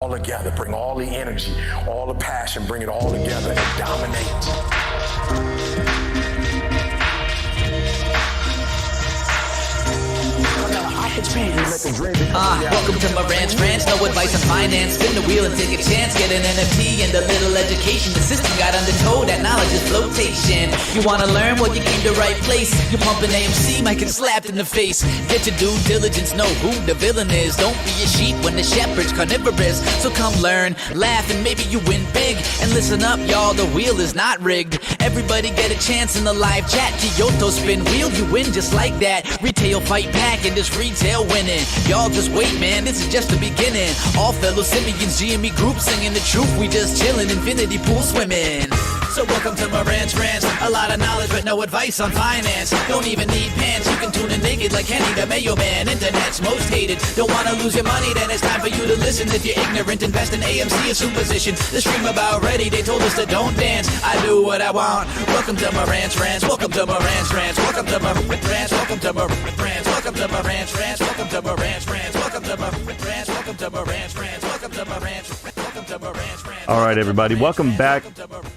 all together, bring all the energy, all the passion, bring it all together and dominate. Welcome to Marantz Rantz, no advice on finance. Spin the wheel and take a chance. Get an NFT and a little education. The system got undertow, that knowledge is flotation. You wanna learn? Well, you came to right place. You're pumping AMC, might get slapped in the face. Get your due diligence, know who the villain is. Don't be a sheep when the shepherd's carnivorous. So come learn, laugh, and maybe you win big. And listen up, y'all, the wheel is not rigged. Everybody get a chance in the live chat. Kyoto spin wheel, you win just like that. Retail fight back and this retail winning. Y'all just wait, man, this is just the beginning. All fellow Simeons, GME group singing the truth. We just chillin', infinity pool swimming. So welcome to Marantz Rantz. A lot of knowledge but no advice on finance. Don't even need pants, you can tune in naked like Henny the Mayo Man. Internet's most hated. Don't wanna lose your money, then it's time for you to listen. If you're ignorant, invest in AMC, a superstition. The stream about ready, they told us to don't dance. I do what I want. Welcome to Marantz Rantz. Welcome to Marantz Rantz. Welcome to Marantz Rantz. Welcome to Marantz Rantz. Welcome to Marantz Rantz. Welcome to Marantz Rantz. Welcome to Marantz Rantz. Welcome to Marantz Rantz. Welcome to Marantz Rantz. Welcome to Marantz Rantz. All right, everybody, welcome back.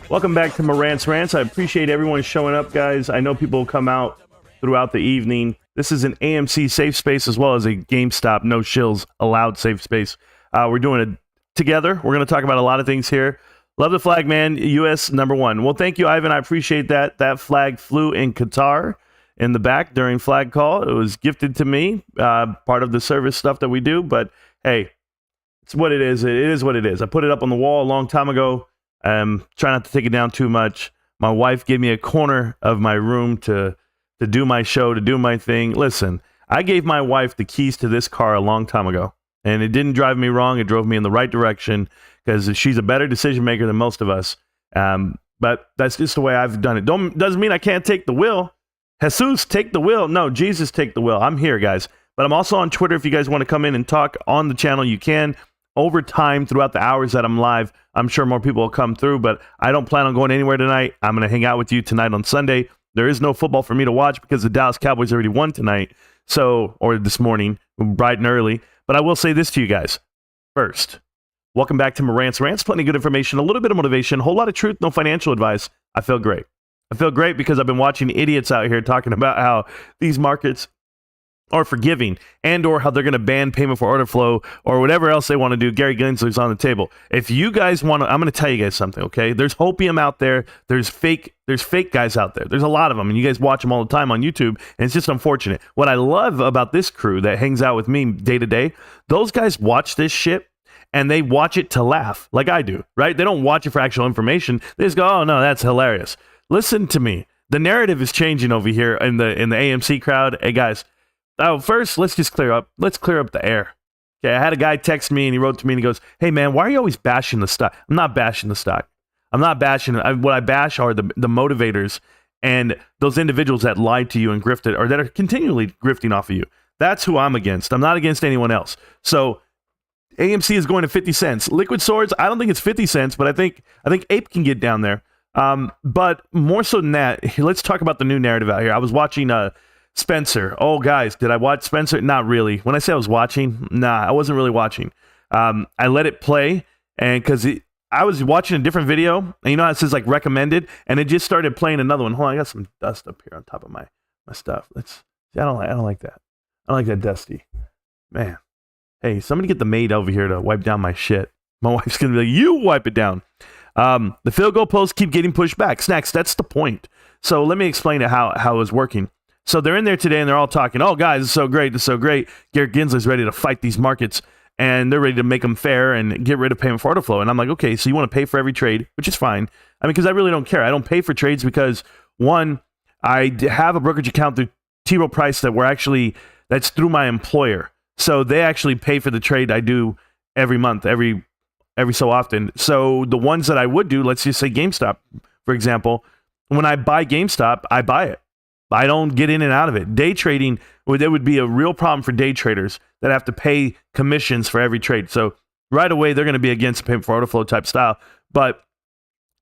Welcome back to Marantz Rantz. I appreciate everyone showing up, guys. I know people come out throughout the evening. This is an AMC safe space as well as a GameStop no shills allowed safe space. We're doing it together. We're going to talk about a lot of things here. Love the flag, man. U.S. #1. Well, thank you, Ivan. I appreciate that. That flag flew in Qatar in the back during flag call. It was gifted to me, part of the service stuff that we do. But hey, it's what it is. It is what it is. I put it up on the wall a long time ago. Try not to take it down too much. My wife gave me a corner of my room to do my show, to do my thing. Listen, I gave my wife the keys to this car a long time ago, and it didn't drive me wrong. It drove me in the right direction because she's a better decision maker than most of us. But that's just the way I've done it. Doesn't mean I can't take the wheel. Jesus, take the wheel. No, Jesus, take the wheel. I'm here, guys. But I'm also on Twitter. If you guys want to come in and talk on the channel, you can. Over time, throughout the hours that I'm live, I'm sure more people will come through, but I don't plan on going anywhere tonight. I'm going to hang out with you tonight on Sunday. There is no football for me to watch because the Dallas Cowboys already won tonight, or this morning, bright and early. But I will say this to you guys. First, welcome back to Marantz Rantz. Plenty of good information, a little bit of motivation, a whole lot of truth, no financial advice. I feel great. I feel great because I've been watching idiots out here talking about how these markets are forgiving and or how they're going to ban payment for order flow or whatever else they want to do. Gary Gensler's on the table. If you guys want to, I'm going to tell you guys something, okay? There's hopium out there. There's fake guys out there. There's a lot of them, and you guys watch them all the time on YouTube, and it's just unfortunate. What I love about this crew that hangs out with me day to day, those guys watch this shit and they watch it to laugh like I do, right? They don't watch it for actual information. They just go, oh no, that's hilarious. Listen to me. The narrative is changing over here in the AMC crowd. Hey guys, first, let's just clear up the air. Okay, I had a guy text me and he wrote to me and he goes, hey man, why are you always bashing the stock? I'm not bashing the stock. I'm not bashing it. What I bash are the motivators and those individuals that lied to you and grifted, or that are continually grifting off of you. That's who I'm against. I'm not against anyone else. So AMC is going to 50 cents. Liquid Swords, I don't think it's 50 cents, but I think Ape can get down there. But more so than that, let's talk about the new narrative out here. I was watching Spencer. Oh, guys, did I watch Spencer? Not really. When I say I was watching, I wasn't really watching. I let it play, and because I was watching a different video, and you know how it says like recommended, and it just started playing another one. Hold on, I got some dust up here on top of my stuff. I don't like that. I don't like that dusty. Man. Hey, somebody get the maid over here to wipe down my shit. My wife's gonna be like, you wipe it down. The field goal posts keep getting pushed back. Snacks, that's the point. So let me explain how it was working. So they're in there today and they're all talking, oh guys, it's so great, it's so great. Garrett Gensler's ready to fight these markets and they're ready to make them fair and get rid of payment for order flow. And I'm like, okay, so you want to pay for every trade, which is fine. I mean, because I really don't care. I don't pay for trades because, one, I have a brokerage account through T. Rowe Price that's through my employer. So they actually pay for the trade I do every month, every so often. So the ones that I would do, let's just say GameStop, for example, when I buy GameStop, I buy it. I don't get in and out of it. Day trading, there would be a real problem for day traders that have to pay commissions for every trade. So right away, they're going to be against payment for order flow type style. But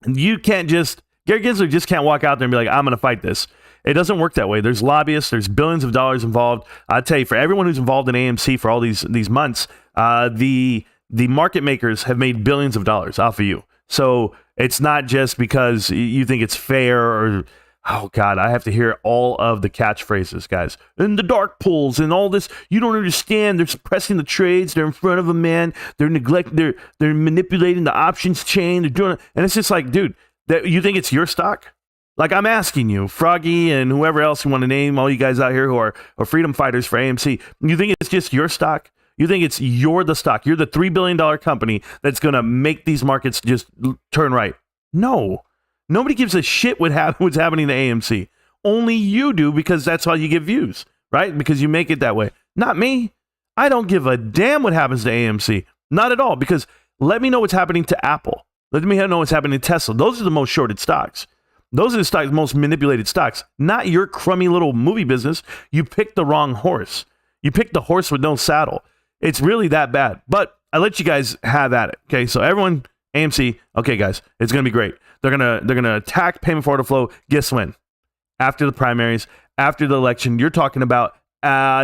you can't Gary Gensler just can't walk out there and be like, I'm going to fight this. It doesn't work that way. There's lobbyists. There's billions of dollars involved. I tell you, for everyone who's involved in AMC for all these months, the the market makers have made billions of dollars off of you. So it's not just because you think it's fair or, oh God, I have to hear all of the catchphrases, guys. And the dark pools and all this, you don't understand. They're suppressing the trades. They're in front of a man. They're manipulating the options chain. They're doing it. And it's just like, dude, you think it's your stock? Like, I'm asking you, Froggy and whoever else you want to name, all you guys out here who are freedom fighters for AMC, you think it's just your stock? You think you're the stock? You're the $3 billion company that's going to make these markets just turn right? No. Nobody gives a shit what's happening to AMC. Only you do, because that's how you get views, right? Because you make it that way. Not me. I don't give a damn what happens to AMC. Not at all, because let me know what's happening to Apple. Let me know what's happening to Tesla. Those are the most shorted stocks. Those are the stocks, most manipulated stocks. Not your crummy little movie business. You picked the wrong horse. You picked the horse with no saddle. It's really that bad. But I let you guys have at it. Okay, so everyone, AMC, okay, guys, it's gonna be great. They're gonna attack payment for order flow. Guess when? After the primaries, after the election. You're talking about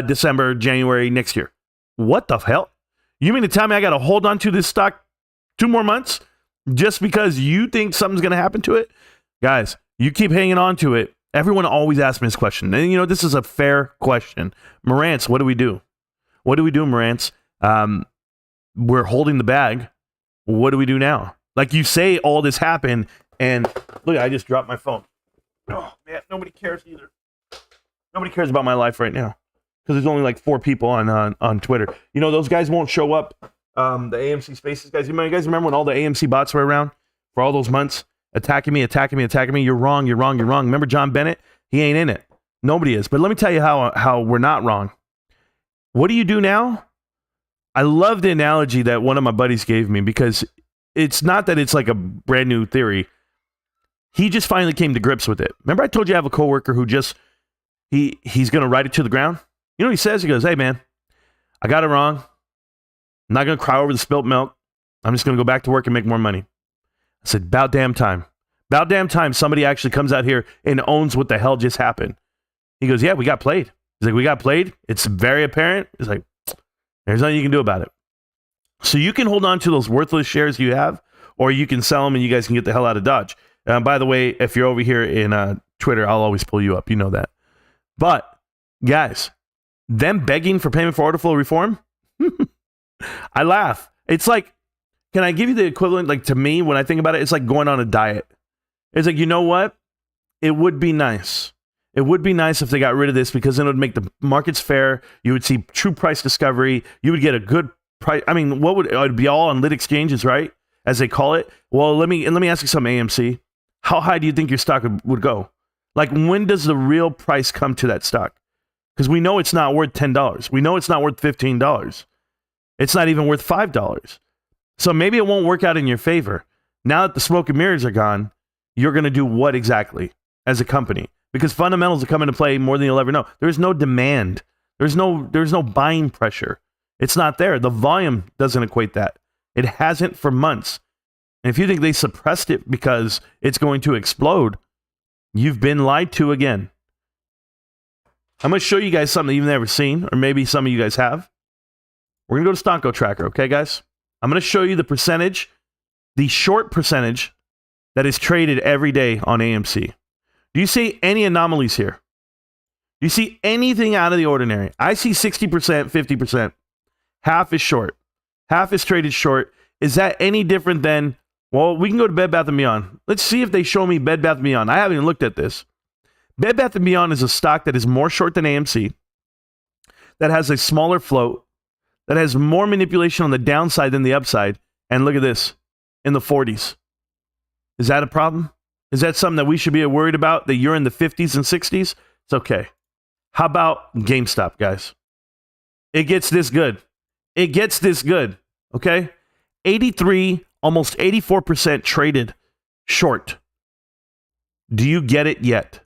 December, January next year. What the hell? You mean to tell me I got to hold on to this stock 2 more months just because you think something's gonna happen to it? Guys, you keep hanging on to it. Everyone always asks me this question, and you know this is a fair question. Marantz, what do we do? What do we do, Marantz? We're holding the bag. What do we do now? Like, you say all this happened, and look, I just dropped my phone. Oh, man, nobody cares either. Nobody cares about my life right now because there's only like 4 people on Twitter. You know, those guys won't show up, the AMC Spaces guys. You guys remember when all the AMC bots were around for all those months? Attacking me. You're wrong. Remember John Bennett? He ain't in it. Nobody is. But let me tell you how we're not wrong. What do you do now? I love the analogy that one of my buddies gave me, because it's not that it's like a brand new theory. He just finally came to grips with it. Remember I told you I have a coworker who just, he's going to write it to the ground? You know what he says? He goes, hey man, I got it wrong. I'm not going to cry over the spilt milk. I'm just going to go back to work and make more money. I said, about damn time. About damn time somebody actually comes out here and owns what the hell just happened. He goes, yeah, we got played. He's like, we got played. It's very apparent. He's like, there's nothing you can do about it. So you can hold on to those worthless shares you have, or you can sell them and you guys can get the hell out of Dodge. By the way, if you're over here in Twitter, I'll always pull you up. You know that. But guys, them begging for payment for order flow reform, I laugh. It's like, can I give you the equivalent? Like, to me, when I think about it, it's like going on a diet. It's like, you know what? It would be nice. It would be nice if they got rid of this, because then it would make the markets fair. You would see true price discovery. You would get a good price. I mean, what would it would be all on lit exchanges, right? As they call it. Well, let me ask you something, AMC. How high do you think your stock would go? Like, when does the real price come to that stock? Because we know it's not worth $10. We know it's not worth $15. It's not even worth $5. So maybe it won't work out in your favor. Now that the smoke and mirrors are gone, you're going to do what exactly as a company? Because fundamentals are coming to play more than you'll ever know. There's no demand. There's no buying pressure. It's not there. The volume doesn't equate that. It hasn't for months. And if you think they suppressed it because it's going to explode, you've been lied to again. I'm going to show you guys something you've never seen, or maybe some of you guys have. We're going to go to Stonko Tracker, okay, guys? I'm going to show you the percentage, the short percentage that is traded every day on AMC. Do you see any anomalies here? Do you see anything out of the ordinary? I see 60%, 50%. Half is short. Half is traded short. Is that any different than, well, we can go to Bed Bath & Beyond. Let's see if they show me Bed Bath & Beyond. I haven't even looked at this. Bed Bath & Beyond is a stock that is more short than AMC, that has a smaller float, that has more manipulation on the downside than the upside. And look at this, in the 40s. Is that a problem? Is that something that we should be worried about, that you're in the 50s and 60s? It's okay. How about GameStop, guys? It gets this good. It gets this good, okay? 83, almost 84% traded short. Do you get it yet?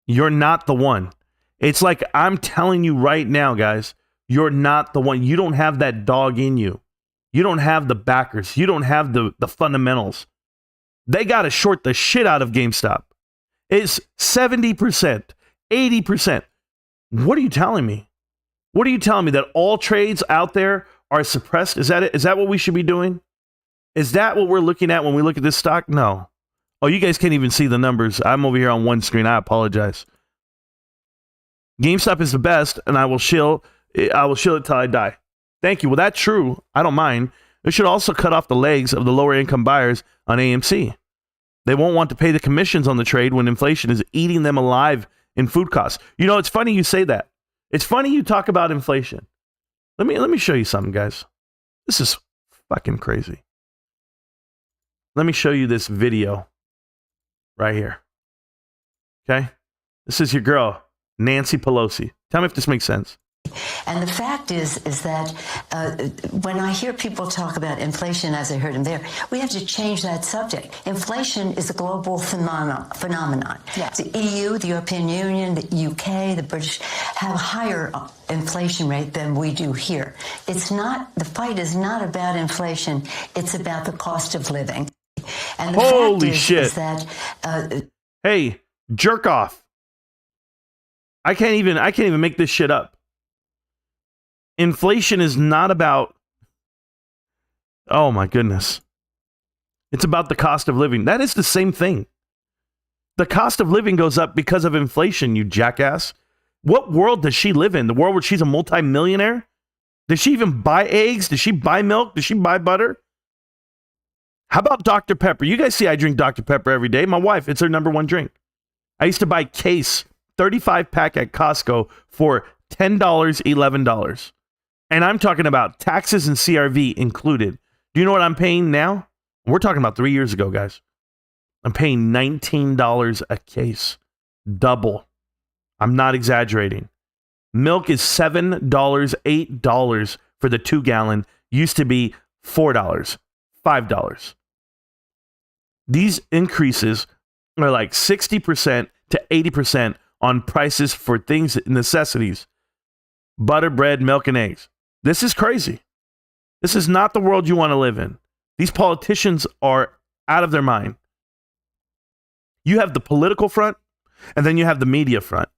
You're not the one. It's like, I'm telling you right now, guys, you're not the one. You don't have that dog in you. You don't have the backers. You don't have the fundamentals. They got to short the shit out of GameStop. It's 70%, 80%. What are you telling me? What are you telling me? That all trades out there are suppressed? Is that it? Is that what we should be doing? Is that what we're looking at when we look at this stock? No. Oh, you guys can't even see the numbers. I'm over here on one screen. I apologize. GameStop is the best, and I will shill it till I die. Thank you. Well, that's true. I don't mind. It should also cut off the legs of the lower income buyers on AMC. They won't want to pay the commissions on the trade when inflation is eating them alive in food costs. You know, it's funny you say that. It's funny you talk about inflation. Let me show you something, guys. This is fucking crazy. Let me show you this video right here. Okay? This is your girl, Nancy Pelosi. Tell me if this makes sense. And the fact is that when I hear people talk about inflation, as I heard him there, we have to change that subject. Inflation is a global phenomenon. Yes. The EU, the European Union, the UK, the British have a higher inflation rate than we do here. It's not, the fight is not about inflation. It's about the cost of living. And the Holy fact shit. is that... Hey, jerk off. I can't even make this shit up. Inflation is not about, oh my goodness. It's about the cost of living. That is the same thing. The cost of living goes up because of inflation, you jackass. What world does she live in? The world where she's a multimillionaire? Does she even buy eggs? Does she buy milk? Does she buy butter? How about Dr. Pepper? You guys see I drink Dr. Pepper every day. My wife, it's her number one drink. I used to buy case 35 pack at Costco for $10, $11. And I'm talking about taxes and CRV included. Do you know what I'm paying now? We're talking about 3 years ago, guys. I'm paying $19 a case. Double. I'm not exaggerating. Milk is $7, $8 for the 2 gallon. Used to be $4, $5. These increases are like 60% to 80% on prices for things, necessities. Butter, bread, milk, and eggs. This is crazy. This is not the world you want to live in. These politicians are out of their mind. You have the political front, and then you have the media front.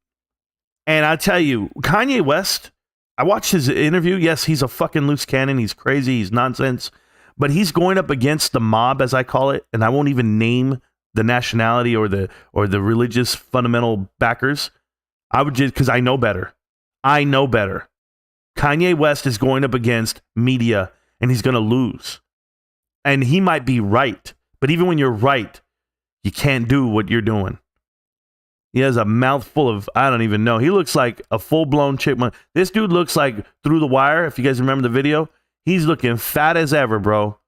And I tell you, Kanye West, I watched his interview. Yes, he's a fucking loose cannon. He's crazy. He's nonsense. But he's going up against the mob, as I call it, and I won't even name the nationality or the religious fundamental backers. I would just, because I know better. I know better. Kanye West is going up against media, and he's going to lose. And he might be right. But even when you're right, you can't do what you're doing. He has a mouthful of, I don't even know. He looks like a full-blown chipmunk. This dude looks like Through the Wire, if you guys remember the video. He's looking fat as ever, bro.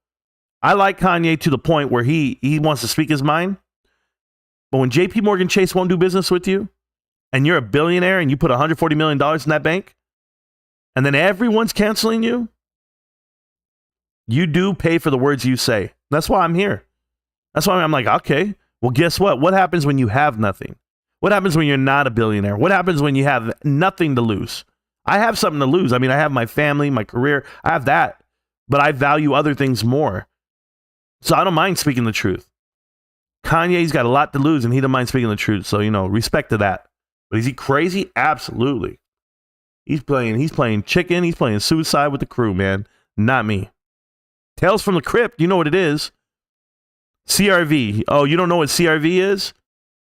I like Kanye to the point where he wants to speak his mind. But when JP Morgan Chase won't do business with you, and you're a billionaire and you put $140 million in that bank, and then everyone's canceling you, you do pay for the words you say. That's why I'm here. That's why I'm like, okay, well, guess what? What happens when you have nothing? What happens when you're not a billionaire? What happens when you have nothing to lose? I have something to lose. I mean, I have my family, my career. I have that. But I value other things more. So I don't mind speaking the truth. Kanye's got a lot to lose, and he don't mind speaking the truth. So, respect to that. But is he crazy? Absolutely. He's playing chicken. He's playing suicide with the crew, man. Not me. Tales from the Crypt. You know what it is. CRV. Oh, you don't know what CRV is?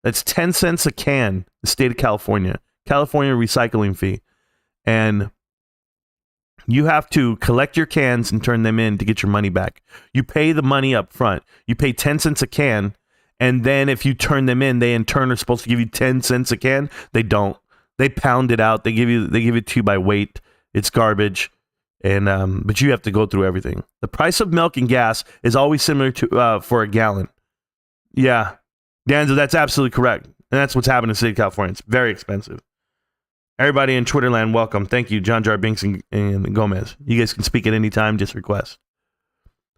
That's 10 cents a can. The state of California. California recycling fee. And you have to collect your cans and turn them in to get your money back. You pay the money up front. You pay 10 cents a can. And then if you turn them in, they in turn are supposed to give you 10 cents a can. They don't. They pound it out. They give it to you by weight. It's garbage. And but you have to go through everything. The price of milk and gas is always similar to for a gallon. Yeah. Danzo, that's absolutely correct. And that's what's happening in the state of California. It's very expensive. Everybody in Twitterland, welcome. Thank you, John Jar Binks and Gomez. You guys can speak at any time, just request.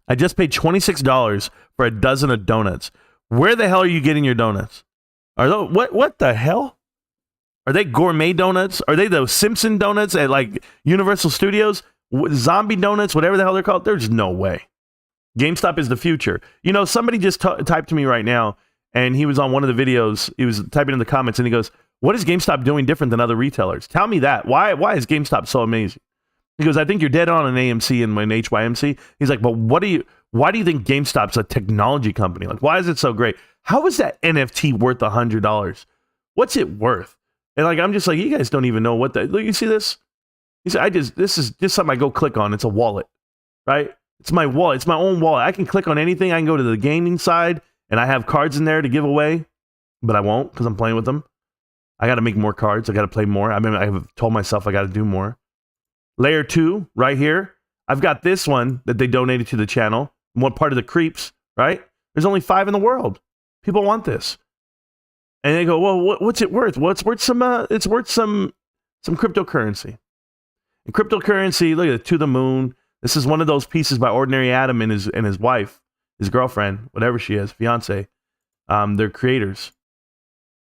I just paid $26 for a dozen of donuts. Where the hell are you getting your donuts? Are those, what the hell? Are they gourmet donuts? Are they those Simpson donuts at like Universal Studios? Zombie donuts, whatever the hell they're called? There's no way. GameStop is the future. Somebody just typed to me right now, and he was on one of the videos. He was typing in the comments, and he goes, what is GameStop doing different than other retailers? Tell me that. Why is GameStop so amazing? He goes, I think you're dead on an AMC and an HYMC. He's like, but why do you think GameStop's a technology company? Like, why is it so great? How is that NFT worth $100? What's it worth? And like, I'm just like, you guys don't even know what that, look, you see this? He said, this is just something I go click on. It's a wallet, right? It's my wallet. It's my own wallet. I can click on anything. I can go to the gaming side and I have cards in there to give away, but I won't because I'm playing with them. I got to make more cards. I got to play more. I mean, I have told myself I got to do more. Layer 2 right here. I've got this one that they donated to the channel. One part of the creeps, right? There's only 5 in the world. People want this. And they go, well, what's it worth? Well, it's worth some cryptocurrency. And cryptocurrency, look at it, to the moon. This is one of those pieces by Ordinary Adam and his wife, his girlfriend, whatever she is, fiance. They're creators.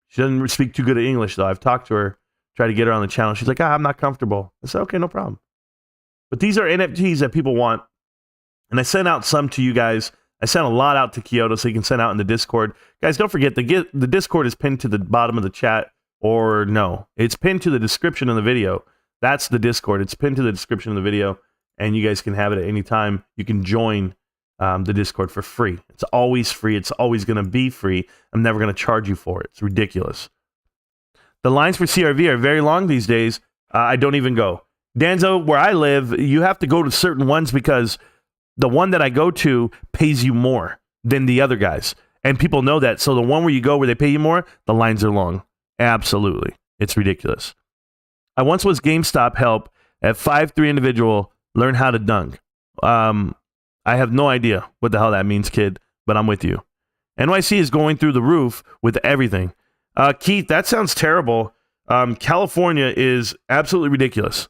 She doesn't speak too good at English, though. I've talked to her, tried to get her on the channel. She's like, I'm not comfortable. I said, okay, no problem. But these are NFTs that people want. And I sent out some to you guys. I sent a lot out to Kyoto so you can send out in the Discord. Guys, don't forget, the Discord is pinned to the bottom of the chat. Or no, it's pinned to the description of the video. That's the Discord. It's pinned to the description of the video. And you guys can have it at any time. You can join the Discord for free. It's always free. It's always going to be free. I'm never going to charge you for it. It's ridiculous. The lines for CRV are very long these days. I don't even go. Danzo, where I live, you have to go to certain ones because the one that I go to pays you more than the other guys. And people know that. So the one where you go where they pay you more, the lines are long. Absolutely. It's ridiculous. I once was GameStop help at 5'3" individual, learn how to dunk. I have no idea what the hell that means, kid, but I'm with you. NYC is going through the roof with everything. Keith, that sounds terrible. California is absolutely ridiculous.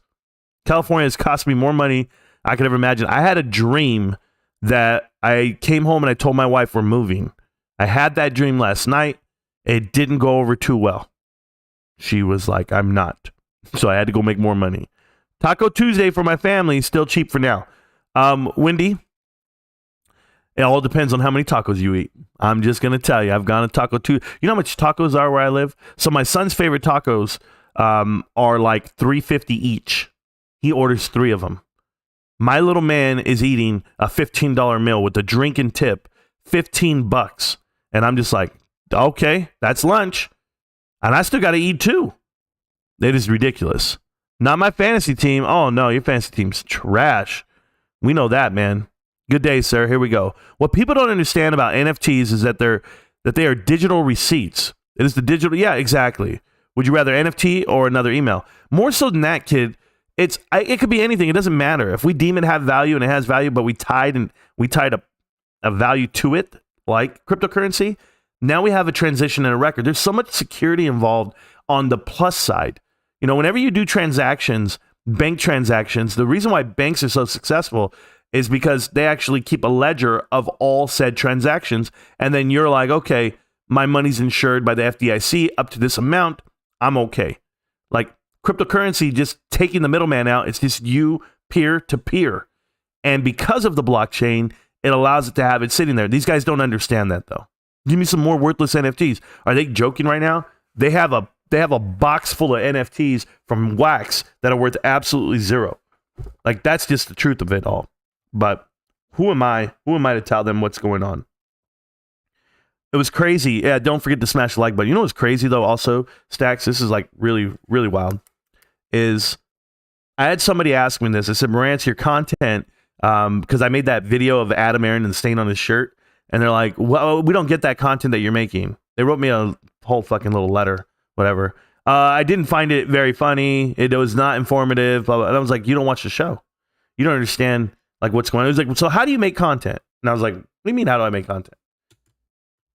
California has cost me more money I could ever imagine. I had a dream that I came home and I told my wife we're moving. I had that dream last night. It didn't go over too well. She was like, I'm not. So I had to go make more money. Taco Tuesday for my family, still cheap for now. Wendy, it all depends on how many tacos you eat. I'm just going to tell you, I've gone to Taco Tuesday. You know how much tacos are where I live? So my son's favorite tacos are like $3.50 each. He orders 3 of them. My little man is eating a $15 meal with a drink and tip, $15. And I'm just like, okay, that's lunch. And I still got to eat too. It is ridiculous. Not my fantasy team. Oh no, your fantasy team's trash. We know that, man. Good day, sir. Here we go. What people don't understand about NFTs is that they are digital receipts. It is the digital. Yeah, exactly. Would you rather NFT or another email? More so than that, kid. It could be anything. It doesn't matter. If we deem it have value and it has value, but we tied a value to it, like cryptocurrency, now we have a transition and a record. There's so much security involved on the plus side. You know, whenever you do transactions, bank transactions, the reason why banks are so successful is because they actually keep a ledger of all said transactions. And then you're like, okay, my money's insured by the FDIC up to this amount. I'm okay. Like cryptocurrency, just taking the middleman out, it's just you peer to peer. And because of the blockchain, it allows it to have it sitting there. These guys don't understand that though. Give me some more worthless NFTs. Are they joking right now? They have a box full of NFTs from Wax that are worth absolutely zero. Like that's just the truth of it all. But who am I? Who am I to tell them what's going on? It was crazy. Yeah, don't forget to smash the like button. You know what's crazy though also, Stacks? This is like really, really wild. Is I had somebody ask me this. I said, Marantz, your content, because I made that video of Adam Aaron and the stain on his shirt. And they're like, well, we don't get that content that you're making. They wrote me a whole fucking little letter, whatever. I didn't find it very funny. It was not informative. Blah, blah. And I was like, you don't watch the show. You don't understand like what's going on. It was like, so how do you make content? And I was like, what do you mean, how do I make content?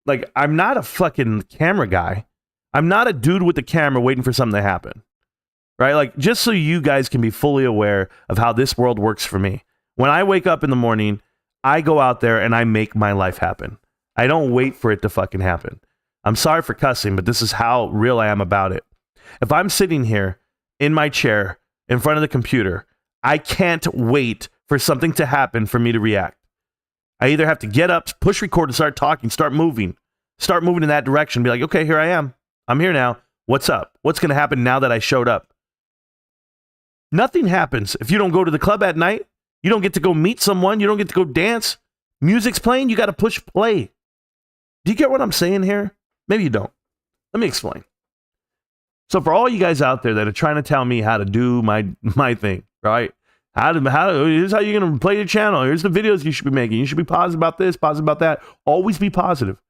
Like, I'm not a fucking camera guy. I'm not a dude with the camera waiting for something to happen. Right? Like, just so you guys can be fully aware of how this world works for me. When I wake up in the morning, I go out there and I make my life happen. I don't wait for it to fucking happen. I'm sorry for cussing, but this is how real I am about it. If I'm sitting here in my chair in front of the computer, I can't wait for something to happen for me to react. I either have to get up, push record and start talking, start moving in that direction. Be like, okay, here I am. I'm here now. What's up? What's going to happen now that I showed up? Nothing happens if you don't go to the club at night. You don't get to go meet someone. You don't get to go dance. Music's playing. You got to push play. Do you get what I'm saying here? Maybe you don't. Let me explain. So for all you guys out there that are trying to tell me how to do my thing, right? Here's how you're going to play your channel. Here's the videos you should be making. You should be positive about this, positive about that. Always be positive.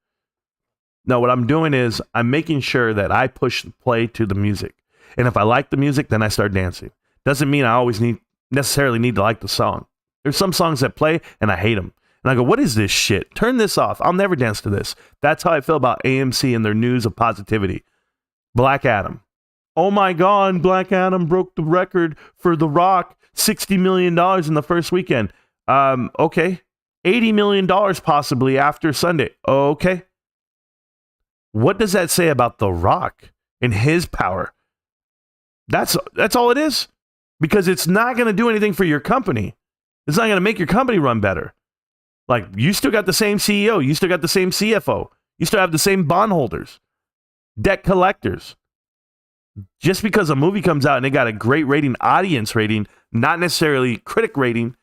No, what I'm doing is I'm making sure that I push play to the music. And if I like the music, then I start dancing. Doesn't mean I always necessarily need to like the song. There's some songs that play and I hate them. And I go, what is this shit? Turn this off. I'll never dance to this. That's how I feel about AMC and their news of positivity. Black Adam. Oh my God, Black Adam broke the record for The Rock. $60 million in the first weekend. Okay. $80 million possibly after Sunday. Okay. What does that say about The Rock and his power? That's all it is. Because it's not going to do anything for your company. It's not going to make your company run better. Like, you still got the same CEO. You still got the same CFO. You still have the same bondholders, debt collectors. Just because a movie comes out and they got a great rating, audience rating, not necessarily critic rating,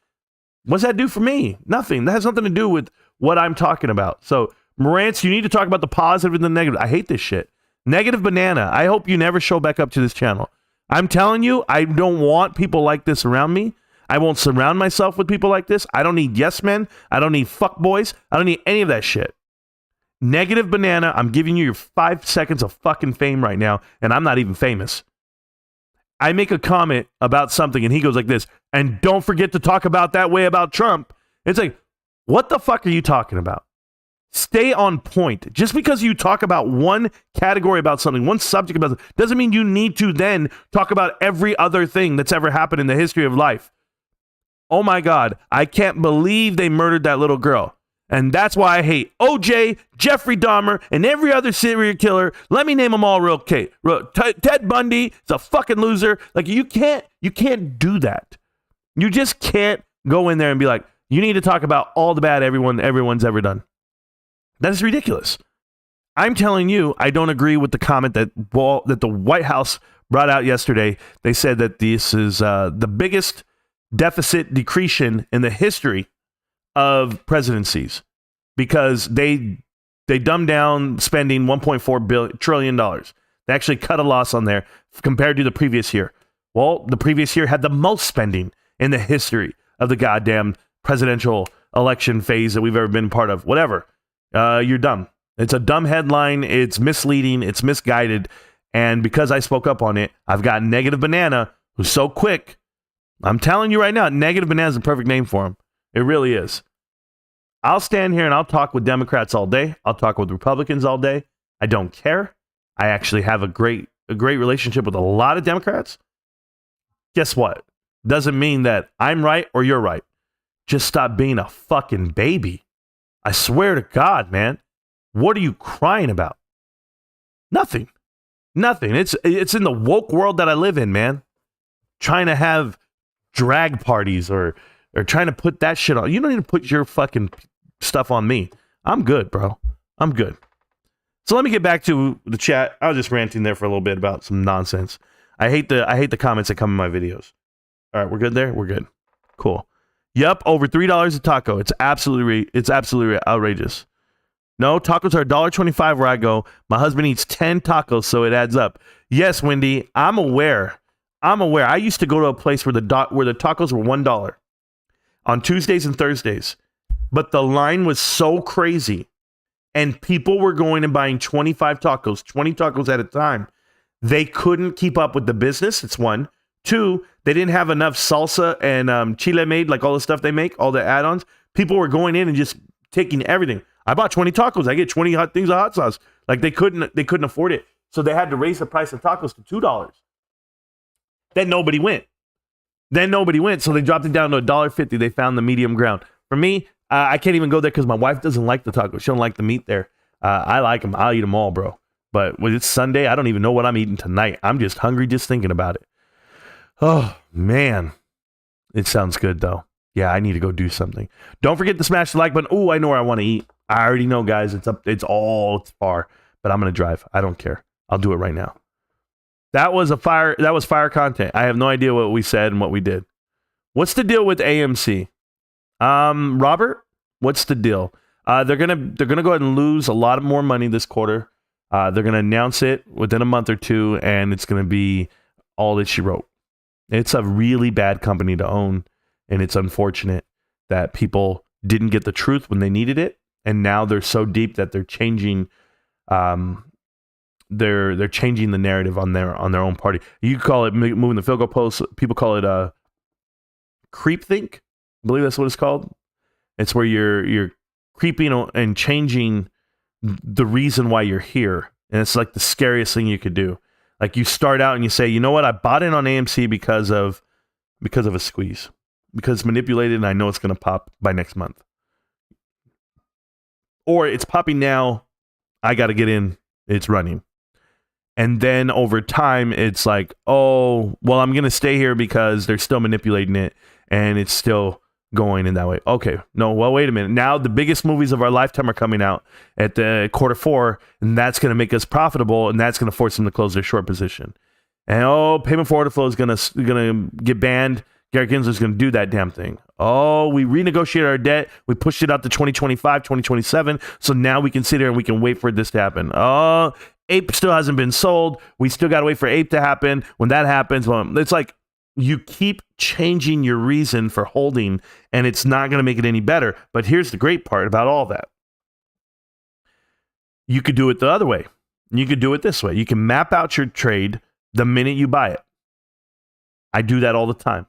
what's that do for me? Nothing. That has nothing to do with what I'm talking about. So, Marantz, you need to talk about the positive and the negative. I hate this shit. Negative banana. I hope you never show back up to this channel. I'm telling you, I don't want people like this around me. I won't surround myself with people like this. I don't need yes men. I don't need fuck boys. I don't need any of that shit. Negative banana. I'm giving you your 5 seconds of fucking fame right now, and I'm not even famous. I make a comment about something, and he goes like this, and don't forget to talk about that way about Trump. It's like, what the fuck are you talking about? Stay on point. Just because you talk about one category about something, one subject about something, doesn't mean you need to then talk about every other thing that's ever happened in the history of life. Oh my God, I can't believe they murdered that little girl. And that's why I hate OJ, Jeffrey Dahmer, and every other serial killer. Let me name them all real quick. Ted Bundy is a fucking loser. Like, you can't do that. You just can't go in there and be like, you need to talk about all the bad everyone's ever done. That is ridiculous. I'm telling you, I don't agree with the comment that the White House brought out yesterday. They said that this is the biggest deficit decretion in the history of presidencies because they dumbed down spending $1.4 trillion. They actually cut a loss on there compared to the previous year. Well, the previous year had the most spending in the history of the goddamn presidential election phase that we've ever been part of. Whatever. You're dumb. It's a dumb headline. It's misleading. It's misguided. And because I spoke up on it, I've got Negative Banana, who's so quick. I'm telling you right now, Negative Banana is the perfect name for him. It really is. I'll stand here and I'll talk with Democrats all day. I'll talk with Republicans all day. I don't care. I actually have a great relationship with a lot of Democrats. Guess what? Doesn't mean that I'm right or you're right. Just stop being a fucking baby. I swear to God, man. What are you crying about? Nothing. It's in the woke world that I live in, man. Trying to have drag parties or trying to put that shit on. You don't need to put your fucking stuff on me. I'm good, bro. I'm good. So let me get back to the chat. I was just ranting there for a little bit about some nonsense. I hate the comments that come in my videos. All right, we're good there? We're good. Cool. Yep, over $3 a taco. It's absolutely outrageous. No, tacos are $1.25 where I go. My husband eats 10 tacos, so it adds up. Yes, Wendy, I'm aware. I used to go to a place where the tacos were $1 on Tuesdays and Thursdays, but the line was so crazy, and people were going and buying 20 tacos at a time. They couldn't keep up with the business. It's one. Two, they didn't have enough salsa and chile made, like all the stuff they make, all the add-ons. People were going in and just taking everything. I bought 20 tacos. I get 20 hot things of hot sauce. Like they couldn't afford it. So they had to raise the price of tacos to $2. Then nobody went. So they dropped it down to $1.50. They found the medium ground. For me, I can't even go there because my wife doesn't like the tacos. She don't like the meat there. I like them. I'll eat them all, bro. But when it's Sunday, I don't even know what I'm eating tonight. I'm just hungry just thinking about it. Oh, man. It sounds good, though. Yeah, I need to go do something. Don't forget to smash the like button. Oh, I know where I want to eat. I already know, guys. It's far. But I'm going to drive. I don't care. I'll do it right now. That was fire content. I have no idea what we said and what we did. What's the deal with AMC? Robert, what's the deal? They're gonna go ahead and lose a lot more money this quarter. They're gonna announce it within a month or two, and it's gonna be all that she wrote. It's a really bad company to own, and it's unfortunate that people didn't get the truth when they needed it, and now they're so deep that they're changing. They're changing the narrative on their own party. You call it moving the field goal post. People call it creepthink. I believe that's what it's called. It's where you're creeping and changing the reason why you're here, and it's like the scariest thing you could do. Like you start out and you say, you know what, I bought in on AMC because of a squeeze, because it's manipulated, and I know it's going to pop by next month, or it's popping now. I got to get in. It's running. And then over time, it's like, oh, well, I'm going to stay here because they're still manipulating it and it's still going in that way. Okay, no, well, wait a minute. Now the biggest movies of our lifetime are coming out at the Q4, and that's going to make us profitable, and that's going to force them to close their short position. And payment for order flow is going to get banned. Gary Gensler's going to do that damn thing. Oh, we renegotiated our debt. We pushed it out to 2025, 2027. So now we can sit here and we can wait for this to happen. Oh, Ape still hasn't been sold. We still got to wait for Ape to happen. When that happens, well, it's like you keep changing your reason for holding, and it's not going to make it any better. But here's the great part about all that. You could do it the other way. You could do it this way. You can map out your trade the minute you buy it. I do that all the time.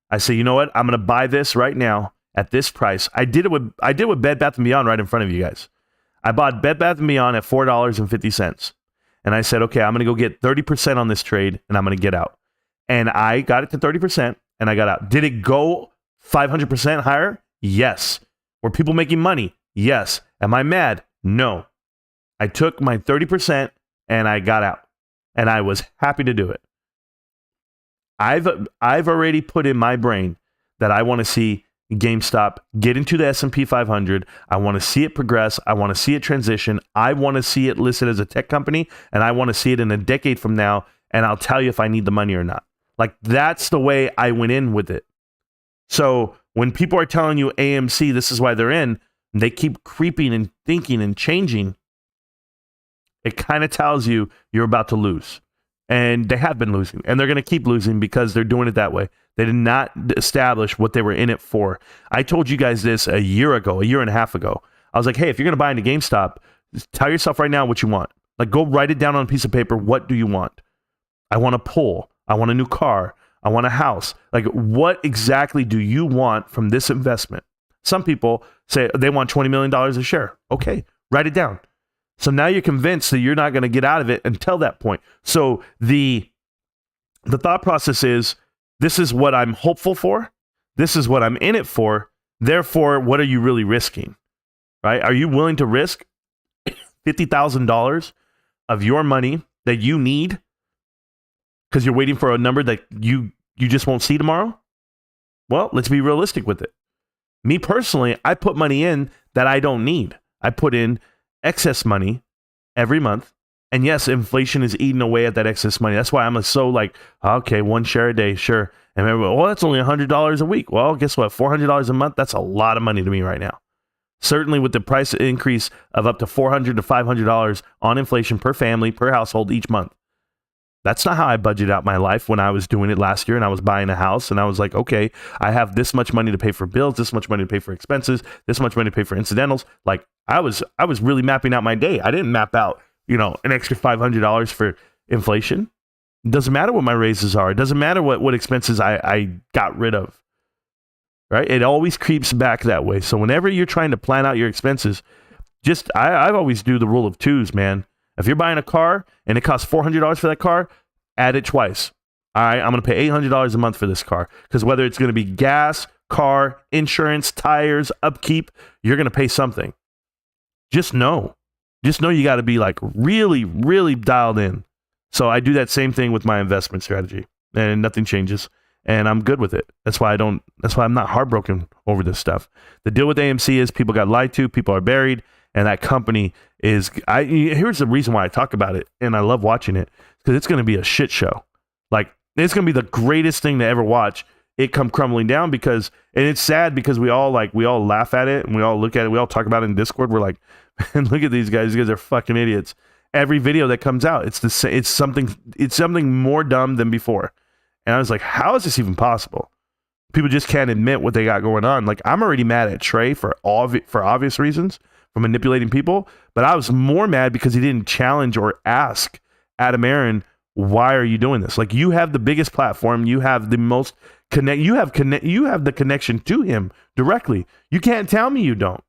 I say, you know what? I'm going to buy this right now at this price. I did with Bed Bath & Beyond right in front of you guys. I bought Bed Bath & Beyond at $4.50. And I said, okay, I'm going to go get 30% on this trade, and I'm going to get out. And I got it to 30%, and I got out. Did it go 500% higher? Yes. Were people making money? Yes. Am I mad? No. I took my 30%, and I got out. And I was happy to do it. I've already put in my brain that I want to see GameStop get into the S&P 500. I want to see it progress. I want to see it transition. I want to see it listed as a tech company, and I want to see it in a decade from now, and I'll tell you if I need the money or not. Like, that's the way I went in with it. So when people are telling you AMC, this is why they're in, they keep creeping and thinking and changing, it kind of tells you you're about to lose. And they have been losing, and they're going to keep losing because they're doing it that way. They did not establish what they were in it for. I told you guys this a year and a half ago. I was like, hey, if you're going to buy into GameStop, tell yourself right now what you want. Like, go write it down on a piece of paper. What do you want? I want a pool. I want a new car. I want a house. Like, what exactly do you want from this investment? Some people say they want $20 million a share. Okay, write it down. So now you're convinced that you're not going to get out of it until that point. So the thought process is, this is what I'm hopeful for. This is what I'm in it for. Therefore, what are you really risking? Right? Are you willing to risk $50,000 of your money that you need because you're waiting for a number that you just won't see tomorrow? Well, let's be realistic with it. Me personally, I put money in that I don't need. I put in excess money every month. And yes, inflation is eating away at that excess money. That's why I'm so like, okay, one share a day, sure. And everybody, well, that's only $100 a week. Well, guess what? $400 a month, that's a lot of money to me right now. Certainly with the price increase of up to $400 to $500 on inflation per family, per household each month. That's not how I budgeted out my life when I was doing it last year and I was buying a house and I was like, okay, I have this much money to pay for bills, this much money to pay for expenses, this much money to pay for incidentals. Like I was really mapping out my day. I didn't map out, an extra $500 for inflation. It doesn't matter what my raises are. It doesn't matter what expenses I got rid of, right? It always creeps back that way. So whenever you're trying to plan out your expenses, I always do the rule of twos, man. If you're buying a car and it costs $400 for that car, add it twice. All right, I'm going to pay $800 a month for this car because whether it's going to be gas, car, insurance, tires, upkeep, you're going to pay something. Just know you got to be like really, really dialed in. So I do that same thing with my investment strategy and nothing changes and I'm good with it. That's why I'm not heartbroken over this stuff. The deal with AMC is people got lied to, people are buried. And that company here's the reason why I talk about it and I love watching it. because it's going to be a shit show. Like, it's going to be the greatest thing to ever watch it come crumbling down, because, and it's sad because we all laugh at it and we all look at it. We all talk about it in Discord. We're like, man, look at these guys. These guys are fucking idiots. Every video that comes out, it's something more dumb than before. And I was like, how is this even possible? People just can't admit what they got going on. Like, I'm already mad at Trey for obvious reasons, for manipulating people, but I was more mad because he didn't challenge or ask Adam Aaron, why are you doing this? Like, you have the biggest platform, you have the most you have the connection to him directly. You can't tell me you don't.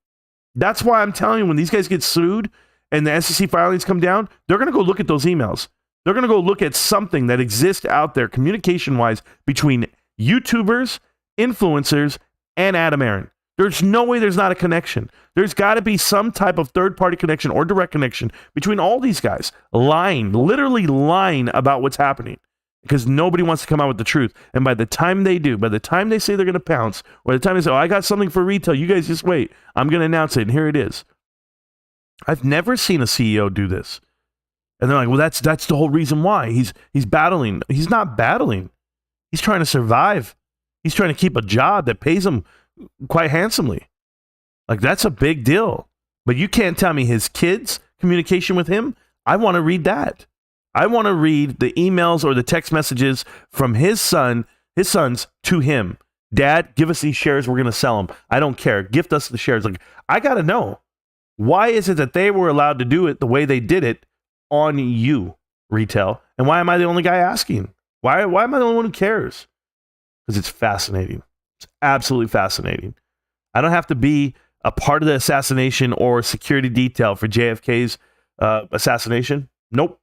That's why I'm telling you, when these guys get sued and the SEC filings come down, they're going to go look at those emails. They're going to go look at something that exists out there communication-wise between YouTubers, influencers, and Adam Aaron. There's no way there's not a connection. There's got to be some type of third-party connection or direct connection between all these guys literally lying about what's happening, because nobody wants to come out with the truth. And by the time they do, by the time they say they're going to pounce, or the time they say, oh, I got something for retail, you guys just wait, I'm going to announce it, and here it is. I've never seen a CEO do this. And they're like, well, that's the whole reason why. He's battling. He's not battling. He's trying to survive. He's trying to keep a job that pays him quite handsomely. Like, that's a big deal. But you can't tell me his kids' communication with him. I want to read that. I want to read the emails or the text messages from his sons to him. Dad, give us these shares. We're going to sell them. I don't care. Gift us the shares. Like, I got to know. Why is it that they were allowed to do it the way they did it on you, retail? And why am I the only guy asking? Why am I the only one who cares? Because it's fascinating. It's absolutely fascinating. I don't have to be a part of the assassination or security detail for JFK's assassination. Nope.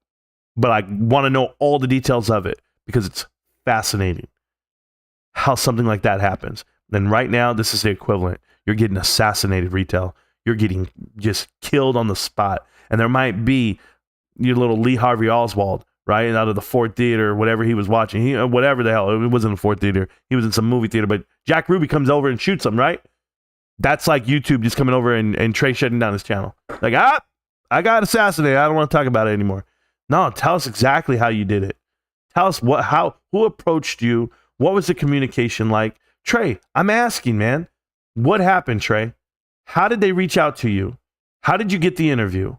But I want to know all the details of it because it's fascinating how something like that happens. And right now, this is the equivalent. You're getting assassinated, retail. You're getting just killed on the spot. And there might be your little Lee Harvey Oswald, right? Out of the Ford Theater, whatever he was watching. Whatever the hell. It wasn't a Ford Theater. He was in some movie theater. But Jack Ruby comes over and shoots him, right? That's like YouTube just coming over and Trey shutting down his channel. Like, I got assassinated. I don't want to talk about it anymore. No, tell us exactly how you did it. Tell us who approached you? What was the communication like? Trey, I'm asking, man. What happened, Trey? How did they reach out to you? How did you get the interview?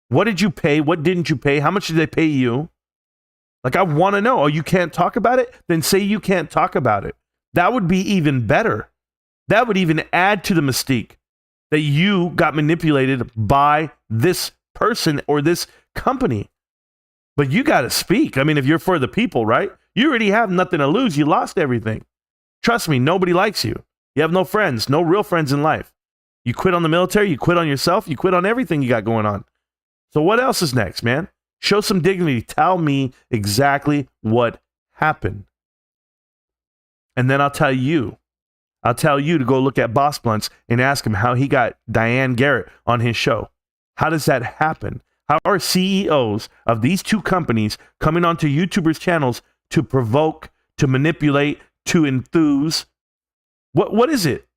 What did you pay? What didn't you pay? How much did they pay you? Like, I want to know. Oh, you can't talk about it? Then say you can't talk about it. That would be even better. That would even add to the mystique that you got manipulated by this person or this company. But you got to speak. I mean, if you're for the people, right? You already have nothing to lose. You lost everything. Trust me, nobody likes you. You have no friends, no real friends in life. You quit on the military, you quit on yourself, you quit on everything you got going on. So what else is next, man? Show some dignity. Tell me exactly what happened. And then I'll tell you to go look at Boss Blunts and ask him how he got Diane Garrett on his show. How does that happen? How are CEOs of these two companies coming onto YouTubers' channels to provoke, to manipulate, to enthuse? What is it?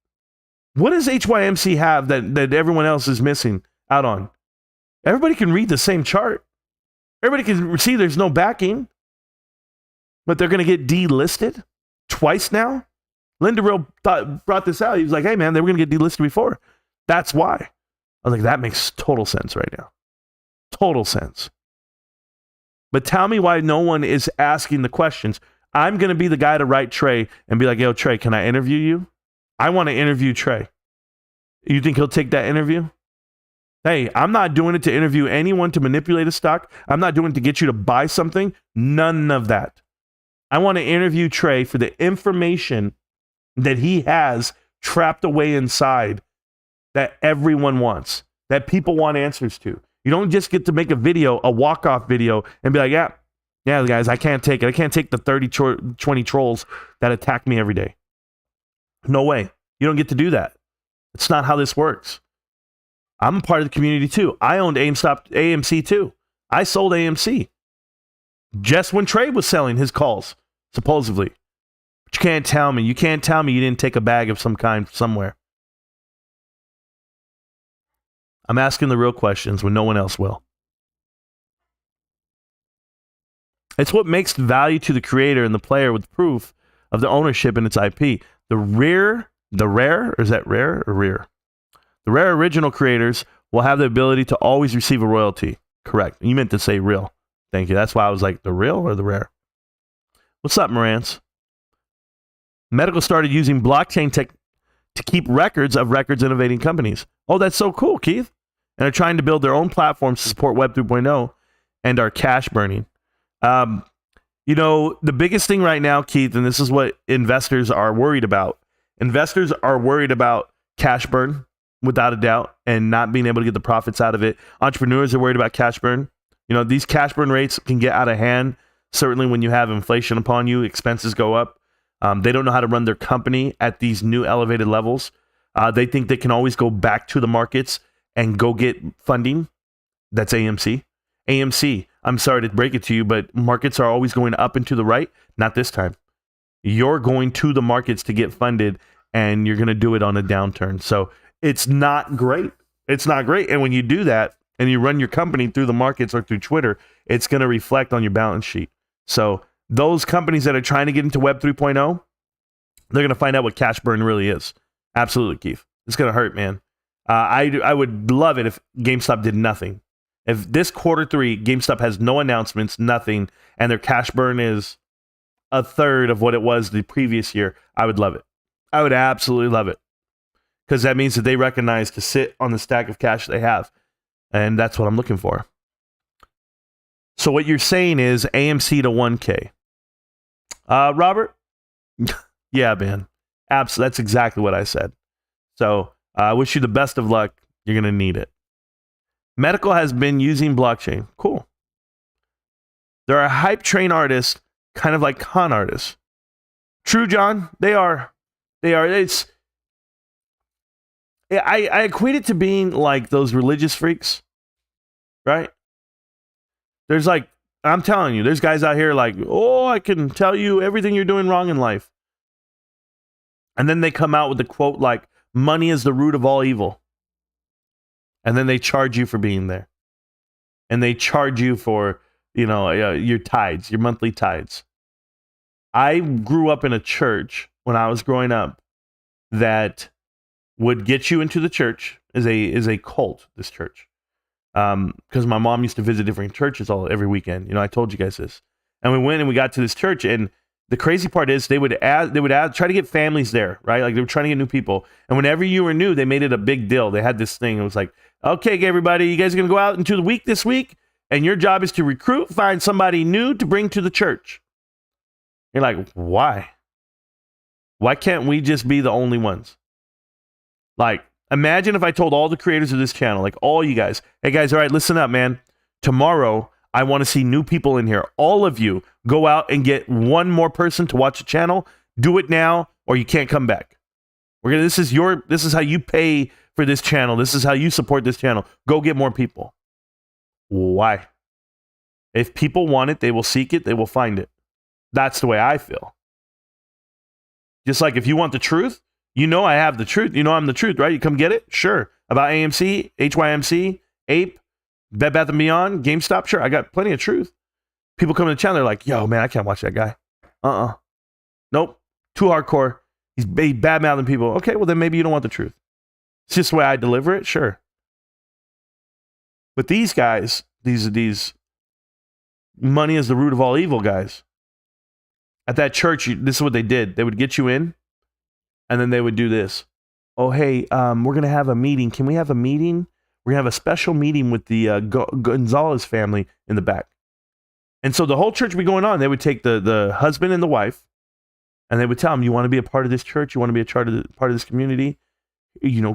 What does HYMC have that everyone else is missing out on? Everybody can read the same chart. Everybody can see there's no backing. But they're going to get delisted twice now? Linda Real brought this out. He was like, hey, man, they were going to get delisted before. That's why. I was like, that makes total sense right now. Total sense. But tell me why no one is asking the questions. I'm going to be the guy to write Trey and be like, yo, Trey, can I interview you? I want to interview Trey. You think he'll take that interview? Hey, I'm not doing it to interview anyone to manipulate a stock. I'm not doing it to get you to buy something. None of that. I want to interview Trey for the information that he has trapped away inside that everyone wants, that people want answers to. You don't just get to make a video, a walk-off video, and be like, yeah, guys, I can't take it. I can't take the 20 trolls that attack me every day. No way. You don't get to do that. It's not how this works. I'm a part of the community too. I owned AMC too. I sold AMC just when Trey was selling his calls, supposedly. But you can't tell me. You can't tell me you didn't take a bag of some kind somewhere. I'm asking the real questions when no one else will. It's what makes value to the creator and the player with proof of the ownership in its IP. The rare, or is that rare or rear? The rare original creators will have the ability to always receive a royalty. Correct. You meant to say real. Thank you. That's why I was like, the real or the rare? What's up, Marantz? Medical started using blockchain tech to keep records of records innovating companies. Oh, that's so cool, Keith. And they're trying to build their own platforms to support Web 3.0 and are cash burning. You know, the biggest thing right now, Keith, and this is what investors are worried about. Investors are worried about cash burn, without a doubt, and not being able to get the profits out of it. Entrepreneurs are worried about cash burn. You know, these cash burn rates can get out of hand. Certainly when you have inflation upon you, expenses go up. They don't know how to run their company at these new elevated levels. They think they can always go back to the markets and go get funding. That's AMC. AMC, I'm sorry to break it to you, but markets are always going up and to the right. Not this time. You're going to the markets to get funded, and you're going to do it on a downturn. So it's not great. It's not great. And when you do that and you run your company through the markets or through Twitter, it's going to reflect on your balance sheet. So those companies that are trying to get into Web 3.0, they're going to find out what cash burn really is. Absolutely, Keith. It's going to hurt, man. I would love it if GameStop did nothing. If this Q3, GameStop has no announcements, nothing, and their cash burn is a third of what it was the previous year, I would love it. I would absolutely love it. Because that means that they recognize to sit on the stack of cash they have. And that's what I'm looking for. So what you're saying is AMC to 1K. Robert? Yeah, man. Absolutely. That's exactly what I said. So I wish you the best of luck. You're going to need it. Medical has been using blockchain. Cool. There are hype train artists, kind of like con artists. True, John. They are. It's. I equate it to being like those religious freaks, right? There's like, I'm telling you, there's guys out here like, oh, I can tell you everything you're doing wrong in life. And then they come out with the quote like, money is the root of all evil. And then they charge you for being there. And they charge you for, your tithes, your monthly tithes. I grew up in a church when I was growing up that would get you into the church is a cult, this church. Because my mom used to visit different churches every weekend. I told you guys this. And we went and we got to this church, and the crazy part is they would try to get families there, right? Like they were trying to get new people. And whenever you were new, they made it a big deal. They had this thing. It was like, okay, everybody, you guys are going to go out into the week this week, and your job is to recruit, find somebody new to bring to the church. You're like, why? Why can't we just be the only ones? Like, imagine if I told all the creators of this channel, like all you guys, hey guys, all right, listen up, man. Tomorrow, I want to see new people in here. All of you go out and get one more person to watch the channel. Do it now, or you can't come back. This is how you pay for this channel. This is how you support this channel. Go get more people. Why? If people want it, they will seek it, they will find it. That's the way I feel. Just like if you want the truth, I have the truth. I'm the truth, right? You come get it? Sure. About AMC, HYMC, Ape, Bed Bath & Beyond, GameStop? Sure. I got plenty of truth. People come to the channel, they're like, yo, man, I can't watch that guy. Nope. Too hardcore. He's bad-mouthing people. Okay, well, then maybe you don't want the truth. It's just the way I deliver it? Sure. But these guys, these money is the root of all evil guys. At that church, this is what they did. They would get you in, and then they would do this. Oh, hey, we're going to have a meeting. Can we have a meeting? We're going to have a special meeting with the Gonzalez family in the back. And so the whole church would be going on. They would take the husband and the wife, and they would tell them, you want to be a part of this church? You want to be a part of this community?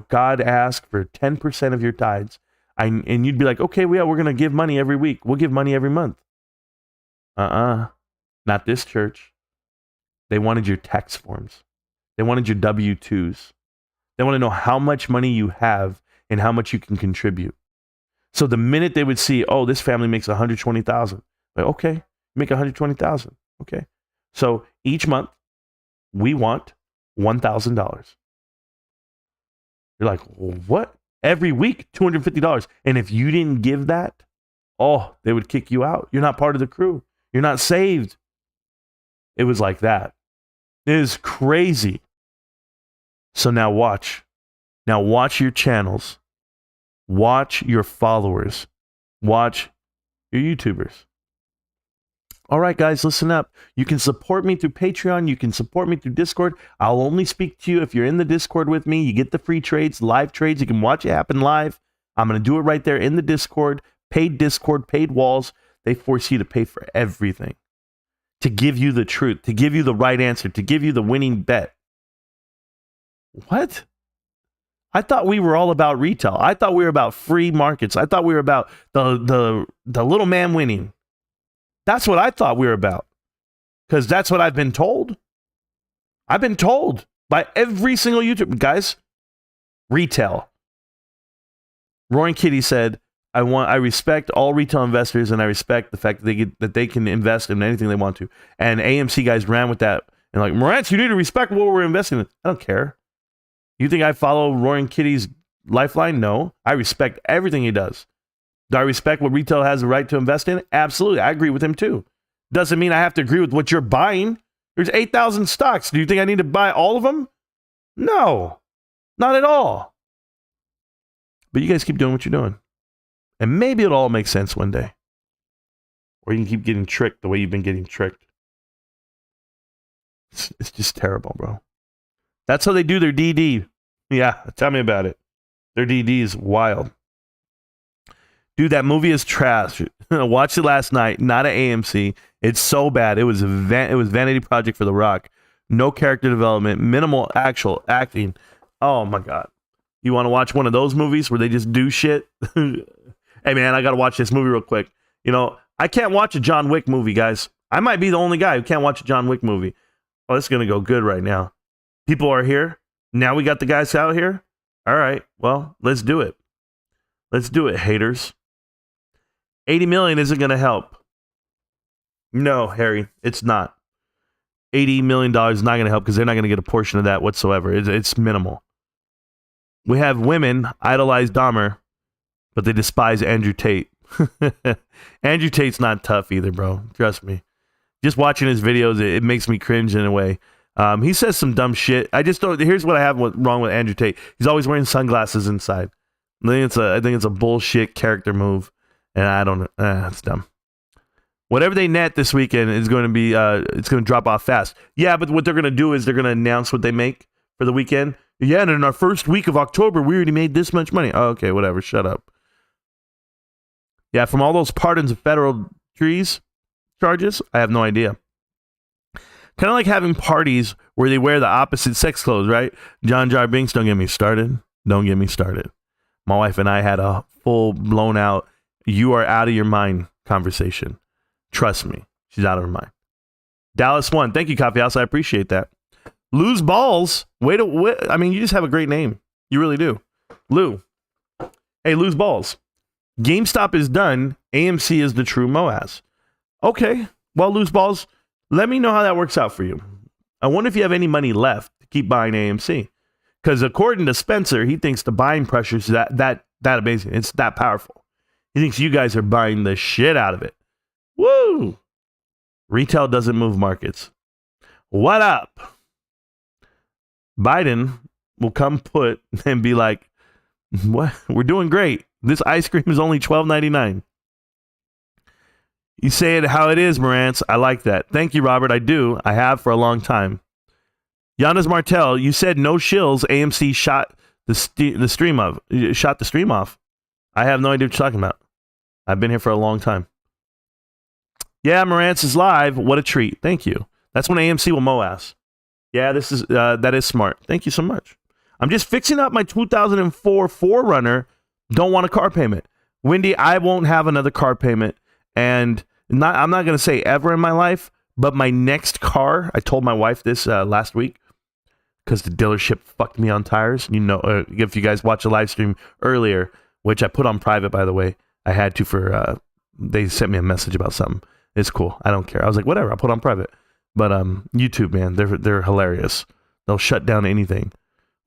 God asked for 10% of your tithes. And you'd be like, okay, we're going to give money every week. We'll give money every month. Not this church. They wanted your tax forms. They wanted your W-2s. They want to know how much money you have and how much you can contribute. So the minute they would see, oh, this family makes $120,000. Like, okay, make $120,000. Okay. So each month we want $1,000. You're like, what? Every week, $250. And if you didn't give that, they would kick you out. You're not part of the crew. You're not saved. It was like that. It is crazy. So now watch. Now watch your channels. Watch your followers. Watch your YouTubers. All right, guys, listen up. You can support me through Patreon. You can support me through Discord. I'll only speak to you if you're in the Discord with me. You get the free trades, live trades. You can watch it happen live. I'm going to do it right there in the Discord. Discord, paid walls. They force you to pay for everything. To give you the truth, to give you the right answer, to give you the winning bet. What? I thought we were all about retail. I thought we were about free markets. I thought we were about the little man winning. That's what I thought we were about. Because that's what I've been told. I've been told by every single YouTuber. Guys, retail. Roaring Kitty said, I respect all retail investors, and I respect the fact that they can invest in anything they want to. And AMC guys ran with that. And like, Marantz, you need to respect what we're investing in. I don't care. You think I follow Roaring Kitty's lifeline? No. I respect everything he does. Do I respect what retail has the right to invest in? Absolutely. I agree with him too. Doesn't mean I have to agree with what you're buying. There's 8,000 stocks. Do you think I need to buy all of them? No. Not at all. But you guys keep doing what you're doing. And maybe it'll all make sense one day. Or you can keep getting tricked the way you've been getting tricked. It's just terrible, bro. That's how they do their DD. Yeah, tell me about it. Their DD is wild. Dude, that movie is trash. Watched it last night. Not at AMC. It's so bad. It was vanity project for The Rock. No character development. Minimal actual acting. Oh my God. You want to watch one of those movies where they just do shit? Hey man, I got to watch this movie real quick. You know, I can't watch a John Wick movie, guys. I might be the only guy who can't watch a John Wick movie. Oh, this is going to go good right now. People are here. Now we got the guys out here. All right. Well, let's do it. Let's do it, haters. 80 million isn't going to help. No, Harry, it's not. $80 million is not going to help because they're not going to get a portion of that whatsoever. It's minimal. We have women idolize Dahmer, but they despise Andrew Tate. Andrew Tate's not tough either, bro. Trust me. Just watching his videos, it makes me cringe in a way. He says some dumb shit. I just don't. Here's what I have wrong with Andrew Tate. He's always wearing sunglasses inside. I think it's a bullshit character move, and I don't. It's dumb. Whatever they net this weekend is going to be. It's going to drop off fast. Yeah, but what they're going to do is they're going to announce what they make for the weekend. Yeah, and in our first week of October, we already made this much money. Oh, okay, whatever. Shut up. Yeah, from all those pardons of federal charges, I have no idea. Kind of like having parties where they wear the opposite sex clothes, right? John Jar Binks, don't get me started. Don't get me started. My wife and I had a full blown out, you are out of your mind conversation. Trust me, she's out of her mind. Dallas 1, thank you, Coffee House. I appreciate that. Lose balls. Wait, I mean, you just have a great name. You really do. Lou. Hey, lose balls. GameStop is done. AMC is the true MOAS. Okay. Well, lose balls. Let me know how that works out for you. I wonder if you have any money left to keep buying AMC. Because according to Spencer, he thinks the buying pressure is that amazing. It's that powerful. He thinks you guys are buying the shit out of it. Woo! Retail doesn't move markets. What up? Biden will come put and be like, "What? We're doing great. This ice cream is only $12.99. You say it how it is, Marantz. I like that. Thank you, Robert. I do. I have for a long time. Giannis Martel, you said no shills. AMC shot the stream off. Shot the stream off. I have no idea what you're talking about. I've been here for a long time. Yeah, Marantz is live. What a treat. Thank you. That's when AMC will MOAS. Yeah, that is smart. Thank you so much. I'm just fixing up my 2004 4Runner. Don't want a car payment. Wendy, I won't have another car payment. And I'm not going to say ever in my life, but my next car, I told my wife this last week because the dealership fucked me on tires. You know, if you guys watch the live stream earlier, which I put on private, by the way, I had to for, they sent me a message about something. It's cool. I don't care. I was like, whatever, I'll put on private. But YouTube, man, they're hilarious. They'll shut down anything.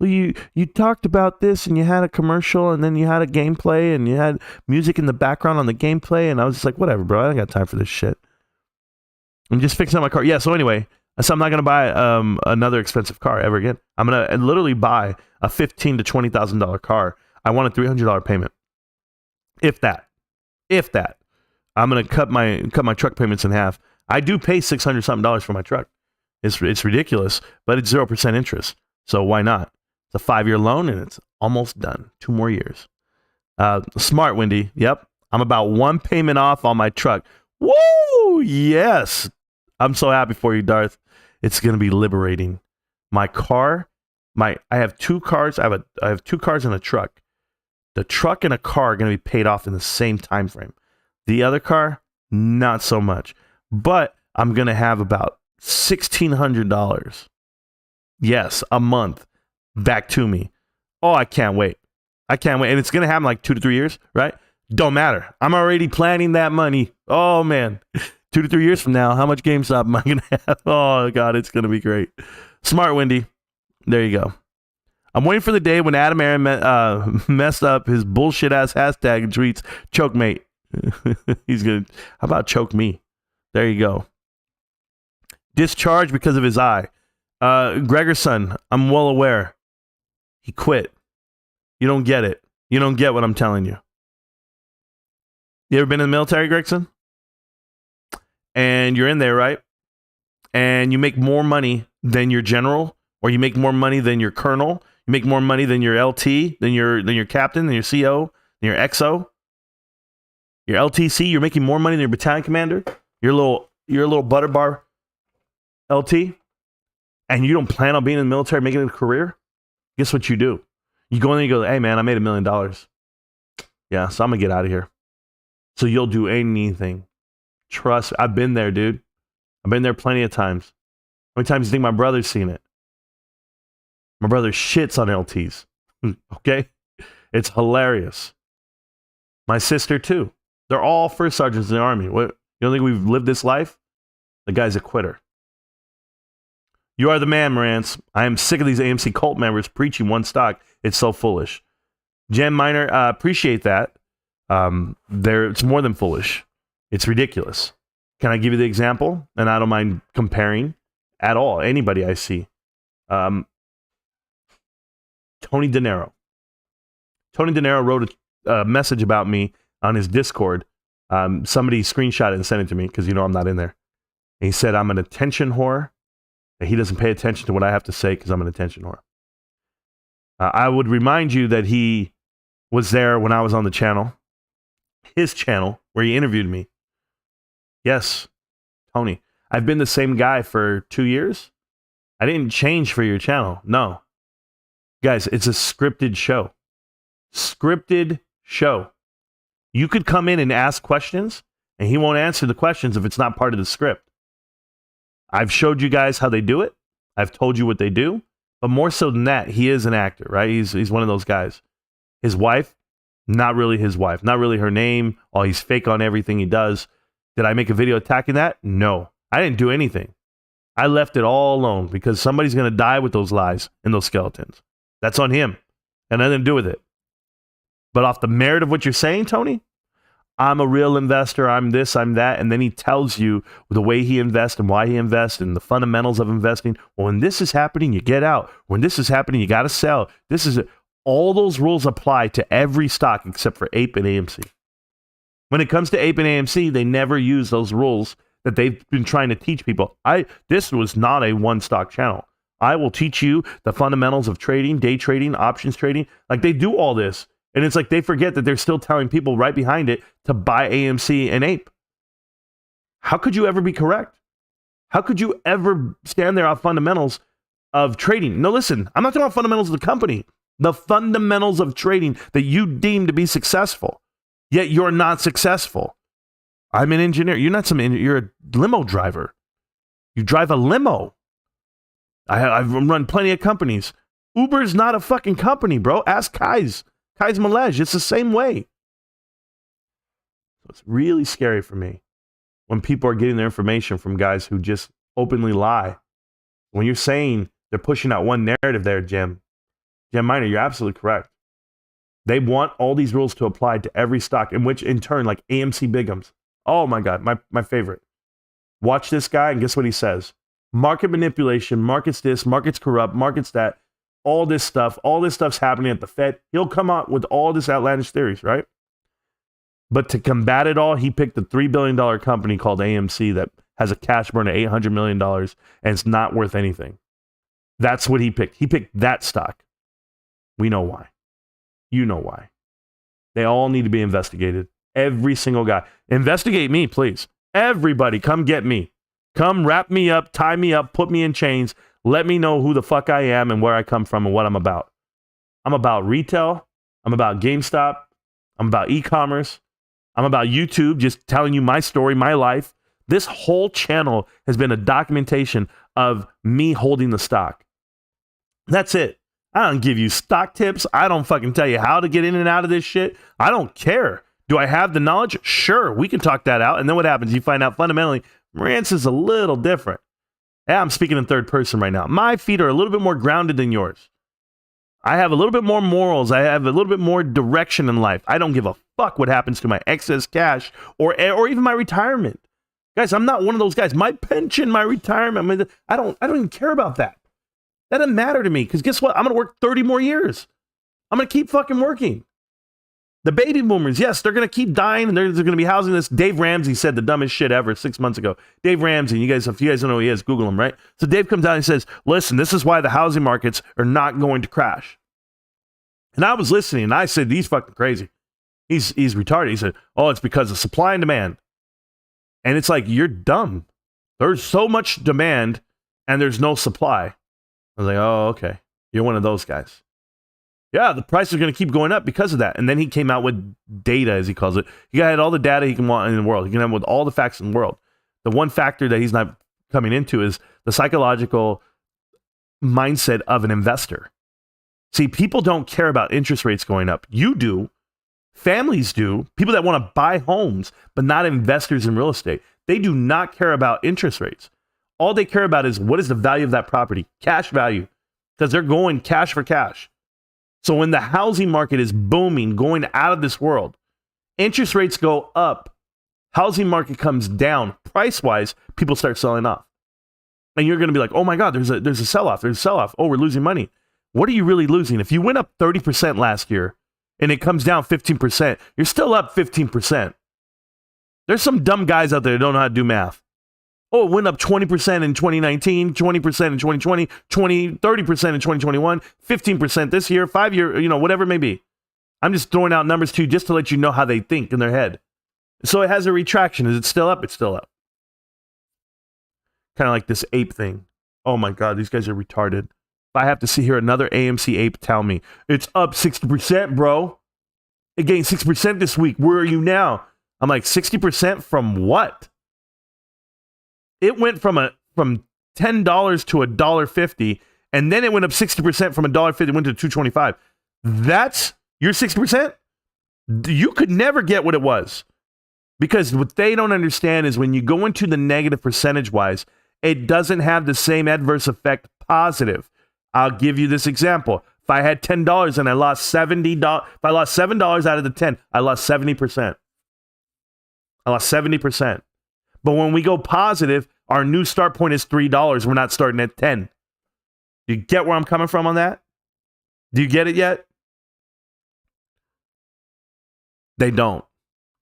Well, you talked about this and you had a commercial and then you had a gameplay and you had music in the background on the gameplay. And I was just like, whatever, bro. I don't got time for this shit. I'm just fixing up my car. Yeah. So anyway, so I'm not gonna buy another expensive car ever again. I'm gonna literally buy a $15,000 to $20,000 car. I want a $300 payment, if that. I'm gonna cut my truck payments in half. I do pay $600 something for my truck. It's ridiculous, but it's 0% interest. So why not? It's a 5-year loan and it's almost done. 2 more years. Smart, Wendy. Yep. I'm about 1 payment off on my truck. Woo! Yes. I'm so happy for you, Darth. It's going to be liberating. My car, I have 2 cars. I have 2 cars and a truck. The truck and a car are going to be paid off in the same time frame. The other car, not so much. But I'm going to have about $1,600. Yes, a month back to me. Oh, I can't wait. And it's going to happen like 2 to 3 years, right? Don't matter. I'm already planning that money. Oh, man. 2 to 3 years from now, how much GameStop am I going to have? Oh, God, it's going to be great. Smart, Wendy. There you go. I'm waiting for the day when Adam Aaron messed up his bullshit-ass hashtag and tweets, choke mate. He's going to, how about choke me? There you go. Discharged because of his eye. Gregerson, I'm well aware. He quit. You don't get it. You don't get what I'm telling you. You ever been in the military, Gregson? And you're in there, right? And you make more money than your general, or you make more money than your colonel, you make more money than your LT, than your captain, than your CO, than your XO, your LTC. You're making more money than your battalion commander. You're a little butter bar LT, and you don't plan on being in the military, making it a career. Guess what you do? You go in there and you go, hey man, I made $1 million. Yeah, so I'm gonna get out of here. So you'll do anything. Trust. I've been there, dude. I've been there plenty of times. How many times do you think my brother's seen it? My brother shits on LTs. Okay? It's hilarious. My sister, too. They're all first sergeants in the Army. What? You don't think we've lived this life? The guy's a quitter. You are the man, Marantz. I am sick of these AMC cult members preaching one stock. It's so foolish. Gem Miner, appreciate that. It's more than foolish. It's ridiculous. Can I give you the example? And I don't mind comparing at all. Anybody I see. Tony De Niro. Tony De Niro wrote a message about me on his Discord. Somebody screenshot it and sent it to me because I'm not in there. And he said I'm an attention whore. And he doesn't pay attention to what I have to say because I'm an attention whore. I would remind you that he was there when I was on the channel. His channel, where he interviewed me. Yes, Tony. I've been the same guy for 2 years. I didn't change for your channel. No. Guys, it's a scripted show. Scripted show. You could come in and ask questions, and he won't answer the questions if it's not part of the script. I've showed you guys how they do it. I've told you what they do. But more so than that, he is an actor, right? He's one of those guys. His wife, not really his wife. Not really her name. Oh, he's fake on everything he does. Did I make a video attacking that? No. I didn't do anything. I left it all alone because somebody's going to die with those lies and those skeletons. That's on him. And nothing to do with it. But off the merit of what you're saying, Tony, I'm a real investor. I'm this, I'm that. And then he tells you the way he invests and why he invests and the fundamentals of investing. Well, when this is happening, you get out. When this is happening, you got to sell. All those rules apply to every stock except for Ape and AMC. When it comes to Ape and AMC, they never use those rules that they've been trying to teach people. This was not a one stock channel. I will teach you the fundamentals of trading, day trading, options trading. Like they do all this. And it's like they forget that they're still telling people right behind it to buy AMC and Ape. How could you ever be correct? How could you ever stand there on fundamentals of trading? No, listen, I'm not talking about fundamentals of the company. The fundamentals of trading that you deem to be successful, yet you're not successful. I'm an engineer. You're not you're a limo driver. You drive a limo. I've run plenty of companies. Uber's not a fucking company, bro. Ask Kai's Malej. It's the same way. So it's really scary for me when people are getting their information from guys who just openly lie. When you're saying they're pushing out one narrative there, Jim Miner, you're absolutely correct. They want all these rules to apply to every stock, in which in turn, like AMC Bigums. Oh my God, my favorite. Watch this guy, and guess what he says? Market manipulation, markets this, markets corrupt, markets that, all this stuff's happening at the Fed. He'll come out with all this outlandish theories, right? But to combat it all, he picked a $3 billion company called AMC that has a cash burn of $800 million and it's not worth anything. That's what he picked. He picked that stock. We know why. You know why. They all need to be investigated. Every single guy. Investigate me, please. Everybody, come get me. Come wrap me up, tie me up, put me in chains. Let me know who the fuck I am and where I come from and what I'm about. I'm about retail. I'm about GameStop. I'm about e-commerce. I'm about YouTube, just telling you my story, my life. This whole channel has been a documentation of me holding the stock. That's it. I don't give you stock tips. I don't fucking tell you how to get in and out of this shit. I don't care. Do I have the knowledge? Sure, we can talk that out. And then what happens? You find out fundamentally, Marantz is a little different. Yeah, I'm speaking in third person right now. My feet are a little bit more grounded than yours. I have a little bit more morals. I have a little bit more direction in life. I don't give a fuck what happens to my excess cash or even my retirement. Guys, I'm not one of those guys. My pension, my retirement, I don't even care about that. That doesn't matter to me because guess what? I'm going to work 30 more years. I'm going to keep fucking working. The baby boomers, yes, they're going to keep dying and they're going to be housing this. Dave Ramsey said the dumbest shit ever 6 months ago. Dave Ramsey, if you guys don't know who he is, Google him, right? So Dave comes out and says, listen, this is why the housing markets are not going to crash. And I was listening and I said, he's fucking crazy. He's retarded. He said, oh, it's because of supply and demand. And it's like, you're dumb. There's so much demand and there's no supply. I was like, oh, okay. You're one of those guys. Yeah, the price is going to keep going up because of that. And then he came out with data, as he calls it. He had all the data he can want in the world. He can have with all the facts in the world. The one factor that he's not coming into is the psychological mindset of an investor. See, people don't care about interest rates going up. You do. Families do. People that want to buy homes, but not investors in real estate. They do not care about interest rates. All they care about is what is the value of that property, cash value, because they're going cash for cash. So when the housing market is booming, going out of this world, interest rates go up, housing market comes down, price-wise, people start selling off. And you're going to be like, oh my God, there's a sell-off, Oh, we're losing money. What are you really losing? If you went up 30% last year and it comes down 15%, you're still up 15%. There's some dumb guys out there that don't know how to do math. Oh, it went up 20% in 2019, 20% in 2020, 30% in 2021, 15% this year, 5 year, whatever it may be. I'm just throwing out numbers to you just to let you know how they think in their head. So it has a retraction. Is it still up? It's still up. Kind of like this ape thing. Oh my God, these guys are retarded. If I have to see here another AMC ape tell me, it's up 60%, bro. It gained 6% this week. Where are you now? I'm like, 60% from what? It went from $10 to $1.50, and then it went up 60% from $1.50, went to $2.25. That's your 60%? You could never get what it was. Because what they don't understand is when you go into the negative percentage-wise, it doesn't have the same adverse effect positive. I'll give you this example. If I had $10 and I lost $70, if I lost $7 out of the 10, I lost 70%. I lost 70%. But when we go positive, our new start point is $3. We're not starting at 10. Do you get where I'm coming from on that? Do you get it yet? They don't.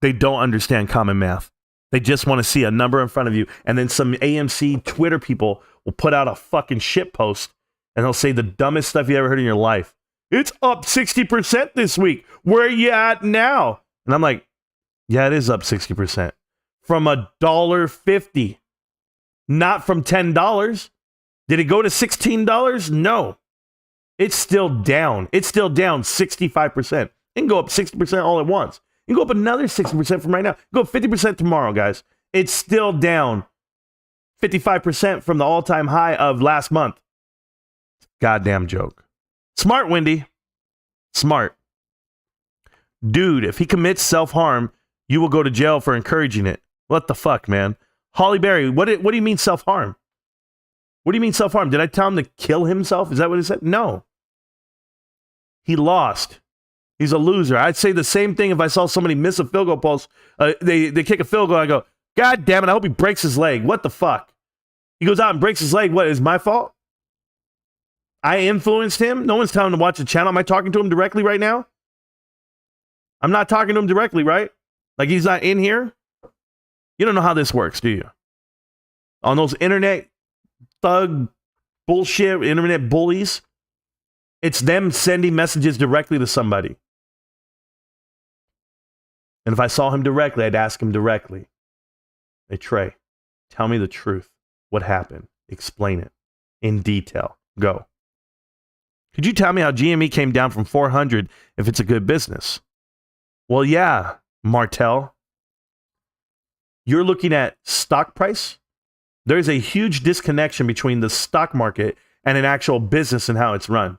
They don't understand common math. They just want to see a number in front of you. And then some AMC Twitter people will put out a fucking shit post and they'll say the dumbest stuff you ever heard in your life. It's up 60% this week. Where are you at now? And I'm like, yeah, it is up 60%. From $1.50, not from $10. Did it go to $16? No. It's still down. It's still down 65%. It can go up 60% all at once. You can go up another 60% from right now. Go up 50% tomorrow, guys. It's still down 55% from the all-time high of last month. Goddamn joke. Smart, Wendy. Smart. Dude, if he commits self-harm, you will go to jail for encouraging it. What the fuck, man? Holly Berry, what do you mean self-harm? What do you mean self-harm? Did I tell him to kill himself? Is that what he said? No. He lost. He's a loser. I'd say the same thing if I saw somebody miss a field goal post. They kick a field goal. I go, God damn it, I hope he breaks his leg. What the fuck? He goes out and breaks his leg. What, is my fault? I influenced him? No one's telling him to watch the channel. Am I talking to him directly right now? I'm not talking to him directly, right? Like he's not in here? You don't know how this works, do you? On those internet thug bullshit, internet bullies, it's them sending messages directly to somebody. And if I saw him directly, I'd ask him directly, hey, Trey, tell me the truth. What happened? Explain it in detail. Go. Could you tell me how GME came down from 400 if it's a good business? Well, yeah, Martell. You're looking at stock price. There's a huge disconnection between the stock market and an actual business and how it's run.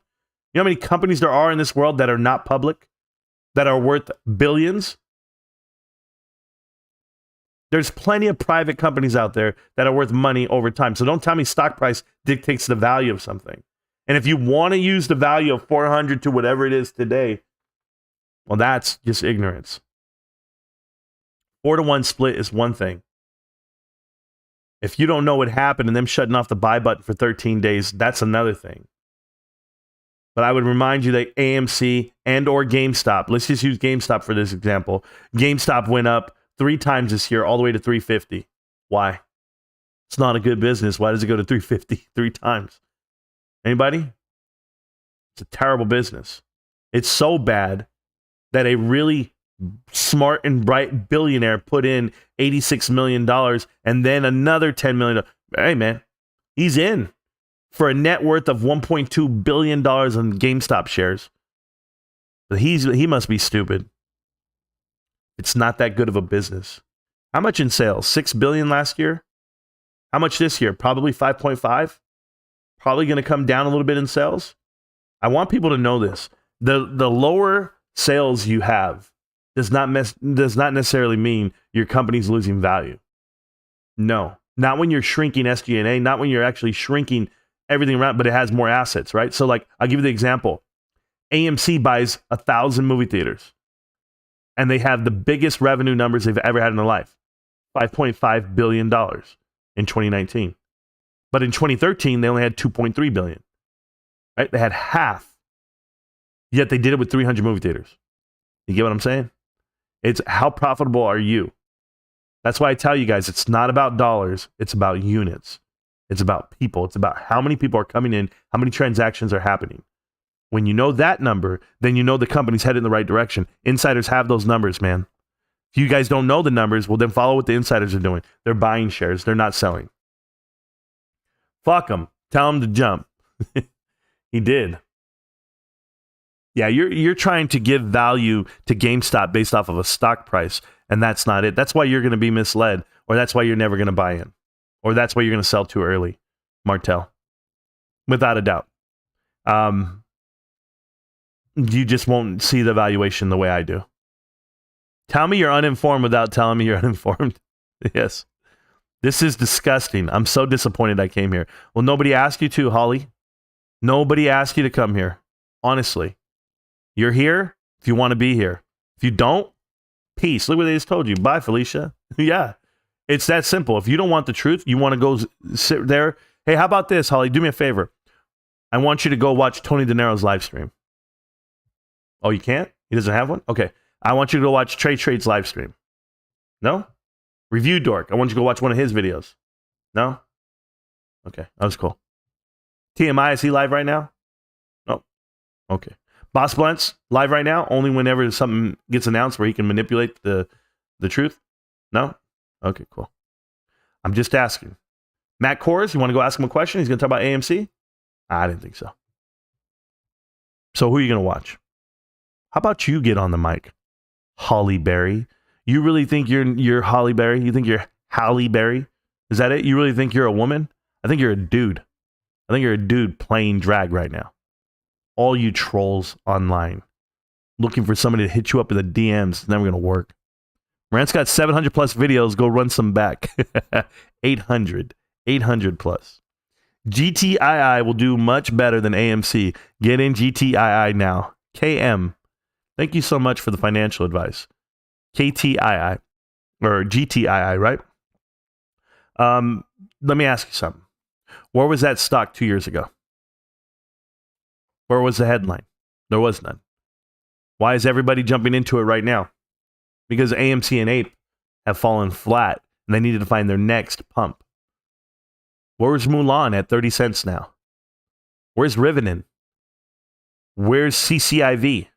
You know how many companies there are in this world that are not public, that are worth billions? There's plenty of private companies out there that are worth money over time. So don't tell me stock price dictates the value of something. And if you want to use the value of 400 to whatever it is today, well, that's just ignorance. 4-to-1 split is one thing. If you don't know what happened and them shutting off the buy button for 13 days, that's another thing. But I would remind you that AMC and or GameStop, let's just use GameStop for this example. GameStop went up 3 times this year, all the way to 350. Why? It's not a good business. Why does it go to 350 3 times? Anybody? It's a terrible business. It's so bad that a really smart and bright billionaire put in $86 million and then another $10 million. Hey, man, he's in for a net worth of $1.2 billion on GameStop shares. But he must be stupid. It's not that good of a business. How much in sales? $6 billion last year? How much this year? Probably 5.5. Probably going to come down a little bit in sales. I want people to know this. The lower sales you have does not necessarily mean your company's losing value. No, not when you're shrinking SG&A, not when you're actually shrinking everything around, but it has more assets, right? So like, I'll give you the example. AMC buys 1,000 movie theaters and they have the biggest revenue numbers they've ever had in their life. $5.5 billion in 2019. But in 2013, they only had $2.3 billion, right? They had half, yet they did it with 300 movie theaters. You get what I'm saying? It's how profitable are you? That's why I tell you guys, it's not about dollars. It's about units. It's about people. It's about how many people are coming in, how many transactions are happening. When you know that number, then you know the company's headed in the right direction. Insiders have those numbers, man. If you guys don't know the numbers, well, then follow what the insiders are doing. They're buying shares. They're not selling. Fuck them. Tell them to jump. He did. Yeah, you're trying to give value to GameStop based off of a stock price, and that's not it. That's why you're going to be misled, or that's why you're never going to buy in, or that's why you're going to sell too early, Martell. Without a doubt. You just won't see the valuation the way I do. Tell me you're uninformed without telling me you're uninformed. Yes. This is disgusting. I'm so disappointed I came here. Well, nobody asked you to, Holly. Nobody asked you to come here. Honestly. You're here if you want to be here. If you don't, peace. Look what they just told you. Bye, Felicia. Yeah. It's that simple. If you don't want the truth, you want to go sit there. Hey, how about this, Holly? Do me a favor. I want you to go watch Tony De Niro's live stream. Oh, you can't? He doesn't have one? Okay. I want you to go watch Trey Trade's live stream. No? Review Dork. I want you to go watch one of his videos. No? Okay. That was cool. TMI, is he live right now? No. Okay. Boss Blunts, live right now? Only whenever something gets announced where he can manipulate the truth? No? Okay, cool. I'm just asking. Matt Kors, you want to go ask him a question? He's going to talk about AMC? I didn't think so. So who are you going to watch? How about you get on the mic? Holly Berry. You really think you're Holly Berry? You think you're Halle Berry? Is that it? You really think you're a woman? I think you're a dude. I think you're a dude playing drag right now. All you trolls online looking for somebody to hit you up in the DMs. It's never going to work. Rant's got 700 plus videos. Go run some back. 800 plus. GTII will do much better than AMC. Get in GTII now. KM. Thank you so much for the financial advice. KTII or GTII, right? Let me ask you something. Where was that stock 2 years ago? Where was the headline? There was none. Why is everybody jumping into it right now? Because AMC and Ape have fallen flat and they needed to find their next pump. Where's Mulan at 30 cents now? Where's Rivenin? Where's CCIV?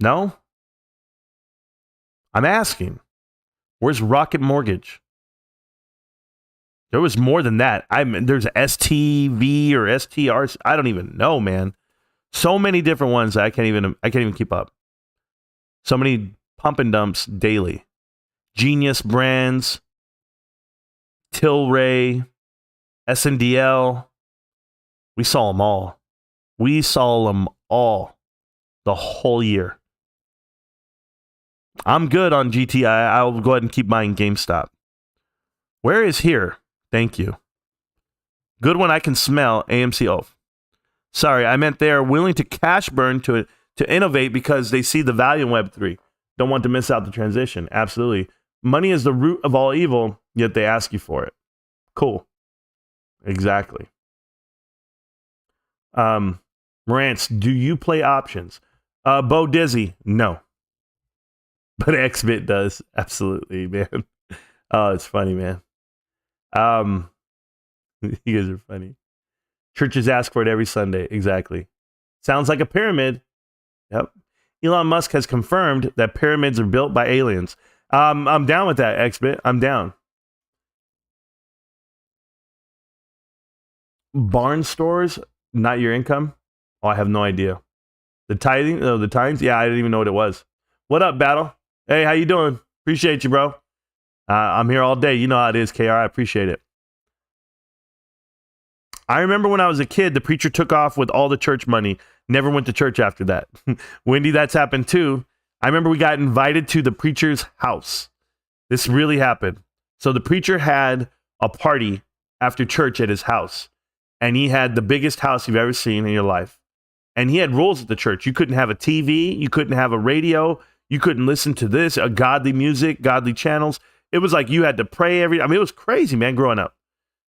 No? I'm asking. Where's Rocket Mortgage? There was more than that. There's STV or STR. I don't even know, man. So many different ones that I can't even keep up. So many pump and dumps daily. Genius Brands, Tilray, SNDL. We saw them all. We saw them all the whole year. I'm good on GTI. I'll go ahead and keep buying GameStop. Where is here? Thank you. Good one I can smell. AMC. Oh, sorry. I meant they're willing to cash burn to innovate because they see the value in Web3. Don't want to miss out the transition. Absolutely. Money is the root of all evil, yet they ask you for it. Cool. Exactly. Marantz, do you play options? Bo Dizzy, no. But XBit does. Absolutely, man. Oh, it's funny, man. You guys are funny. Churches ask for it every Sunday. Exactly. Sounds like a pyramid. Yep. Elon Musk has confirmed that pyramids are built by aliens. I'm down with that, XBit. I'm down. Barn stores, not your income? Oh, I have no idea. The tithing? Oh, the tithes? Yeah, I didn't even know what it was. What up, Battle? Hey, how you doing? Appreciate you, bro. I'm here all day. You know how it is, KR. I appreciate it. I remember when I was a kid, the preacher took off with all the church money. Never went to church after that. Wendy, that's happened too. I remember we got invited to the preacher's house. This really happened. So the preacher had a party after church at his house. And he had the biggest house you've ever seen in your life. And he had rules at the church. You couldn't have a TV. You couldn't have a radio. You couldn't listen to this, godly music, godly channels. It was like you had to pray it was crazy, man, growing up.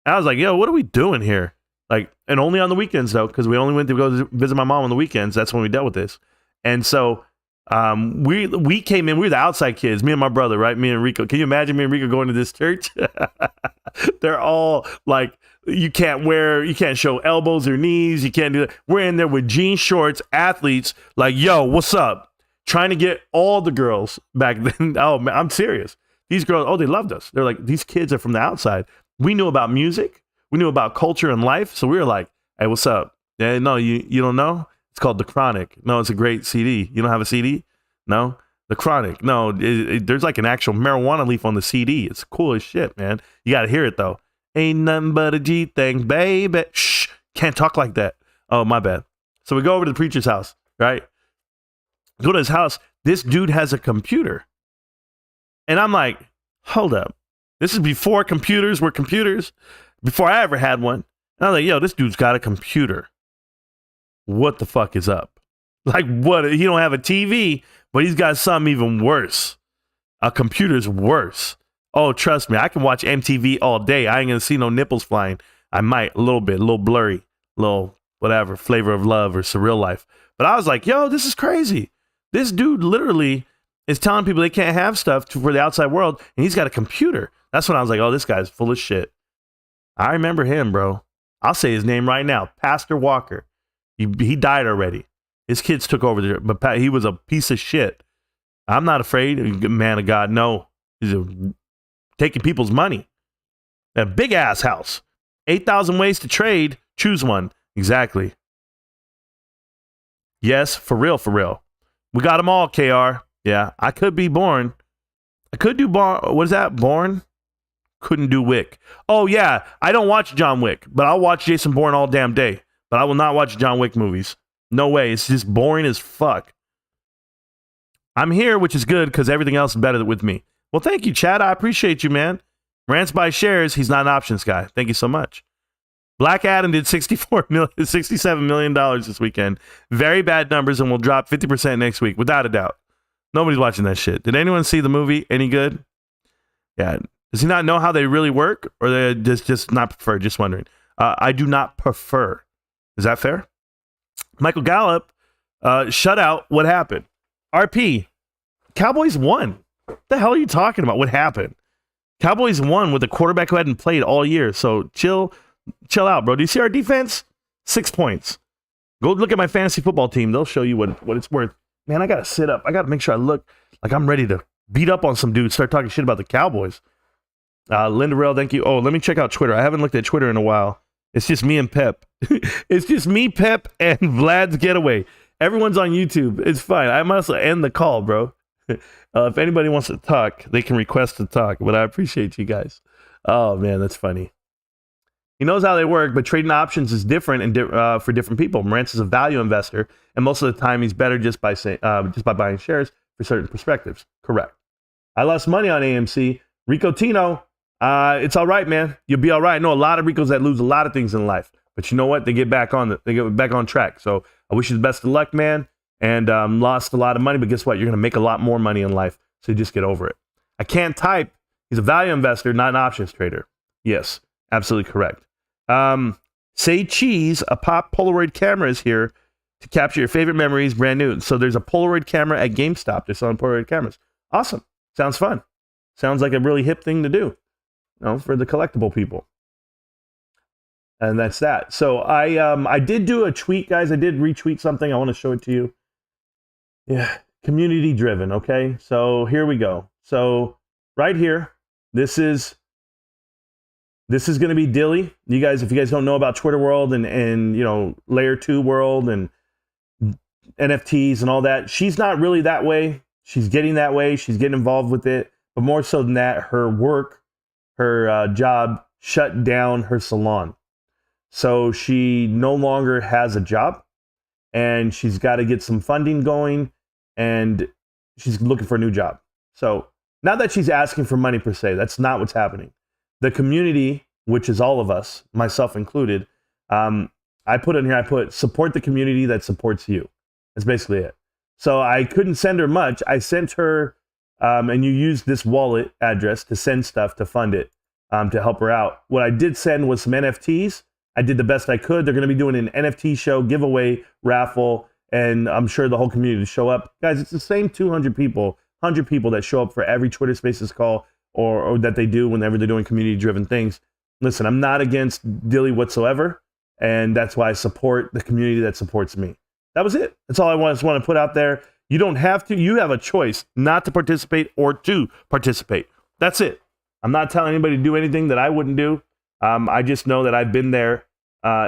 And I was like, yo, what are we doing here? Like, and only on the weekends, though, because we only went to go visit my mom on the weekends. That's when we dealt with this. And so we came in, we were the outside kids, me and my brother, right? Me and Rico. Can you imagine me and Rico going to this church? They're all like, you can't show elbows or knees. You can't do that. We're in there with jean shorts, athletes, like, yo, what's up? Trying to get all the girls back then. Oh, man, I'm serious. These girls, they loved us. They're like, these kids are from the outside. We knew about music. We knew about culture and life. So we were like, hey, what's up? Yeah, no, you don't know? It's called The Chronic. No, it's a great CD. You don't have a CD? No? The Chronic. No, there's like an actual marijuana leaf on the CD. It's cool as shit, man. You got to hear it, though. Ain't nothing but a G thing, baby. Shh. Can't talk like that. Oh, my bad. So we go over to the preacher's house, right? Go to his house. This dude has a computer. And I'm like, hold up. This is before computers were computers. Before I ever had one. And I was like, yo, this dude's got a computer. What the fuck is up? Like, what? He don't have a TV, but he's got something even worse. A computer's worse. Oh, trust me, I can watch MTV all day. I ain't gonna see no nipples flying. I might, a little bit, a little blurry, a little whatever, Flavor of Love or Surreal Life. But I was like, yo, this is crazy. This dude literally is telling people they can't have stuff for the outside world, and he's got a computer. That's when I was like, oh, this guy's full of shit. I remember him, bro. I'll say his name right now, Pastor Walker. He died already. His kids took over there, but he was a piece of shit. I'm not afraid, man of God. No, he's taking people's money. A big ass house. 8,000 ways to trade. Choose one. Exactly. Yes, for real, for real. We got them all, KR. Yeah, I could be born. I could do what is that? Born? Couldn't do Wick. Oh, yeah. I don't watch John Wick, but I'll watch Jason Bourne all damn day. But I will not watch John Wick movies. No way. It's just boring as fuck. I'm here, which is good because everything else is better with me. Well, thank you, Chad. I appreciate you, man. Rants by shares. He's not an options guy. Thank you so much. Black Adam did $67 million this weekend. Very bad numbers and will drop 50% next week, without a doubt. Nobody's watching that shit. Did anyone see the movie? Any good? Yeah. Does he not know how they really work, or they just not prefer? Just wondering. I do not prefer. Is that fair? Michael Gallup, shutout. What happened? RP, Cowboys won. What the hell are you talking about? What happened? Cowboys won with a quarterback who hadn't played all year. So chill out, bro. Do you see our defense? 6 points. Go look at my fantasy football team. They'll show you what it's worth. Man, I got to sit up. I got to make sure I look like I'm ready to beat up on some dudes, start talking shit about the Cowboys. Linda Rail, thank you. Oh, let me check out Twitter. I haven't looked at Twitter in a while. It's just me and Pep. It's just me, Pep, and Vlad's Getaway. Everyone's on YouTube. It's fine. I might as well end the call, bro. If anybody wants to talk, they can request to talk, but I appreciate you guys. Oh, man, that's funny. He knows how they work, but trading options is different and for different people. Marantz is a value investor, and most of the time he's better just by buying shares for certain perspectives. Correct. I lost money on AMC. Rico Tino, it's all right, man. You'll be all right. I know a lot of Ricos that lose a lot of things in life, but you know what? They get back on track. So I wish you the best of luck, man. And lost a lot of money, but guess what? You're gonna make a lot more money in life. So just get over it. I can't type. He's a value investor, not an options trader. Yes, absolutely correct. Say cheese, a pop Polaroid camera is here to capture your favorite memories, brand new. So there's a Polaroid camera at GameStop. They're selling Polaroid cameras. Awesome. Sounds fun. Sounds like a really hip thing to do, for the collectible people. And that's that. So I did do a tweet, guys. I did retweet something. I want to show it to you. Yeah, community driven. Okay, so here we go. So right here, this is going to be Dilly. You guys, if you guys don't know about Twitter world and layer 2 world and NFTs and all that, she's not really that way. She's getting that way. She's getting involved with it. But more so than that, her job shut down her salon. So she no longer has a job, and she's got to get some funding going, and she's looking for a new job. So not that she's asking for money per se. That's not what's happening. The community, which is all of us, myself included, I put support the community that supports you. That's basically it. So I couldn't send her much. I sent her, and you used this wallet address to send stuff to fund it, to help her out. What I did send was some NFTs. I did the best I could. They're going to be doing an NFT show, giveaway, raffle, and I'm sure the whole community will show up. Guys, it's the same 200 people, 100 people that show up for every Twitter Spaces call or that they do whenever they're doing community-driven things. Listen, I'm not against Dilly whatsoever, and that's why I support the community that supports me. That was it. That's all I just want to put out there. You don't have to. You have a choice not to participate or to participate. That's it. I'm not telling anybody to do anything that I wouldn't do. I just know that I've been there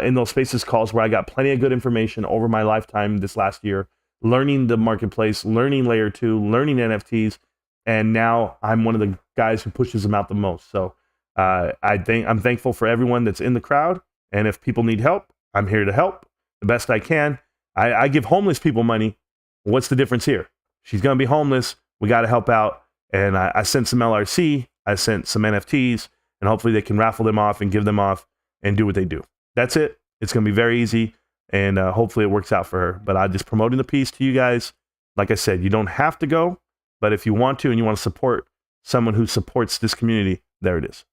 in those Spaces calls where I got plenty of good information over my lifetime this last year, learning the marketplace, learning layer 2, learning NFTs, and now I'm one of the guys who pushes them out the most. So I'm thankful for everyone that's in the crowd, and if people need help, I'm here to help the best I can. I give homeless people money. What's the difference here? She's going to be homeless. We got to help out. And I sent some LRC. I sent some NFTs, and hopefully they can raffle them off and give them off and do what they do. That's it. It's going to be very easy, and hopefully it works out for her. But I'm just promoting the piece to you guys. Like I said, you don't have to go, but if you want to and you want to support someone who supports this community, there it is.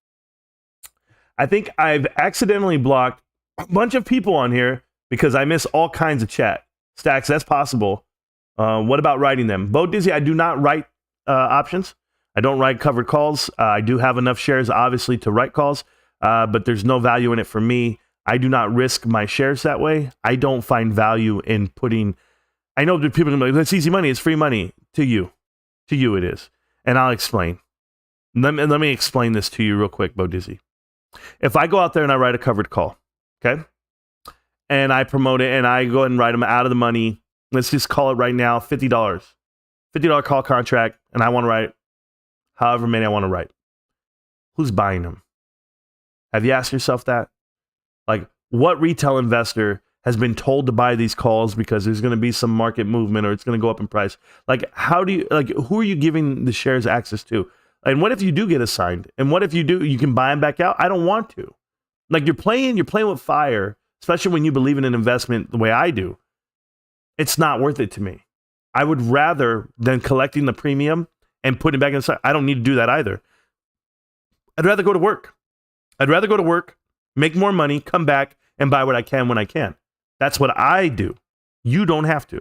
I think I've accidentally blocked a bunch of people on here because I miss all kinds of chat. Stacks, that's possible. What about writing them? Bo Dizzy, I do not write options. I don't write covered calls. I do have enough shares, obviously, to write calls, but there's no value in it for me. I do not risk my shares that way. I don't find value in putting... I know that people are going to be like, that's easy money. It's free money. To you. To you it is. And I'll explain. Let me explain this to you real quick, Bo Dizzy. If I go out there and I write a covered call, okay? And I promote it and I go ahead and write them out of the money. Let's just call it right now $50. $50 call contract, and I want to write however many I want to write. Who's buying them? Have you asked yourself that? Like, what retail investor has been told to buy these calls because there's going to be some market movement or it's going to go up in price? Like, who are you giving the shares access to? And what if you do get assigned? And what if you do, you can buy them back out? I don't want to. Like, you're playing with fire, especially when you believe in an investment the way I do. It's not worth it to me. I would rather than collecting the premium and putting it back inside. I don't need to do that either. I'd rather go to work. I'd rather go to work, make more money, come back, and buy what I can when I can. That's what I do. You don't have to.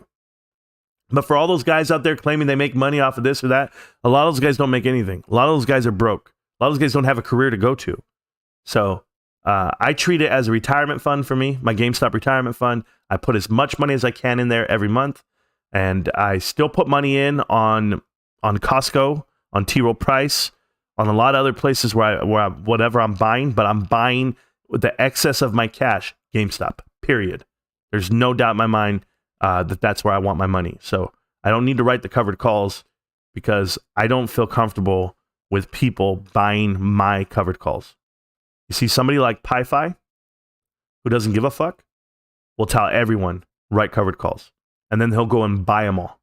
But for all those guys out there claiming they make money off of this or that, a lot of those guys don't make anything. A lot of those guys are broke. A lot of those guys don't have a career to go to. So I treat it as a retirement fund for me, my GameStop retirement fund. I put as much money as I can in there every month. And I still put money in on Costco, on T. Rowe Price, on a lot of other places where whatever I'm buying, but I'm buying with the excess of my cash, GameStop, period. There's no doubt in my mind that's where I want my money. So I don't need to write the covered calls because I don't feel comfortable with people buying my covered calls. You see somebody like Pi-Fi, who doesn't give a fuck, will tell everyone, write covered calls. And then he'll go and buy them all.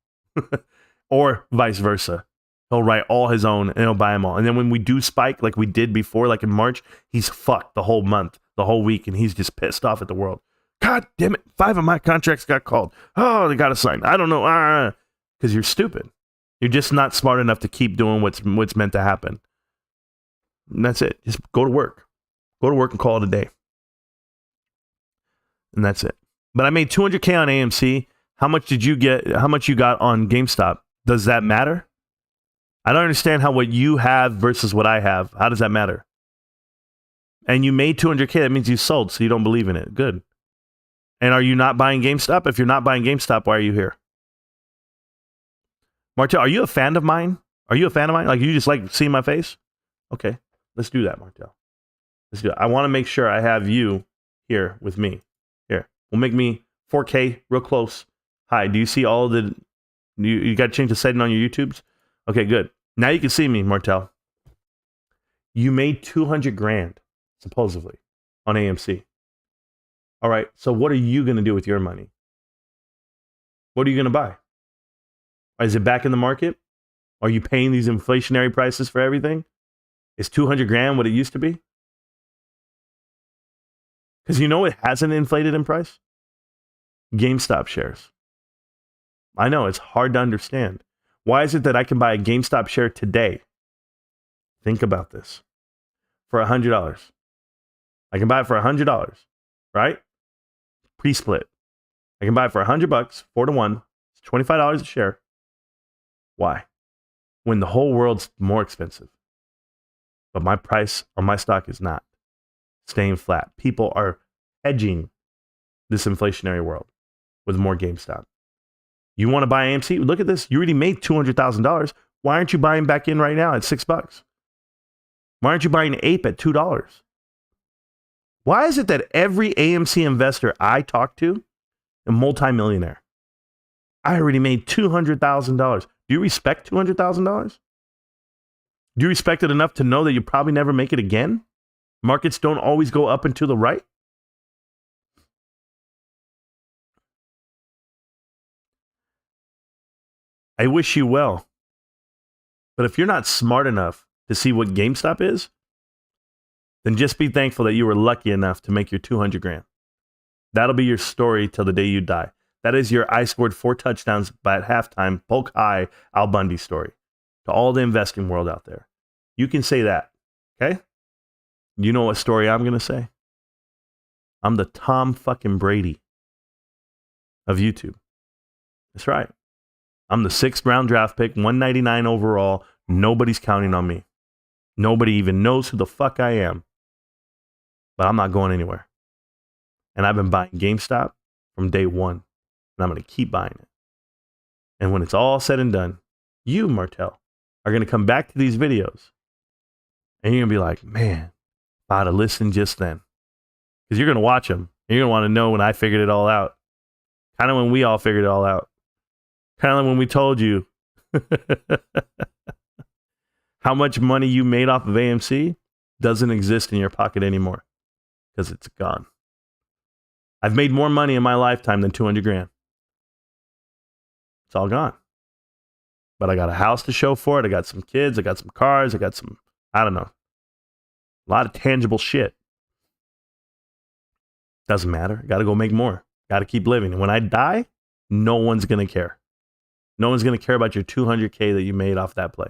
Or vice versa. He'll write all his own and he'll buy them all. And then when we do spike, like we did before, like in March, he's fucked the whole month, the whole week, and he's just pissed off at the world. God damn it, 5 of my contracts got called. Oh, they got to sign. I don't know. Because you're stupid. You're just not smart enough to keep doing what's meant to happen. And that's it. Just go to work. Go to work and call it a day. And that's it. But I made $200K on AMC. How much did you get? How much you got on GameStop? Does that matter? I don't understand how what you have versus what I have. How does that matter? And you made $200K. That means you sold, so you don't believe in it. Good. And are you not buying GameStop? If you're not buying GameStop, why are you here? Martel, are you a fan of mine? Are you a fan of mine? Like, you just like seeing my face? Okay, let's do that, Martel. Let's do it. I want to make sure I have you here with me. Here, we'll make me 4K real close. Hi, do you see all of the... You got to change the setting on your YouTubes? Okay, good. Now you can see me, Martel. You made 200 grand, supposedly, on AMC. All right, so what are you going to do with your money? What are you going to buy? Is it back in the market? Are you paying these inflationary prices for everything? Is 200 grand what it used to be? Because you know it hasn't inflated in price? GameStop shares. I know, it's hard to understand. Why is it that I can buy a GameStop share today? Think about this. For $100. I can buy it for $100, right? Pre-split. I can buy it for $100, 4-to-1. It's $25 a share. Why? When the whole world's more expensive. But my price on my stock is not staying flat. People are hedging this inflationary world with more GameStop. You want to buy AMC? Look at this. You already made $200,000. Why aren't you buying back in right now at $6? Why aren't you buying Ape at $2? Why is it that every AMC investor I talk to, a multimillionaire, I already made $200,000. Do you respect $200,000? Do you respect it enough to know that you probably never make it again? Markets don't always go up and to the right. I wish you well. But if you're not smart enough to see what GameStop is, then just be thankful that you were lucky enough to make your 200 grand. That'll be your story till the day you die. That is your I scored 4 touchdowns by at halftime, Polk High, Al Bundy story. To all the investing world out there. You can say that, okay? You know what story I'm going to say? I'm the Tom fucking Brady of YouTube. That's right. I'm the 6th round draft pick, 199 overall. Nobody's counting on me. Nobody even knows who the fuck I am. But I'm not going anywhere. And I've been buying GameStop from day one. And I'm going to keep buying it. And when it's all said and done, you, Martel, are going to come back to these videos. And you're going to be like, man, if I'd have listened just then. Because you're going to watch them. And you're going to want to know when I figured it all out. Kind of when we all figured it all out. Kind of like when we told you how much money you made off of AMC doesn't exist in your pocket anymore. Because it's gone. I've made more money in my lifetime than 200 grand. It's all gone. But I got a house to show for it. I got some kids. I got some cars. I got some, I don't know, a lot of tangible shit. Doesn't matter. I got to go make more. Got to keep living. And when I die, no one's going to care. No one's going to care about your 200K that you made off that play.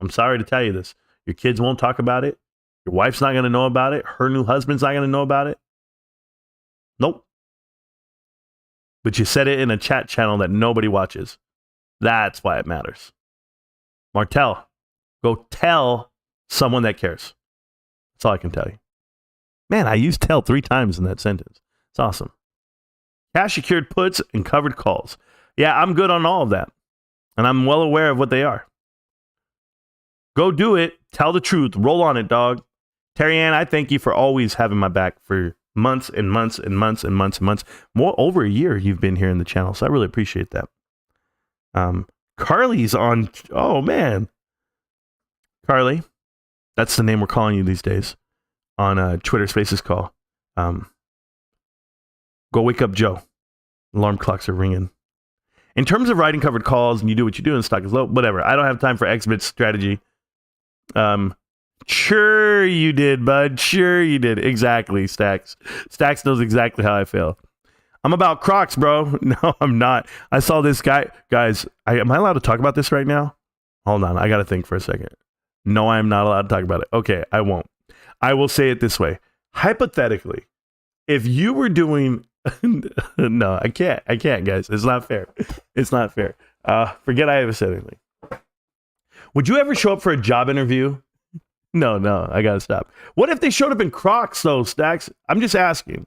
I'm sorry to tell you this. Your kids won't talk about it. Your wife's not going to know about it. Her new husband's not going to know about it. Nope. But you said it in a chat channel that nobody watches. That's why it matters. Martell, go tell someone that cares. That's all I can tell you. Man, I used tell 3 times in that sentence. It's awesome. Cash secured puts and covered calls. Yeah, I'm good on all of that. And I'm well aware of what they are. Go do it. Tell the truth. Roll on it, dog. Terry Ann, I thank you for always having my back for months and months and months and months and months. More over a year you've been here in the channel, so I really appreciate that. Carly's on. Oh, man. Carly, that's the name we're calling you these days on Twitter Spaces call. Go wake up Joe. Alarm clocks are ringing. In terms of writing covered calls and you do what you do and stock is low, whatever. I don't have time for Xbit strategy. Sure you did, bud. Sure you did. Exactly, Stacks. Stacks knows exactly how I feel. I'm about Crocs, bro. No, I'm not. I saw this guy. Guys, am I allowed to talk about this right now? Hold on. I got to think for a second. No, I'm not allowed to talk about it. Okay, I won't. I will say it this way. Hypothetically, if you were doing... No, I can't. I can't, guys. It's not fair. It's not fair. Forget I ever said anything. Would you ever show up for a job interview? No, I gotta stop. What if they showed up in Crocs, though, Stacks? I'm just asking.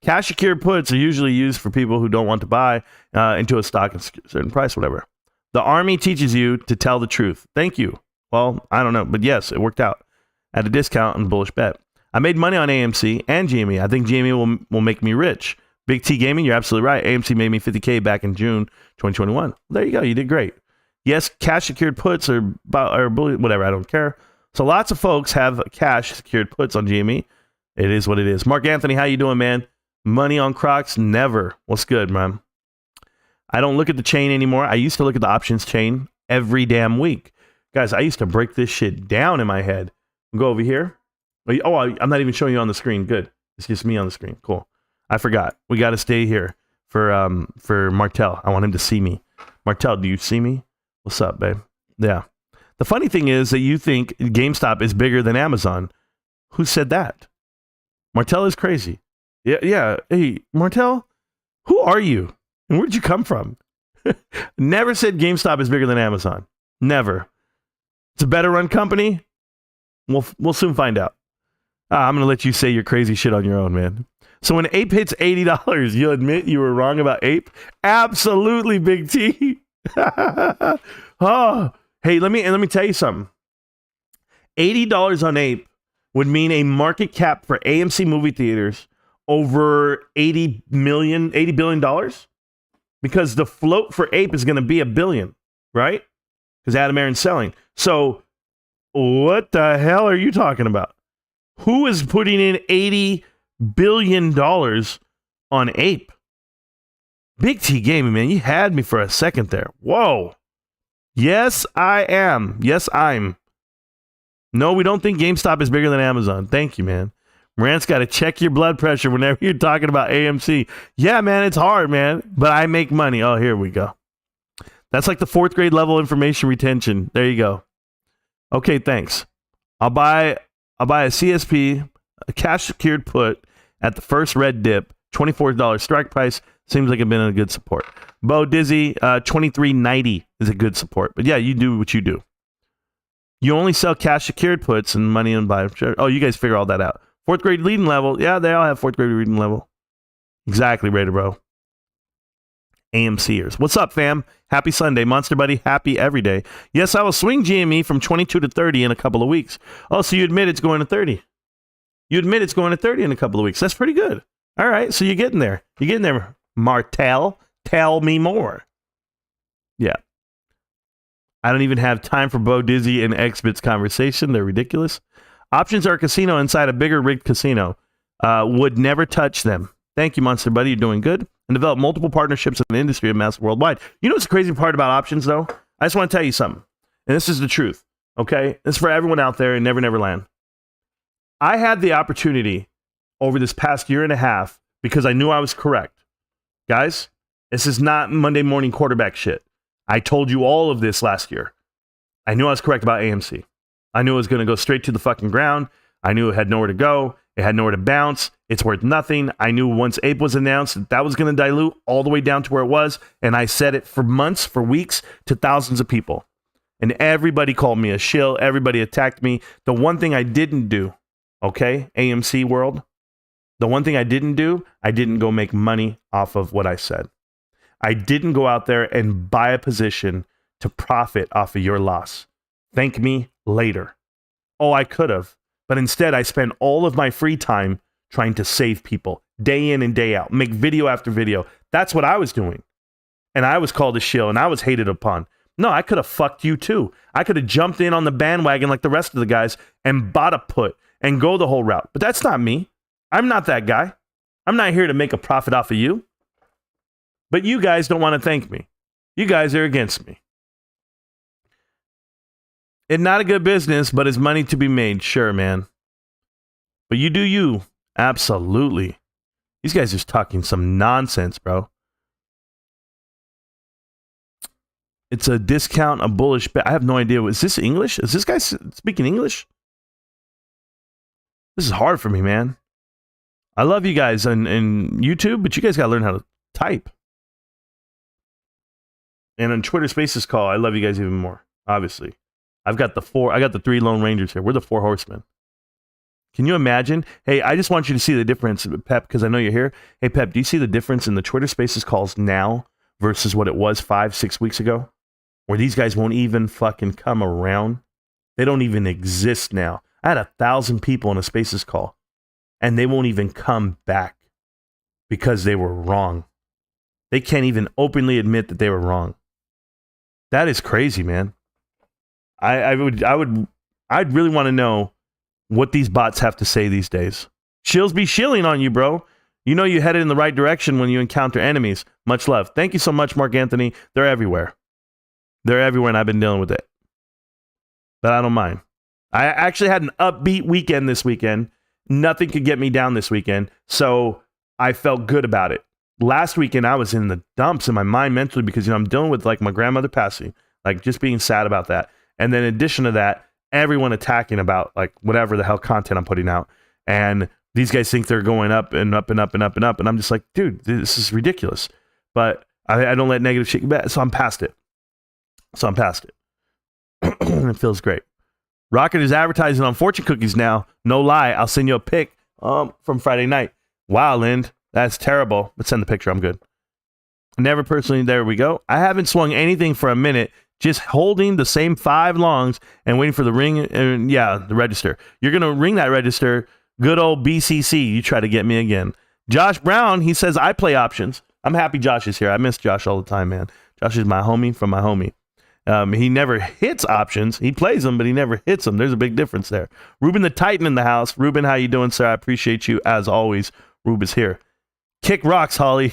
Cash secured puts are usually used for people who don't want to buy into a stock at a certain price, whatever. The Army teaches you to tell the truth. Thank you. Well, I don't know, but yes, it worked out at a discount and bullish bet. I made money on AMC and GME. I think GME will make me rich. Big T Gaming, you're absolutely right. AMC made me $50K back in June 2021. Well, there you go. You did great. Yes, cash secured puts are whatever. I don't care. So lots of folks have cash secured puts on GME. It is what it is. Mark Anthony, how you doing, man? Money on Crocs? Never. What's good, man? I don't look at the chain anymore. I used to look at the options chain every damn week. Guys, I used to break this shit down in my head. Go over here. Oh, I'm not even showing you on the screen. Good. It's just me on the screen. Cool. I forgot. We got to stay here for Martell. I want him to see me. Martell, do you see me? What's up, babe? Yeah. The funny thing is that you think GameStop is bigger than Amazon. Who said that? Martell is crazy. Yeah. Hey, Martell, who are you? And where'd you come from? Never said GameStop is bigger than Amazon. Never. It's a better run company. We'll soon find out. I'm going to let you say your crazy shit on your own, man. So when Ape hits $80, you'll admit you were wrong about Ape? Absolutely, Big T. Oh, hey, let me tell you something. $80 on Ape would mean a market cap for AMC movie theaters over $80 billion. Because the float for Ape is going to be $1 billion, right? Because Adam Aaron's selling. So what the hell are you talking about? Who is putting in $80 billion on Ape? Big T Gaming, man. You had me for a second there. Whoa. Yes, I am. Yes, I'm. No, we don't think GameStop is bigger than Amazon. Thank you, man. Rant's got to check your blood pressure whenever you're talking about AMC. Yeah, man, it's hard, man. But I make money. Oh, here we go. That's like the 4th grade level information retention. There you go. Okay, thanks. I'll buy a CSP, a cash secured put at the first red dip, $24 strike price. Seems like it's been a good support. Bo Dizzy, $23.90 is a good support. But yeah, you do what you do. You only sell cash secured puts and money and buy. Oh, you guys figure all that out. 4th grade reading level. Yeah, they all have 4th grade reading level. Exactly, Raider Bro. AMCers. What's up, fam? Happy Sunday. Monster Buddy, happy every day. Yes, I will swing GME from 22 to 30 in a couple of weeks. Oh, so you admit it's going to 30. You admit it's going to 30 in a couple of weeks. That's pretty good. All right, so you're getting there. You're getting there, Martell. Tell me more. Yeah. I don't even have time for Bo Dizzy and Xbit's conversation. They're ridiculous. Options are a casino inside a bigger rigged casino. Would never touch them. Thank you, Monster Buddy. You're doing good. And develop multiple partnerships in the industry and massive worldwide. You know what's the crazy part about options, though? I just want to tell you something. And this is the truth. Okay? This is for everyone out there in Never Never Land. I had the opportunity over this past year and a half because I knew I was correct. Guys, this is not Monday morning quarterback shit. I told you all of this last year. I knew I was correct about AMC. I knew it was going to go straight to the fucking ground. I knew it had nowhere to go. It had nowhere to bounce. It's worth nothing. I knew once Ape was announced that was going to dilute all the way down to where it was. And I said it for months, for weeks, to thousands of people. And everybody called me a shill. Everybody attacked me. The one thing I didn't do, okay, AMC world, the one thing I didn't do, I didn't go make money off of what I said. I didn't go out there and buy a position to profit off of your loss. Thank me later. Oh, I could have. But instead, I spent all of my free time trying to save people day in and day out, make video after video. That's what I was doing. And I was called a shill and I was hated upon. No, I could have fucked you too. I could have jumped in on the bandwagon like the rest of the guys and bought a put and go the whole route. But that's not me. I'm not that guy. I'm not here to make a profit off of you. But you guys don't want to thank me. You guys are against me. It's not a good business, but it's money to be made. Sure, man. But you do you. Absolutely. These guys are just talking some nonsense, bro. It's a discount, a bullish bet. I have no idea. Is this English? Is this guy speaking English? This is hard for me, man. I love you guys on YouTube, but you guys got to learn how to type. And on Twitter Spaces call, I love you guys even more, obviously. I got the 3 Lone Rangers here. We're the 4 horsemen. Can you imagine? Hey, I just want you to see the difference, Pep, because I know you're here. Hey, Pep, do you see the difference in the Twitter Spaces calls now versus what it was 5-6 weeks ago? Where these guys won't even fucking come around. They don't even exist now. I had 1,000 people in a Spaces call, and they won't even come back because they were wrong. They can't even openly admit that they were wrong. That is crazy, man. I'd really want to know what these bots have to say these days. Shills be shilling on you, bro. You know you headed in the right direction when you encounter enemies. Much love. Thank you so much, Mark Anthony. They're everywhere. They're everywhere, and I've been dealing with it. But I don't mind. I actually had an upbeat weekend this weekend. Nothing could get me down this weekend, so I felt good about it. Last weekend, I was in the dumps in my mind mentally because, I'm dealing with, like, my grandmother passing, like, just being sad about that. And then in addition to that, everyone attacking about, like, whatever the hell content I'm putting out. And these guys think they're going up and up and up and up and up. And I'm just like, dude, this is ridiculous. But I don't let negative shit get bad. So I'm past it. It feels great. Rocket is advertising on fortune cookies now. No lie. I'll send you a pic from Friday night. Wow, Lind. That's terrible. But send the picture. I'm good. Never personally. There we go. I haven't swung anything for a minute. Just holding the same 5 longs and waiting for the ring. And the register. You're going to ring that register. Good old BCC. You try to get me again. Josh Brown, he says, I play options. I'm happy Josh is here. I miss Josh all the time, man. Josh is my homie from my homie. He never hits options. He plays them, but he never hits them. There's a big difference there. Ruben the Titan in the house. Ruben, how you doing, sir? I appreciate you as always. Ruben's here. Kick rocks, Holly.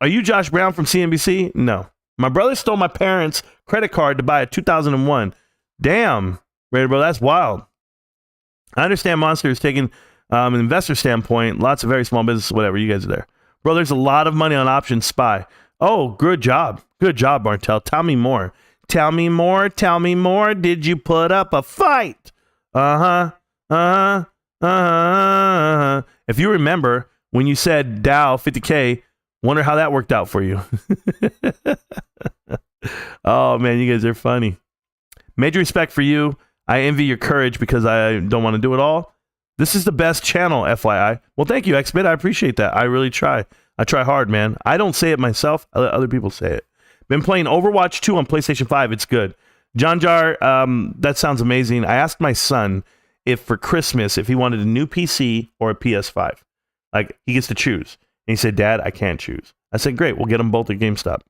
Are you Josh Brown from CNBC? No. My brother stole my parents' credit card to buy a 2001. Damn, Raider bro, that's wild. I understand Monster is taking an investor standpoint. Lots of very small business, whatever. You guys are there. Bro, there's a lot of money on options SPY. Oh, good job. Good job, Martel. Tell me more. Tell me more. Tell me more. Did you put up a fight? If you remember, when you said Dow 50K, wonder how that worked out for you. Oh, man, you guys are funny. Major respect for you. I envy your courage because I don't want to do it all. This is the best channel, FYI. Well, thank you, Xbit. I appreciate that. I really try. I try hard, man. I don't say it myself. I let other people say it. Been playing Overwatch 2 on PlayStation 5. It's good. John Jar, that sounds amazing. I asked my son if for Christmas, if he wanted a new PC or a PS5. Like, he gets to choose. And he said, Dad, I can't choose. I said, great. We'll get them both at GameStop.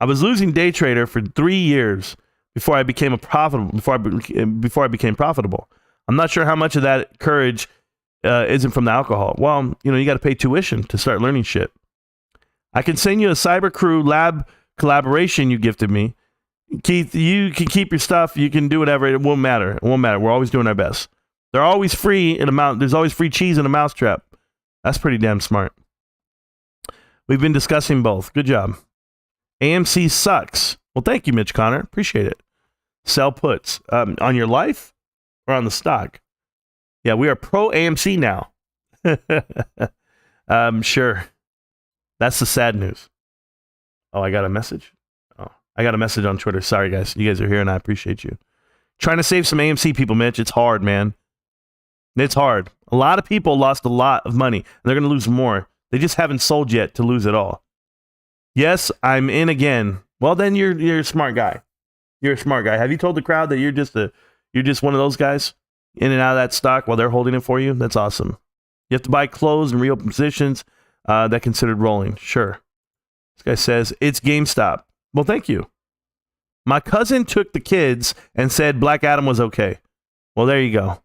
I was losing day trader for 3 years before I became before I became profitable. I'm not sure how much of that courage isn't from the alcohol. Well, you got to pay tuition to start learning shit. I can send you a Cyber Crew lab collaboration you gifted me. Keith, you can keep your stuff. You can do whatever. It won't matter. It won't matter. We're always doing our best. They're always free in a mouse. There's always free cheese in a mousetrap. That's pretty damn smart. We've been discussing both. Good job. AMC sucks. Well, thank you, Mitch Connor. Appreciate it. Sell puts on your life or on the stock? Yeah, we are pro AMC now. Sure. That's the sad news. Oh, I got a message. Oh, I got a message on Twitter. Sorry, guys. You guys are here, and I appreciate you. Trying to save some AMC people, Mitch. It's hard, man. It's hard. A lot of people lost a lot of money, and they're going to lose more. They just haven't sold yet to lose it all. Yes, I'm in again. Well, then you're a smart guy. You're a smart guy. Have you told the crowd that you're just one of those guys in and out of that stock while they're holding it for you? That's awesome. You have to buy closed and reopen positions that considered rolling. Sure. This guy says it's GameStop. Well, thank you. My cousin took the kids and said Black Adam was okay. Well, there you go.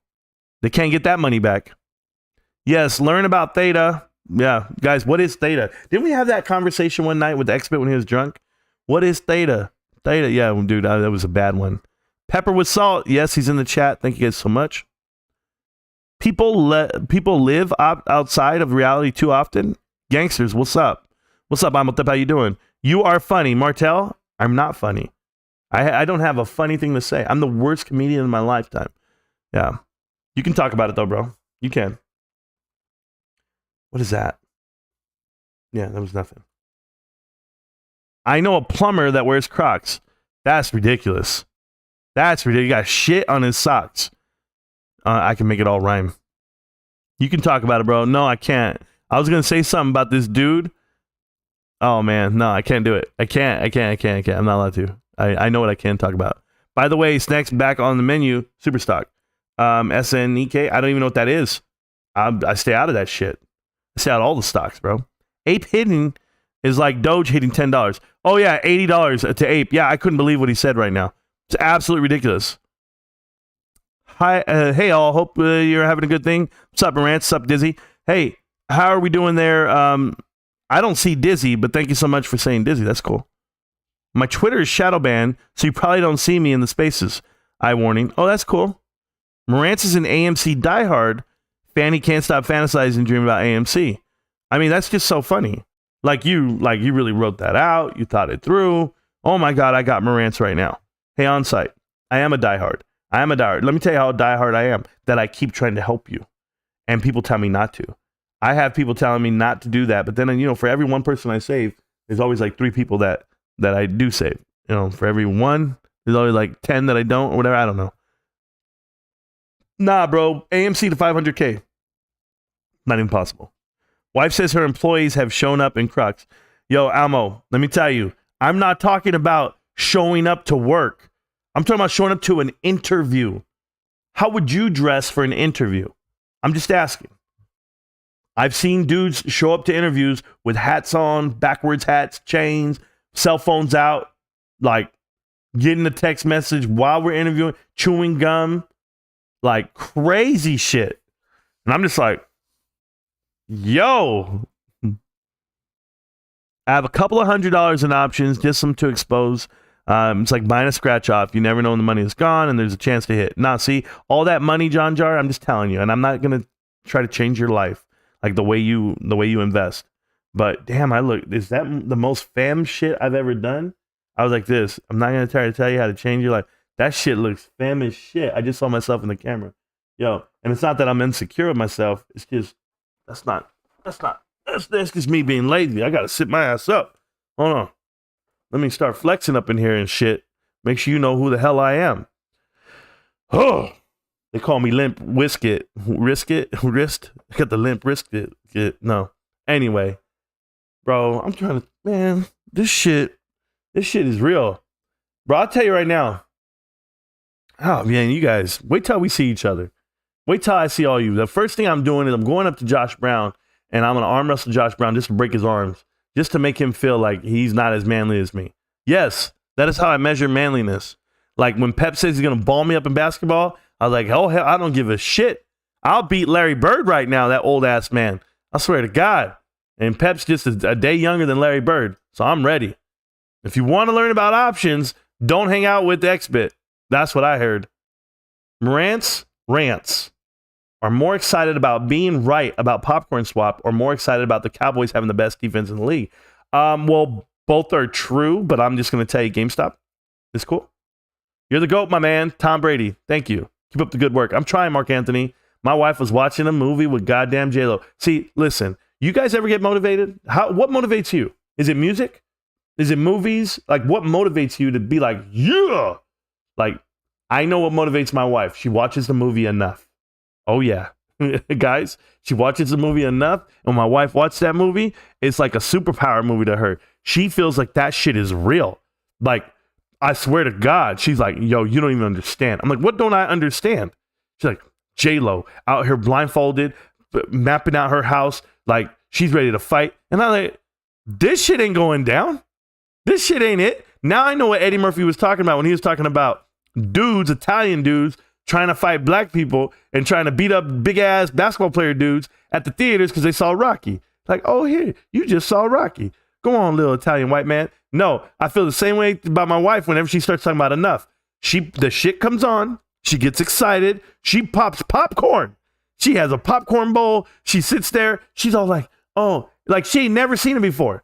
They can't get that money back. Yes, learn about Theta. Yeah, guys, what is Theta? Didn't we have that conversation one night with the expert when he was drunk? What is Theta? Theta, yeah, dude, that was a bad one. Pepper with salt. Yes, he's in the chat. Thank you guys so much. People live outside of reality too often. Gangsters, what's up? What's up, Amatep? How you doing? You are funny. Martel, I'm not funny. I don't have a funny thing to say. I'm the worst comedian in my lifetime. Yeah. You can talk about it, though, bro. You can. What is that? Yeah, that was nothing. I know a plumber that wears Crocs. That's ridiculous. That's ridiculous. He got shit on his socks. I can make it all rhyme. You can talk about it, bro. No, I can't. I was going to say something about this dude. Oh, man. No, I can't do it. I can't. I'm not allowed to. I know what I can talk about. By the way, snacks back on the menu. Superstock. SNEK. I don't even know what that is. I stay out of that shit. I stay out of all the stocks, bro. Ape hitting is like Doge hitting $10. Oh, yeah. $80 to Ape. Yeah, I couldn't believe what he said right now. It's absolutely ridiculous. Hi, hey all, hope you're having a good thing. What's up, Marantz? What's up, Dizzy? Hey, how are we doing there? I don't see Dizzy, but thank you so much for saying Dizzy. That's cool. My Twitter is shadow banned, so you probably don't see me in the spaces. Eye warning. Oh, that's cool. Marantz is an AMC diehard. Fanny can't stop fantasizing dreaming about AMC. I mean, that's just so funny. Like you really wrote that out. You thought it through. Oh my God, I got Marantz right now. Hey, on site. I am a diehard. Let me tell you how diehard I am, that I keep trying to help you. And people tell me not to. I have people telling me not to do that. But then, for every one person I save, there's always like 3 people that I do save. For every one, there's always like 10 that I don't or whatever. I don't know. Nah, bro. AMC to 500K. Not even possible. Wife says her employees have shown up in Crocs. Yo, Almo, let me tell you, I'm not talking about showing up to work. I'm talking about showing up to an interview. How would you dress for an interview? I'm just asking. I've seen dudes show up to interviews with hats on, backwards hats, chains, cell phones out, like getting a text message while we're interviewing, chewing gum, like crazy shit. And I'm just like, yo, I have a couple of $100 in options, just some to expose. It's like buying a scratch off. You never know when the money is gone and there's a chance to hit. Now, see, all that money, John Jar, I'm just telling you, and I'm not going to try to change your life, like the way you invest. But damn, is that the most fam shit I've ever done? I was like this. I'm not going to try to tell you how to change your life. That shit looks fam as shit. I just saw myself in the camera. Yo, and it's not that I'm insecure with myself. It's just, that's just me being lazy. I got to sit my ass up. Hold on. Let me start flexing up in here and shit. Make sure you know who the hell I am. Oh, they call me Limp Wrist. I got the Limp Wrist. No. Anyway, bro, I'm trying to, man, this shit is real. Bro, I'll tell you right now. Oh, man, you guys, wait till we see each other. Wait till I see all you. The first thing I'm doing is I'm going up to Josh Brown, and I'm going to arm wrestle Josh Brown just to break his arms. Just to make him feel like he's not as manly as me. Yes, that is how I measure manliness. Like when Pep says he's going to ball me up in basketball, I was like, oh, hell, I don't give a shit. I'll beat Larry Bird right now, that old ass man. I swear to God. And Pep's just a day younger than Larry Bird. So I'm ready. If you want to learn about options, don't hang out with XBit. That's what I heard. Marantz Rantz are more excited about being right about Popcorn Swap or more excited about the Cowboys having the best defense in the league? Well, both are true, but I'm just going to tell you GameStop is cool. You're the GOAT, my man. Tom Brady. Thank you. Keep up the good work. I'm trying, Mark Anthony. My wife was watching a movie with goddamn J-Lo. See, listen, you guys ever get motivated? What motivates you? Is it music? Is it movies? Like, what motivates you to be like, yeah? Like, I know what motivates my wife. She watches the movie enough. Oh, yeah. Guys, she watches the movie enough. And when my wife watched that movie, it's like a superpower movie to her. She feels like that shit is real. Like, I swear to God, she's like, yo, you don't even understand. I'm like, what don't I understand? She's like, J-Lo out here blindfolded, mapping out her house. Like, she's ready to fight. And I'm like, this shit ain't going down. This shit ain't it. Now I know what Eddie Murphy was talking about when he was talking about dudes, Italian dudes, trying to fight black people and trying to beat up big ass basketball player dudes at the theaters because they saw Rocky. Like, oh, here, you just saw Rocky. Go on, little Italian white man. No, I feel the same way about my wife whenever she starts talking about enough. The shit comes on. She gets excited. She pops popcorn. She has a popcorn bowl. She sits there. She's all like, oh, like she ain't never seen it before.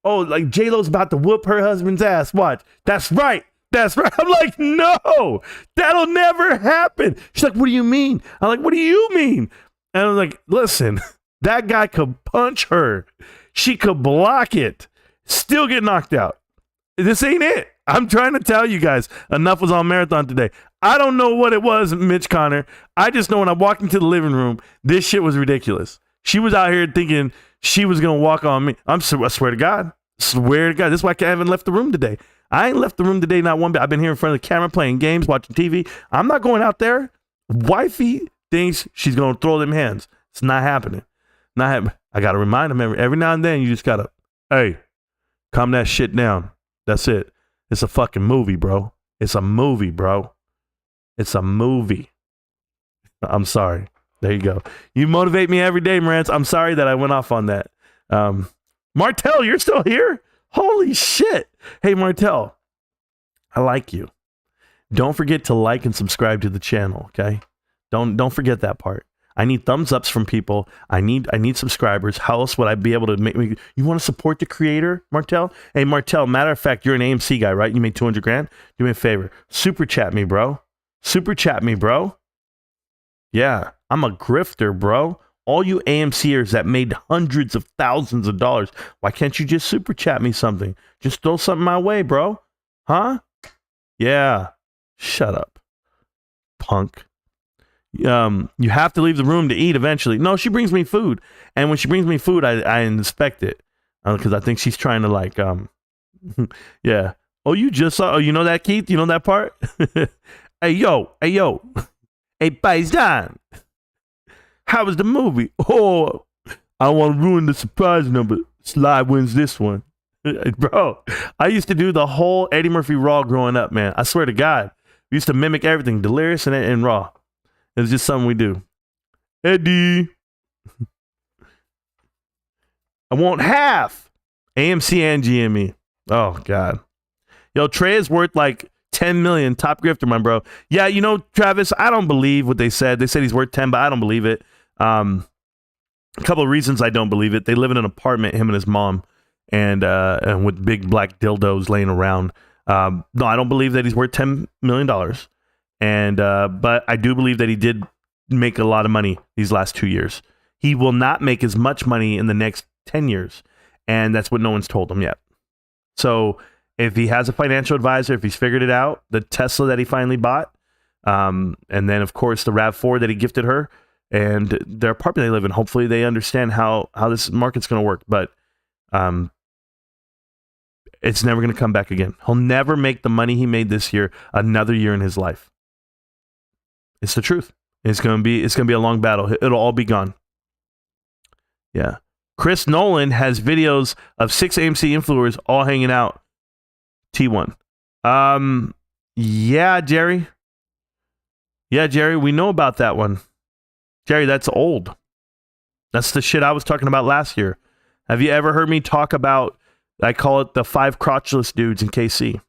Oh, like J-Lo's about to whoop her husband's ass. Watch. That's right. That's right. I'm like, no, that'll never happen. She's like, what do you mean? I'm like, what do you mean? And I'm like, listen, that guy could punch her. She could block it. Still get knocked out. This ain't it. I'm trying to tell you guys, enough was on Marathon today. I don't know what it was, Mitch Connor. I just know when I walked into the living room, this shit was ridiculous. She was out here thinking she was going to walk on me. I swear to God. Swear to God. This is why I haven't left the room today. I ain't left the room today, not one bit. I've been here in front of the camera playing games, watching TV. I'm not going out there. Wifey thinks she's going to throw them hands. It's not happening. Not happening. I got to remind them every now and then. You just got to, hey, calm that shit down. That's it. It's a fucking movie, bro. It's a movie, bro. It's a movie. I'm sorry. There you go. You motivate me every day, Marantz. I'm sorry that I went off on that. Martell, you're still here? Holy shit. Hey, Martell, I like you. Don't forget to like and subscribe to the channel, okay? Don't forget that part. I need thumbs ups from people. I need subscribers. How else would I be able to make me? You want to support the creator, Martell? Hey, Martell, matter of fact, you're an AMC guy, right? You made 200 grand? Do me a favor. Super chat me, bro. Super chat me, bro. Yeah, I'm a grifter, bro. All you AMCers that made hundreds of thousands of dollars, why can't you just super chat me something? Just throw something my way, bro. Huh? Yeah. Shut up, punk. You have to leave the room to eat eventually. No, she brings me food. And when she brings me food, I inspect it. Because I think she's trying to like, yeah. Oh, you just saw, oh, you know that, Keith? You know that part? Hey, yo. Hey, Paisan. How was the movie? Oh, I don't want to ruin the surprise number. Sly wins this one. Bro, I used to do the whole Eddie Murphy Raw growing up, man. I swear to God. We used to mimic everything, Delirious and Raw. It was just something we do. Eddie. I want half. AMC and GME. Oh, God. Yo, Trey is worth like 10 million. Top grifter, my bro. Yeah, you know, Travis, I don't believe what they said. They said he's worth 10, but I don't believe it. A couple of reasons I don't believe it. They live in an apartment, him and his mom, and with big black dildos laying around. No, I don't believe that he's worth $10 million. And but I do believe that he did make a lot of money these last 2 years. He will not make as much money in the next 10 years. And that's what no one's told him yet. So if he has a financial advisor, if he's figured it out, the Tesla that he finally bought, and then, of course, the RAV4 that he gifted her, and their apartment they live in, hopefully they understand how this market's going to work. But it's never going to come back again. He'll never make the money he made this year another year in his life. It's the truth. It's going to be a long battle. It'll all be gone. Yeah. Chris Nolan has videos of 6 AMC influencers all hanging out. T1. Yeah, Jerry. Yeah, Jerry, we know about that one. Jerry, that's old. That's the shit I was talking about last year. Have you ever heard me talk about, I call it the 5 crotchless dudes in KC.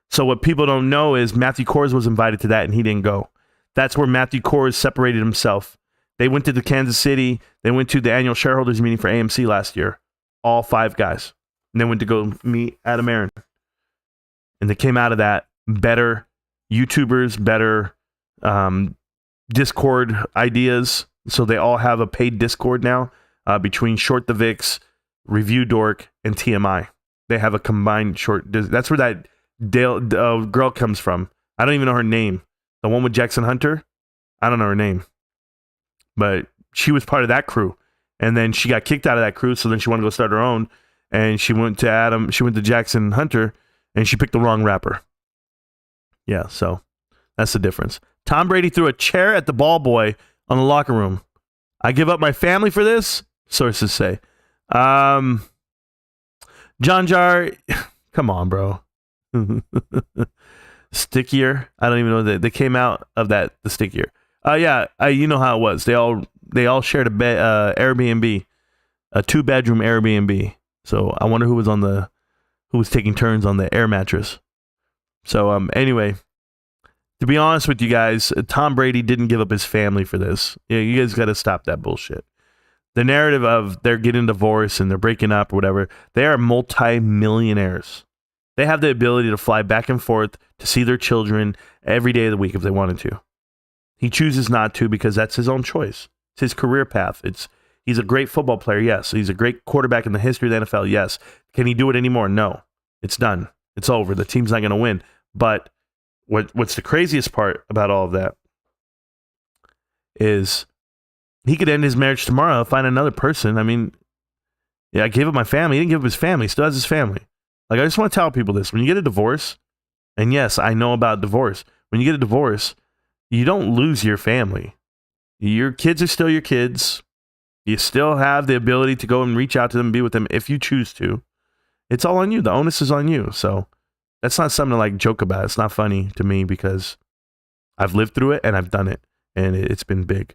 So what people don't know is Matthew Kors was invited to that and he didn't go. That's where Matthew Kors separated himself. They went to the Kansas City. They went to the annual shareholders meeting for AMC last year. All 5 guys. And they went to go meet Adam Aaron. And they came out of that better YouTubers, better Discord ideas. So they all have a paid Discord now between Short the Vix, Review Dork, and TMI. They have a combined that's where that girl comes from. I don't even know her name. The one with Jackson Hunter. I don't know her name. But she was part of that crew. And then she got kicked out of that crew. So then she wanted to go start her own. And she went to Jackson Hunter. And she picked the wrong rapper. Yeah, so that's the difference. Tom Brady threw a chair at the ball boy on the locker room. I give up my family for this, sources say. John Jar, come on, bro. Stickier. I don't even know that they came out of that. The stickier. You know how it was. They all shared a bed, Airbnb, a 2-bedroom Airbnb. So I wonder who was taking turns on the air mattress. So anyway, to be honest with you guys, Tom Brady didn't give up his family for this. Yeah, you guys got to stop that bullshit. The narrative of they're getting divorced and they're breaking up or whatever, they are multi-millionaires. They have the ability to fly back and forth to see their children every day of the week if they wanted to. He chooses not to because that's his own choice. It's his career path. He's a great football player, yes. He's a great quarterback in the history of the NFL, yes. Can he do it anymore? No. It's done. It's over. The team's not going to win. But what's the craziest part about all of that is he could end his marriage tomorrow, find another person. I mean, yeah, I gave up my family. He didn't give up his family. He still has his family. Like, I just want to tell people this. When you get a divorce, and yes, I know about divorce. When you get a divorce, you don't lose your family. Your kids are still your kids. You still have the ability to go and reach out to them and be with them if you choose to. It's all on you. The onus is on you. So that's not something to like joke about. It's not funny to me because I've lived through it and I've done it and it's been big.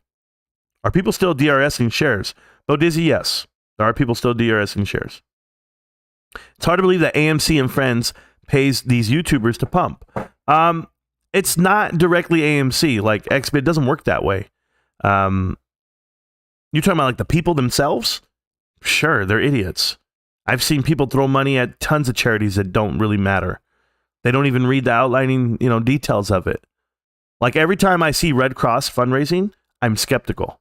Are people still DRSing shares? Bo Dizzy, yes. There are people still DRSing shares. It's hard to believe that AMC and Friends pays these YouTubers to pump. It's not directly AMC. Like XBit doesn't work that way. You're talking about like the people themselves? Sure, they're idiots. I've seen people throw money at tons of charities that don't really matter. They don't even read the outlining, details of it. Like every time I see Red Cross fundraising, I'm skeptical.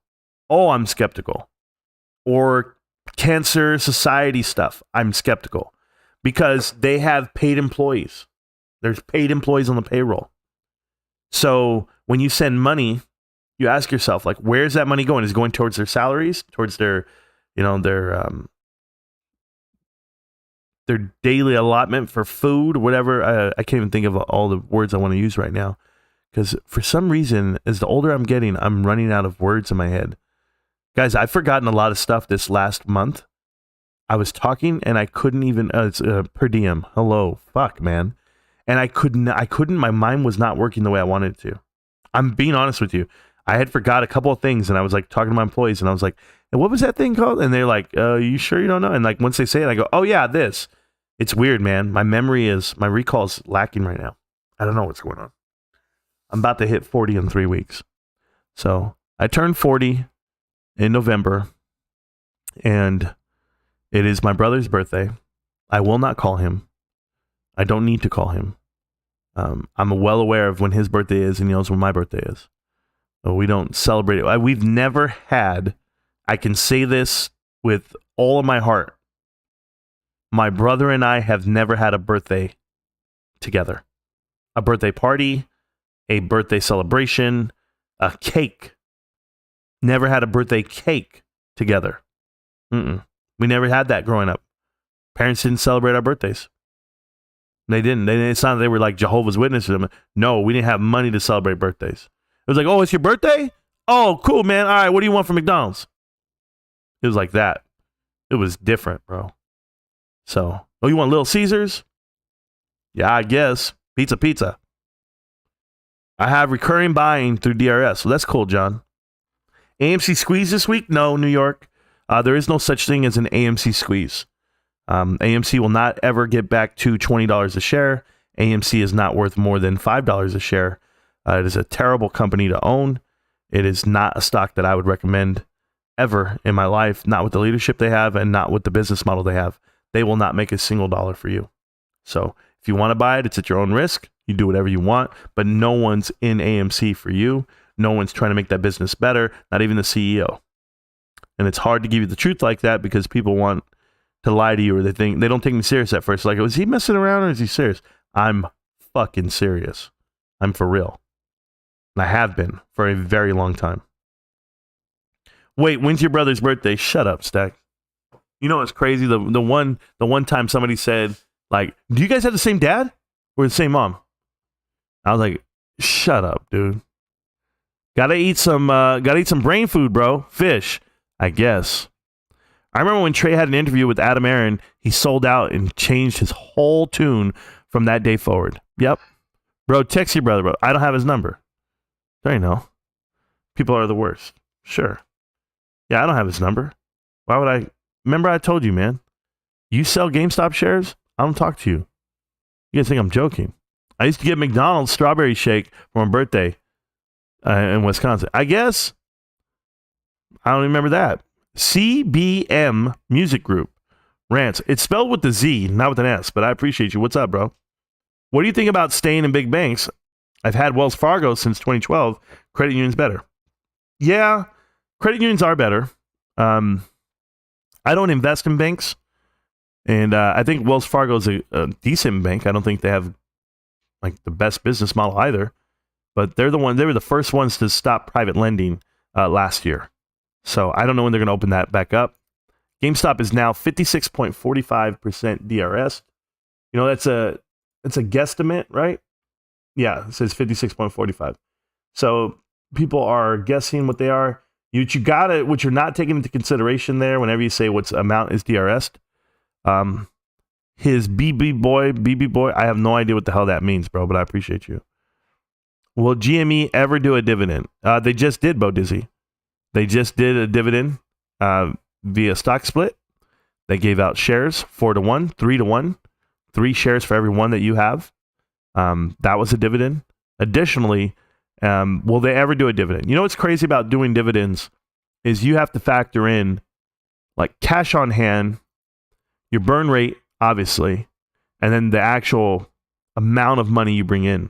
Oh, I'm skeptical. Or Cancer Society stuff, I'm skeptical. Because they have paid employees. There's paid employees on the payroll. So when you send money, you ask yourself, like, where's that money going? Is it going towards their salaries, towards their daily allotment for food, whatever? I can't even think of all the words I want to use right now. Because for some reason, as the older I'm getting, I'm running out of words in my head. Guys, I've forgotten a lot of stuff this last month. I was talking and I couldn't even, it's per diem. Hello. Fuck, man. And I couldn't, my mind was not working the way I wanted it to. I'm being honest with you. I had forgot a couple of things and I was like talking to my employees and I was like, and what was that thing called? And they're like, you sure you don't know? And like once they say it, I go, oh yeah, this. It's weird, man. My recall is lacking right now. I don't know what's going on. I'm about to hit 40 in 3 weeks. So I turned 40 in November and it is my brother's birthday. I will not call him. I don't need to call him. I'm well aware of when his birthday is and he knows when my birthday is. So we don't celebrate it. We've never had, I can say this with all of my heart, my brother and I have never had a birthday together. A birthday party, a birthday celebration, a cake. Never had a birthday cake together. We never had that growing up. Parents didn't celebrate our birthdays. They didn't. It's not that they were like Jehovah's Witnesses. No, we didn't have money to celebrate birthdays. It was like, oh, it's your birthday? Oh, cool, man. All right, what do you want from McDonald's? It was like that. It was different, bro. So, oh, you want Little Caesars? Yeah, I guess. Pizza. I have recurring buying through DRS, so that's cool, John. AMC squeeze this week? No, New York. There is no such thing as an AMC squeeze. AMC will not ever get back to $20 a share. AMC is not worth more than $5 a share. It is a terrible company to own. It is not a stock that I would recommend ever in my life, not with the leadership they have and not with the business model they have. They will not make a single dollar for you. So if you want to buy it, it's at your own risk. You do whatever you want, but no one's in AMC for you. No one's trying to make that business better, not even the CEO. And it's hard to give you the truth like that because people want to lie to you, or they don't take me serious at first. Like, is he messing around or is he serious? I'm fucking serious. I'm for real. And I have been for a very long time. Wait, when's your brother's birthday? Shut up, Stack. You know what's crazy? The one time somebody said, like, do you guys have the same dad or the same mom? I was like, shut up, dude. Gotta eat some brain food, bro. Fish, I guess. I remember when Trey had an interview with Adam Aaron, he sold out and changed his whole tune from that day forward. Yep. Bro, text your brother, bro. I don't have his number. There you know. People are the worst. Sure. Yeah, I don't have his number. Why would I? Remember I told you, man. You sell GameStop shares? I don't talk to you. You guys think I'm joking. I used to get McDonald's strawberry shake for my birthday in Wisconsin. I guess. I don't remember that. CBM Music Group. Rants. It's spelled with the Z, not with an S, but I appreciate you. What's up, bro? What do you think about staying in big banks? I've had Wells Fargo since 2012. Credit unions better. Yeah, credit unions are better. I don't invest in banks, and I think Wells Fargo is a decent bank. I don't think they have like the best business model either, but they were the first ones to stop private lending last year. So I don't know when they're going to open that back up. GameStop is now 56.45% DRS. You know, that's a guesstimate, right? Yeah, it says 56.45. So people are guessing what they are. What you're not taking into consideration there whenever you say what's amount is DRS. His BB boy, I have no idea what the hell that means, bro, but I appreciate you. Will GME ever do a dividend? They just did, Bo Dizzy. They just did a dividend via stock split. They gave out shares 4-1, 3-1, 3 shares for every one that you have. That was a dividend. Additionally, will they ever do a dividend? You know what's crazy about doing dividends is you have to factor in like cash on hand, your burn rate, obviously, and then the actual amount of money you bring in.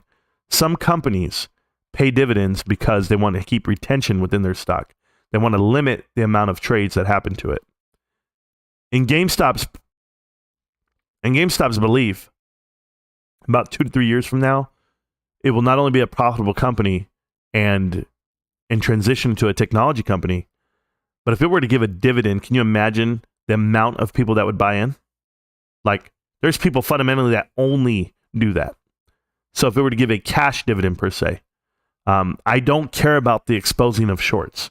Some companies pay dividends because they want to keep retention within their stock. They want to limit the amount of trades that happen to it. In GameStop's belief, about 2 to 3 years from now, it will not only be a profitable company and transition to a technology company, but if it were to give a dividend, can you imagine the amount of people that would buy in? Like, there's people fundamentally that only do that. So if it were to give a cash dividend per se, I don't care about the exposing of shorts.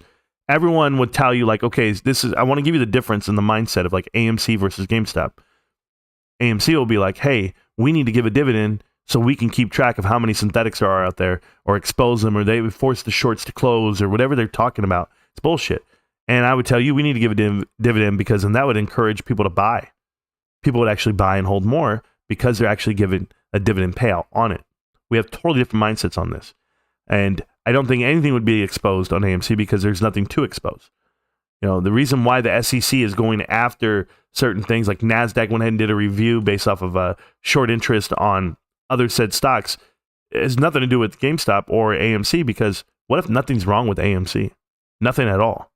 Everyone would tell you like, okay, I want to give you the difference in the mindset of like AMC versus GameStop. AMC will be like, hey, we need to give a dividend so we can keep track of how many synthetics there are out there, or expose them, or they would force the shorts to close, or whatever they're talking about. It's bullshit. And I would tell you, we need to give a dividend because then that would encourage people to buy. People would actually buy and hold more because they're actually giving a dividend payout on it. We have totally different mindsets on this. And I don't think anything would be exposed on AMC because there's nothing to expose. You know, the reason why the SEC is going after certain things, like NASDAQ went ahead and did a review based off of a short interest on other said stocks, has nothing to do with GameStop or AMC, because what if nothing's wrong with AMC? Nothing at all.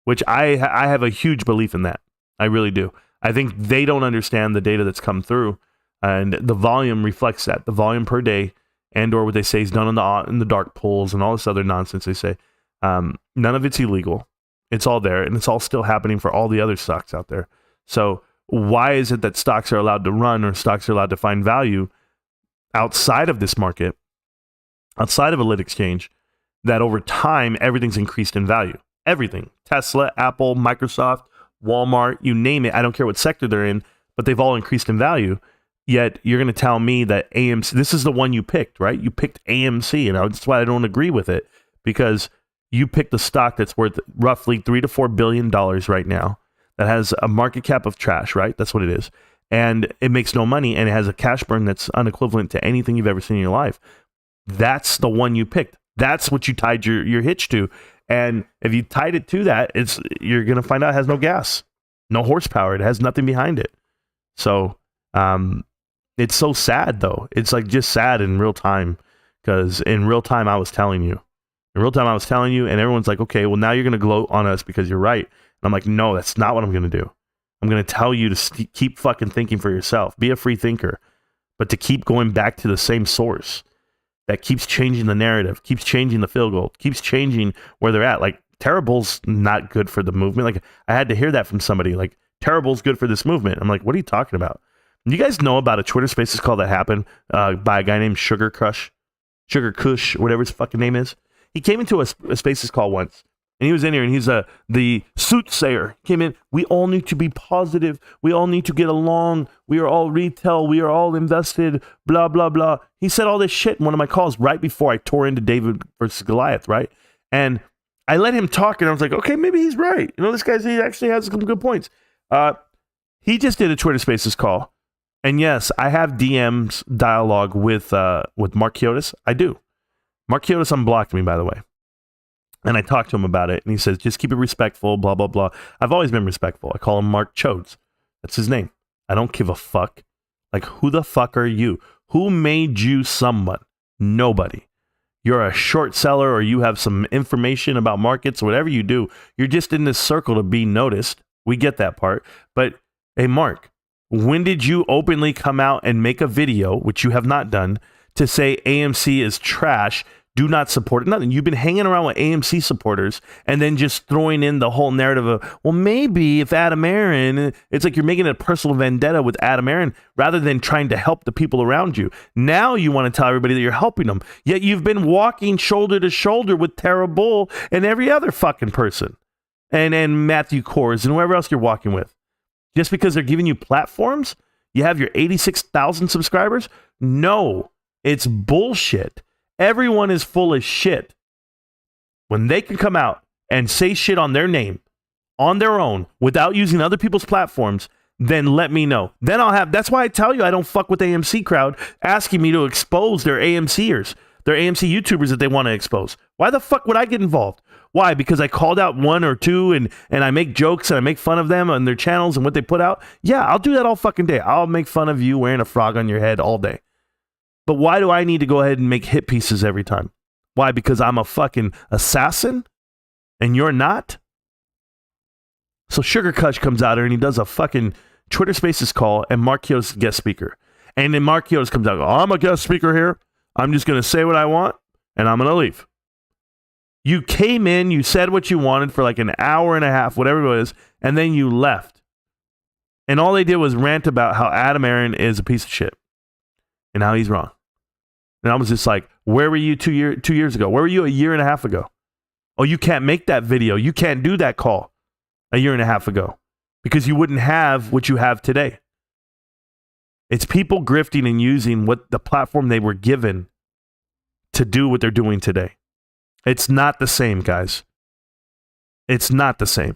Which I have a huge belief in that. I really do. I think they don't understand the data that's come through, and the volume reflects that. The volume per day, and or what they say is done in the dark pools and all this other nonsense they say. None of it's illegal. It's all there, and it's all still happening for all the other stocks out there. So why is it that stocks are allowed to run, or stocks are allowed to find value outside of this market, outside of a lit exchange, that over time everything's increased in value? Everything. Tesla, Apple, Microsoft, Walmart, you name it. I don't care what sector they're in, but they've all increased in value. Yet you're going to tell me that AMC, this is the one you picked, right? You picked AMC, and that's why I don't agree with it, because you picked a stock that's worth roughly $3 to $4 billion right now, that has a market cap of trash, right? That's what it is. And it makes no money, and it has a cash burn that's unequivalent to anything you've ever seen in your life. That's the one you picked. That's what you tied your hitch to. And if you tied it to that, you're going to find out it has no gas, no horsepower. It has nothing behind it. So it's so sad, though. It's like just sad in real time, because in real time, I was telling you, In real time, I was telling you, and everyone's like, okay, well, now you're going to gloat on us because you're right. And I'm like, no, that's not what I'm going to do. I'm going to tell you to keep fucking thinking for yourself. Be a free thinker. But to keep going back to the same source that keeps changing the narrative, keeps changing the field goal, keeps changing where they're at. Like, Terrible's not good for the movement. Like, I had to hear that from somebody. Like, Terrible's good for this movement. I'm like, what are you talking about? You guys know about a Twitter Spaces call that happened by a guy named Sugar Kush, whatever his fucking name is. He came into a Spaces call once, and he was in here, and he's the soothsayer. Came in, we all need to be positive. We all need to get along. We are all retail. We are all invested, blah, blah, blah. He said all this shit in one of my calls right before I tore into David versus Goliath, right? And I let him talk, and I was like, okay, maybe he's right. You know, he actually has some good points. He just did a Twitter Spaces call. And yes, I have DMs dialogue with Mark Kiotis. I do. Mark Kiotis unblocked me, by the way. And I talked to him about it. And he says, just keep it respectful, blah, blah, blah. I've always been respectful. I call him Mark Chodes. That's his name. I don't give a fuck. Like, who the fuck are you? Who made you someone? Nobody. You're a short seller, or you have some information about markets, whatever you do. You're just in this circle to be noticed. We get that part. But, hey, Mark, when did you openly come out and make a video, which you have not done, to say AMC is trash, do not support it? Nothing. You've been hanging around with AMC supporters and then just throwing in the whole narrative of, well, maybe if Adam Aaron, it's like you're making a personal vendetta with Adam Aaron rather than trying to help the people around you. Now you want to tell everybody that you're helping them, yet you've been walking shoulder to shoulder with Tara Bull and every other fucking person and Matthew Kors and whoever else you're walking with. Just because they're giving you platforms, you have your 86,000 subscribers? No, it's bullshit. Everyone is full of shit. When they can come out and say shit on their name, on their own, without using other people's platforms, then let me know. Then that's why I tell you I don't fuck with the AMC crowd asking me to expose their AMCers, their AMC YouTubers that they want to expose. Why the fuck would I get involved? Why? Because I called out one or two and I make jokes and I make fun of them on their channels and what they put out? Yeah, I'll do that all fucking day. I'll make fun of you wearing a frog on your head all day. But why do I need to go ahead and make hit pieces every time? Why? Because I'm a fucking assassin and you're not? So Sugar Kush comes out here and he does a fucking Twitter Spaces call and Mark Kiotis is guest speaker. And then Mark Kiotis comes out, I'm a guest speaker here. I'm just going to say what I want and I'm going to leave. You came in, you said what you wanted for like an hour and a half, whatever it was, and then you left. And all they did was rant about how Adam Aaron is a piece of shit and how he's wrong. And I was just like, where were you 2 years ago? Where were you a year and a half ago? Oh, you can't make that video. You can't do that call a year and a half ago because you wouldn't have what you have today. It's people grifting and using what the platform they were given to do what they're doing today. It's not the same, guys. It's not the same.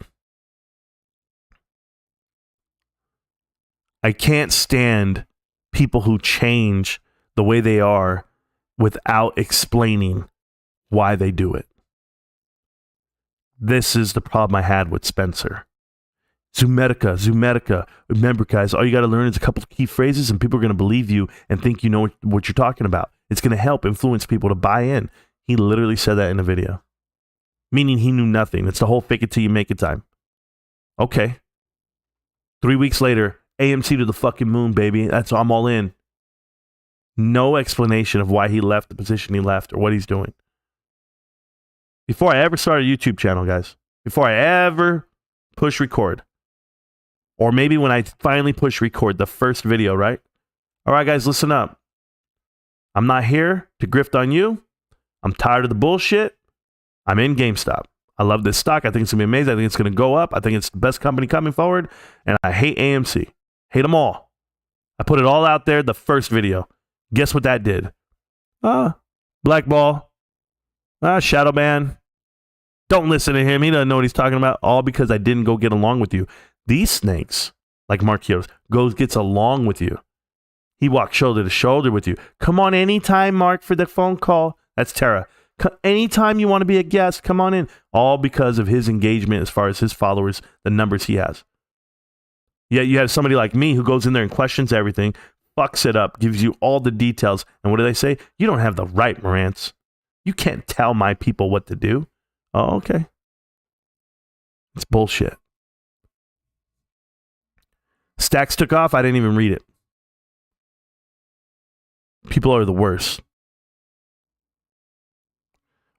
I can't stand people who change the way they are without explaining why they do it. This is the problem I had with Spencer. Zoometica. Remember, guys, all you got to learn is a couple of key phrases and people are going to believe you and think you know what you're talking about. It's going to help influence people to buy in. He literally said that in a video. Meaning he knew nothing. It's the whole fake it till you make it time. Okay. 3 weeks later, AMC to the fucking moon, baby. I'm all in. No explanation of why he left the position he left or what he's doing. Before I ever started a YouTube channel, guys, before I ever push record, or maybe when I finally push record the first video, right? All right, guys, listen up. I'm not here to grift on you. I'm tired of the bullshit. I'm in GameStop. I love this stock. I think it's going to be amazing. I think it's going to go up. I think it's the best company coming forward. And I hate AMC. Hate them all. I put it all out there, the first video. Guess what that did? Blackball. Shadow ban. Don't listen to him. He doesn't know what he's talking about. All because I didn't go get along with you. These snakes, like Mark Kiotis, gets along with you. He walks shoulder to shoulder with you. Come on anytime, Mark, for the phone call. That's Tara. Anytime you want to be a guest, come on in. All because of his engagement as far as his followers, the numbers he has. Yet you have somebody like me who goes in there and questions everything, fucks it up, gives you all the details. And what do they say? You don't have the right, Marantz. You can't tell my people what to do. Oh, okay. It's bullshit. Stacks took off. I didn't even read it. People are the worst.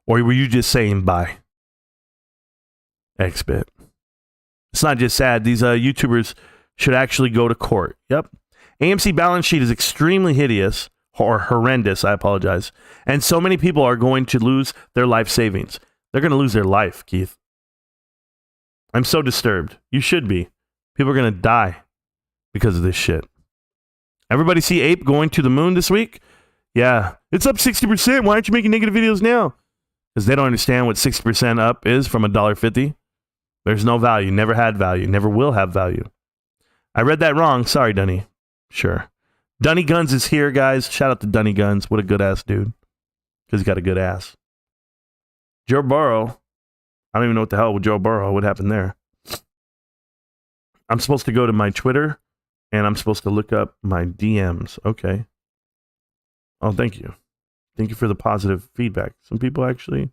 Or were you just saying bye? XBit. It's not just sad. These YouTubers should actually go to court. Yep. AMC balance sheet is extremely hideous or horrendous. I apologize. And so many people are going to lose their life savings. They're going to lose their life, Keith. I'm so disturbed. You should be. People are going to die because of this shit. Everybody see Ape going to the moon this week? Yeah. It's up 60%. Why aren't you making negative videos now? Because they don't understand what 60% up is from $1.50. There's no value. Never had value. Never will have value. I read that wrong. Sorry, Dunny. Sure. Dunny Guns is here, guys. Shout out to Dunny Guns. What a good ass dude. Because he's got a good ass. Joe Burrow. I don't even know what the hell with Joe Burrow. What happened there? I'm supposed to go to my Twitter and I'm supposed to look up my DMs. Okay. Oh, thank you. Thank you for the positive feedback. Some people actually.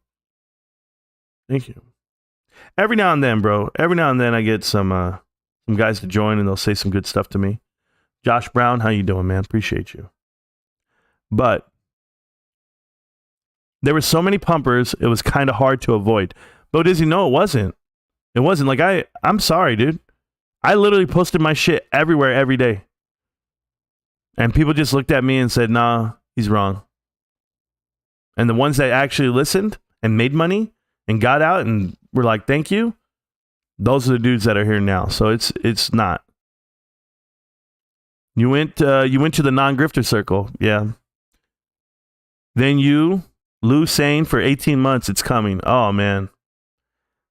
Thank you. Every now and then, bro. Every now and then I get some guys to join and they'll say some good stuff to me. Josh Brown, how you doing, man? Appreciate you. But there were so many pumpers, it was kind of hard to avoid. But Dizzy, no, it wasn't. It wasn't. Like, I'm sorry, dude. I literally posted my shit everywhere every day. And people just looked at me and said, nah, he's wrong. And the ones that actually listened and made money and got out and were like, thank you, those are the dudes that are here now. So it's not. You went to the non-grifter circle. Yeah. Then you, Lou Sane, for 18 months, it's coming. Oh, man.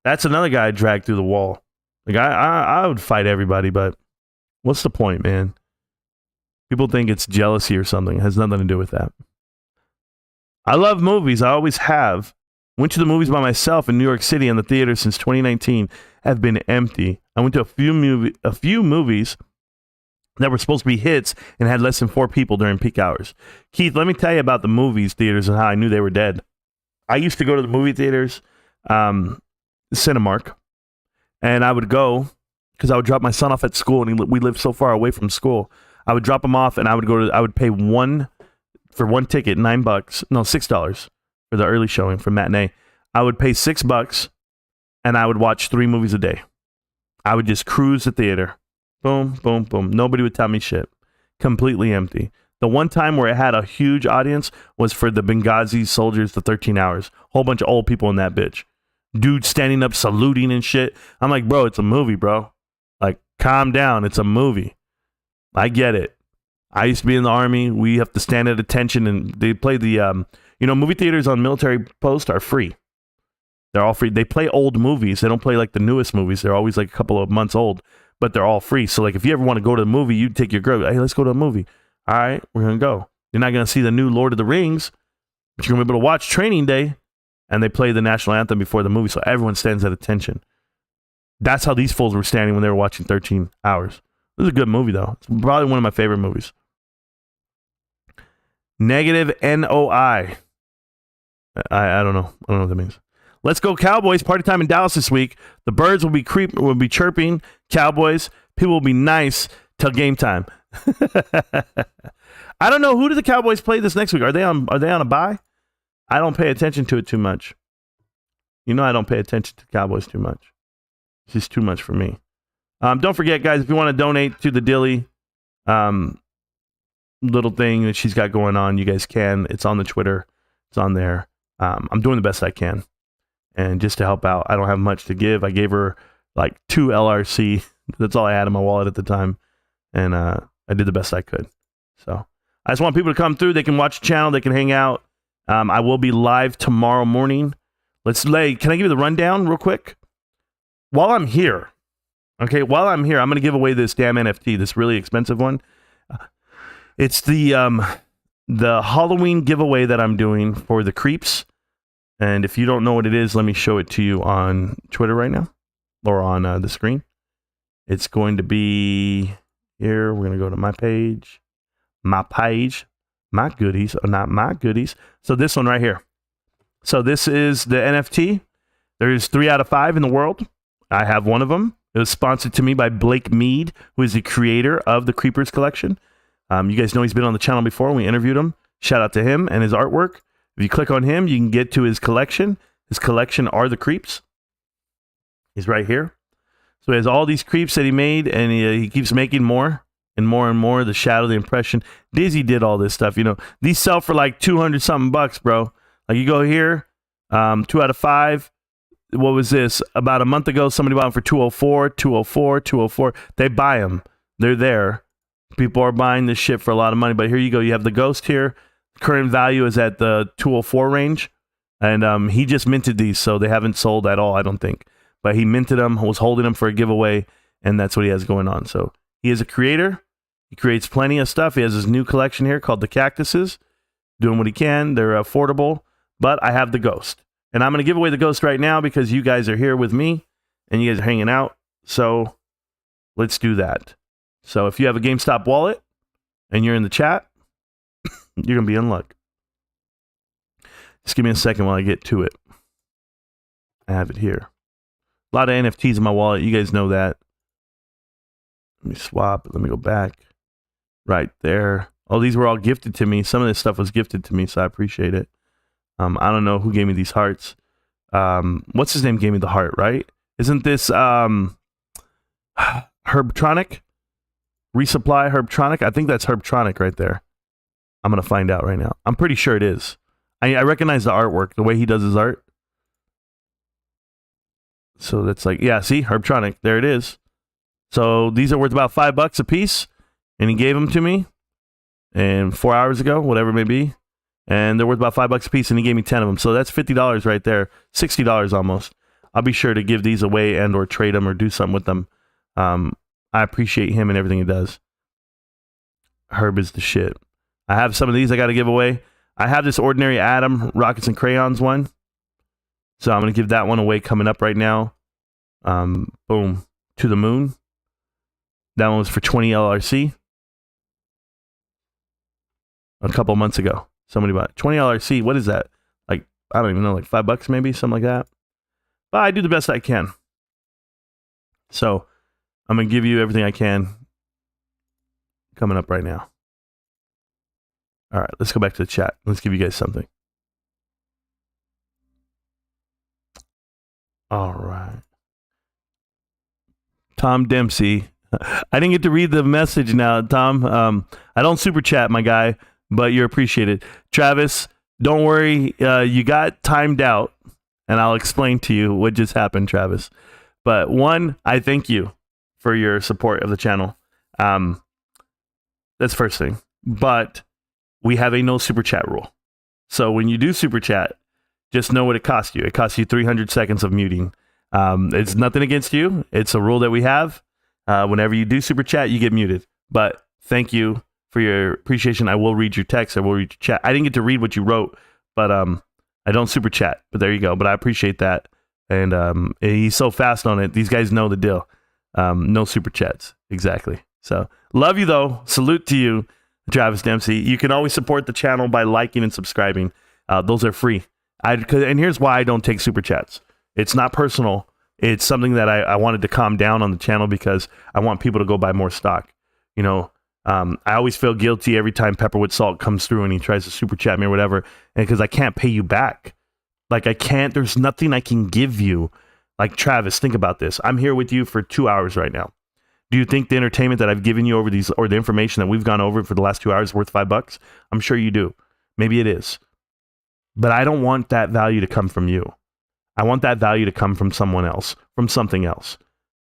That's another guy I dragged through the wall. Like, I would fight everybody, but what's the point, man? People think it's jealousy or something. It has nothing to do with that. I love movies. I always have. Went to the movies by myself in New York City, and the theaters since 2019 have been empty. I went to a few movies that were supposed to be hits and had less than 4 people during peak hours. Keith, let me tell you about the movies theaters and how I knew they were dead. I used to go to the movie theaters, Cinemark, and I would go because I would drop my son off at school, and we lived so far away from school. I would drop him off, and I would pay for one ticket, $6 for the early showing for matinee. I would pay $6, and I would watch 3 movies a day. I would just cruise the theater. Boom, boom, boom. Nobody would tell me shit. Completely empty. The one time where it had a huge audience was for the Benghazi soldiers, the 13 hours. Whole bunch of old people in that bitch. Dude standing up, saluting and shit. I'm like, bro, it's a movie, bro. Like, calm down. It's a movie. I get it. I used to be in the Army. We have to stand at attention, and they play the, movie theaters on military post are free. They're all free. They play old movies. They don't play like the newest movies. They're always like a couple of months old, but they're all free. So like if you ever want to go to the movie, you take your girl. Hey, let's go to a movie. All right, we're going to go. You're not going to see the new Lord of the Rings, but you're going to be able to watch Training Day, and they play the national anthem before the movie. So everyone stands at attention. That's how these fools were standing when they were watching 13 hours. This is a good movie, though. It's probably one of my favorite movies. Negative NOI. I don't know. I don't know what that means. Let's go Cowboys. Party time in Dallas this week. The birds will be chirping. Cowboys. People will be nice till game time. I don't know. Who do the Cowboys play this next week? Are they on a bye? I don't pay attention to it too much. You know I don't pay attention to Cowboys too much. It's just too much for me. Don't forget, guys, if you want to donate to the Dilly little thing that she's got going on, you guys can. It's on the Twitter. It's on there. I'm doing the best I can. And just to help out, I don't have much to give. I gave her like 2 LRC. That's all I had in my wallet at the time. And I did the best I could. So I just want people to come through. They can watch the channel. They can hang out. I will be live tomorrow morning. Can I give you the rundown real quick? While I'm here, I'm going to give away this damn NFT, this really expensive one. It's the Halloween giveaway that I'm doing for the creeps. And if you don't know what it is, let me show it to you on Twitter right now or on the screen. It's going to be here. We're going to go to my page, my goodies, or not my goodies. So this one right here. So this is the NFT. There's 3 out of 5 in the world. I have one of them. It was sponsored to me by Blake Mead, who is the creator of the Creepers collection. You guys know he's been on the channel before. We interviewed him. Shout out to him and his artwork. If you click on him, you can get to his collection. His collection are the creeps. He's right here. So he has all these creeps that he made, and he keeps making more and more and more. The shadow, the impression. Dizzy did all this stuff. You know, these sell for like 200 something bucks, bro. Like you go here, 2 out of 5. What was this? About a month ago, somebody bought them for 204, 204, 204. They buy them. They're there. People are buying this shit for a lot of money. But here you go. You have the ghost here. Current value is at the 204 range. And he just minted these, so they haven't sold at all, I don't think. But he minted them, was holding them for a giveaway, and that's what he has going on. So he is a creator. He creates plenty of stuff. He has his new collection here called the Cactuses. Doing what he can. They're affordable. But I have the ghost. And I'm going to give away the ghost right now because you guys are here with me and you guys are hanging out. So let's do that. So if you have a GameStop wallet and you're in the chat, you're going to be in luck. Just give me a second while I get to it. I have it here. A lot of NFTs in my wallet. You guys know that. Let me swap. Let me go back. Right there. Oh, these were all gifted to me. Some of this stuff was gifted to me, so I appreciate it. I don't know who gave me these hearts. What's his name gave me the heart, right? Isn't this Herbtronic? Resupply Herbtronic? I think that's Herbtronic right there. I'm going to find out right now. I'm pretty sure it is. I recognize the artwork, the way he does his art. So that's like, yeah, see? Herbtronic. There it is. So these are worth about $5 a piece. And he gave them to me. And 4 hours ago, whatever it may be. And they're worth about $5 a piece, and he gave me 10 of them. So that's $50 right there, $60 almost. I'll be sure to give these away and or trade them or do something with them. I appreciate him and everything he does. Herb is the shit. I have some of these I got to give away. I have this Ordinary Atom Rockets and Crayons one. So I'm going to give that one away coming up right now. Boom. To the Moon. That one was for 20 LRC. A couple months ago. Somebody bought 20 LRC. What is that? Like, I don't even know, like $5 maybe, something like that. But I do the best I can. So I'm going to give you everything I can coming up right now. All right, let's go back to the chat. Let's give you guys something. All right. Tom Dempsey. I didn't get to read the message now, Tom. I don't super chat, my guy. But you're appreciated. Travis, don't worry. You got timed out, and I'll explain to you what just happened, Travis. But one, I thank you for your support of the channel. That's the first thing. But we have a no super chat rule. So when you do super chat, just know what it costs you. It costs you 300 seconds of muting. It's nothing against you. It's a rule that we have. Whenever you do super chat, you get muted. But thank you for your appreciation. I will read your text. I will read your chat. I didn't get to read what you wrote, but I don't super chat. But there you go. But I appreciate that. And he's so fast on it. These guys know the deal. No super chats. Exactly. So love you though. Salute to you, Travis Dempsey. You can always support the channel by liking and subscribing. Those are free. And here's why I don't take super chats. It's not personal. It's something that I wanted to calm down on the channel because I want people to go buy more stock. You know, I always feel guilty every time Pepperwood Salt comes through and he tries to super chat me or whatever, and because I can't pay you back. Like I can't, there's nothing I can give you. Like Travis, think about this. I'm here with you for 2 hours right now. Do you think the entertainment that I've given you over these, or the information that we've gone over for the last 2 hours is worth $5? I'm sure you do. Maybe it is. But I don't want that value to come from you. I want that value to come from someone else, from something else.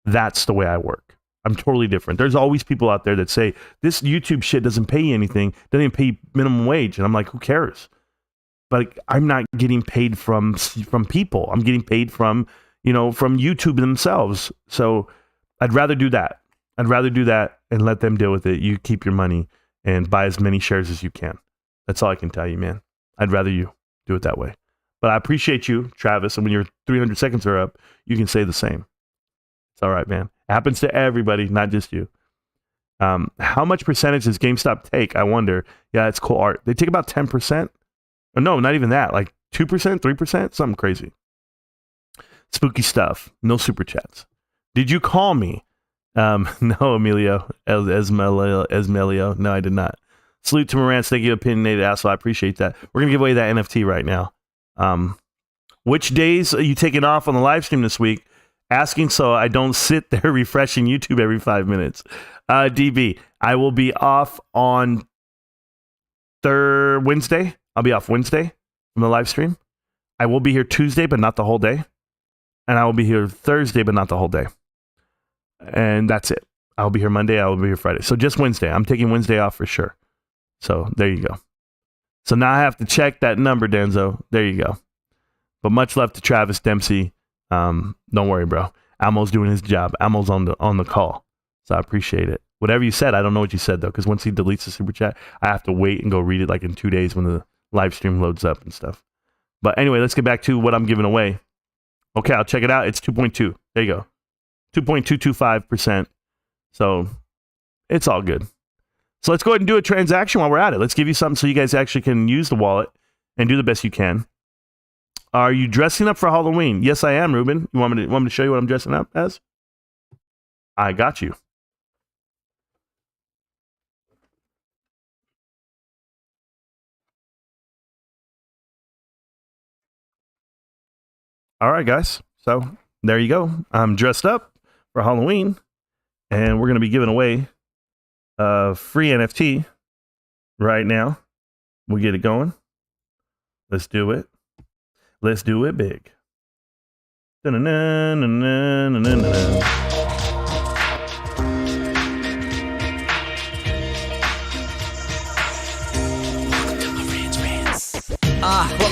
That's the way I work. I'm totally different. There's always people out there that say, this YouTube shit doesn't pay you anything, doesn't even pay you minimum wage. And I'm like, who cares? But I'm not getting paid from people. I'm getting paid from, from YouTube themselves. So I'd rather do that. I'd rather do that and let them deal with it. You keep your money and buy as many shares as you can. That's all I can tell you, man. I'd rather you do it that way. But I appreciate you, Travis. And when your 300 seconds are up, you can say the same. It's all right, man. It happens to everybody, not just you. How much percentage does GameStop take? I wonder. Yeah, it's cool art. They take about 10%. Oh, no, not even that. Like 2%, 3%, something crazy. Spooky stuff. No super chats. Did you call me? No, Emilio. Esmelio. No, I did not. Salute to Marantz. Thank you, opinionated asshole. I appreciate that. We're going to give away that NFT right now. Which days are you taking off on the live stream this week? Asking so I don't sit there refreshing YouTube every 5 minutes. DB, I will be off on Wednesday. I'll be off Wednesday from the live stream. I will be here Tuesday, but not the whole day. And I will be here Thursday, but not the whole day. And that's it. I'll be here Monday. I will be here Friday. So just Wednesday. I'm taking Wednesday off for sure. So there you go. So now I have to check that number, Denzo. There you go. But much love to Travis Dempsey. Don't worry, bro. Almo's doing his job. Almo's on the call. So I appreciate it. Whatever you said, I don't know what you said, though, because once he deletes the super chat, I have to wait and go read it like in 2 days when the live stream loads up and stuff. But anyway, let's get back to what I'm giving away. Okay, I'll check it out. It's 2.2. There you go. 2.225%. So it's all good. So let's go ahead and do a transaction while we're at it. Let's give you something so you guys actually can use the wallet and do the best you can. Are you dressing up for Halloween? Yes, I am, Ruben. You want me to show you what I'm dressing up as? I got you. All right, guys. So there you go. I'm dressed up for Halloween, and we're going to be giving away a free NFT right now. We'll get it going. Let's do it. Let's do it big.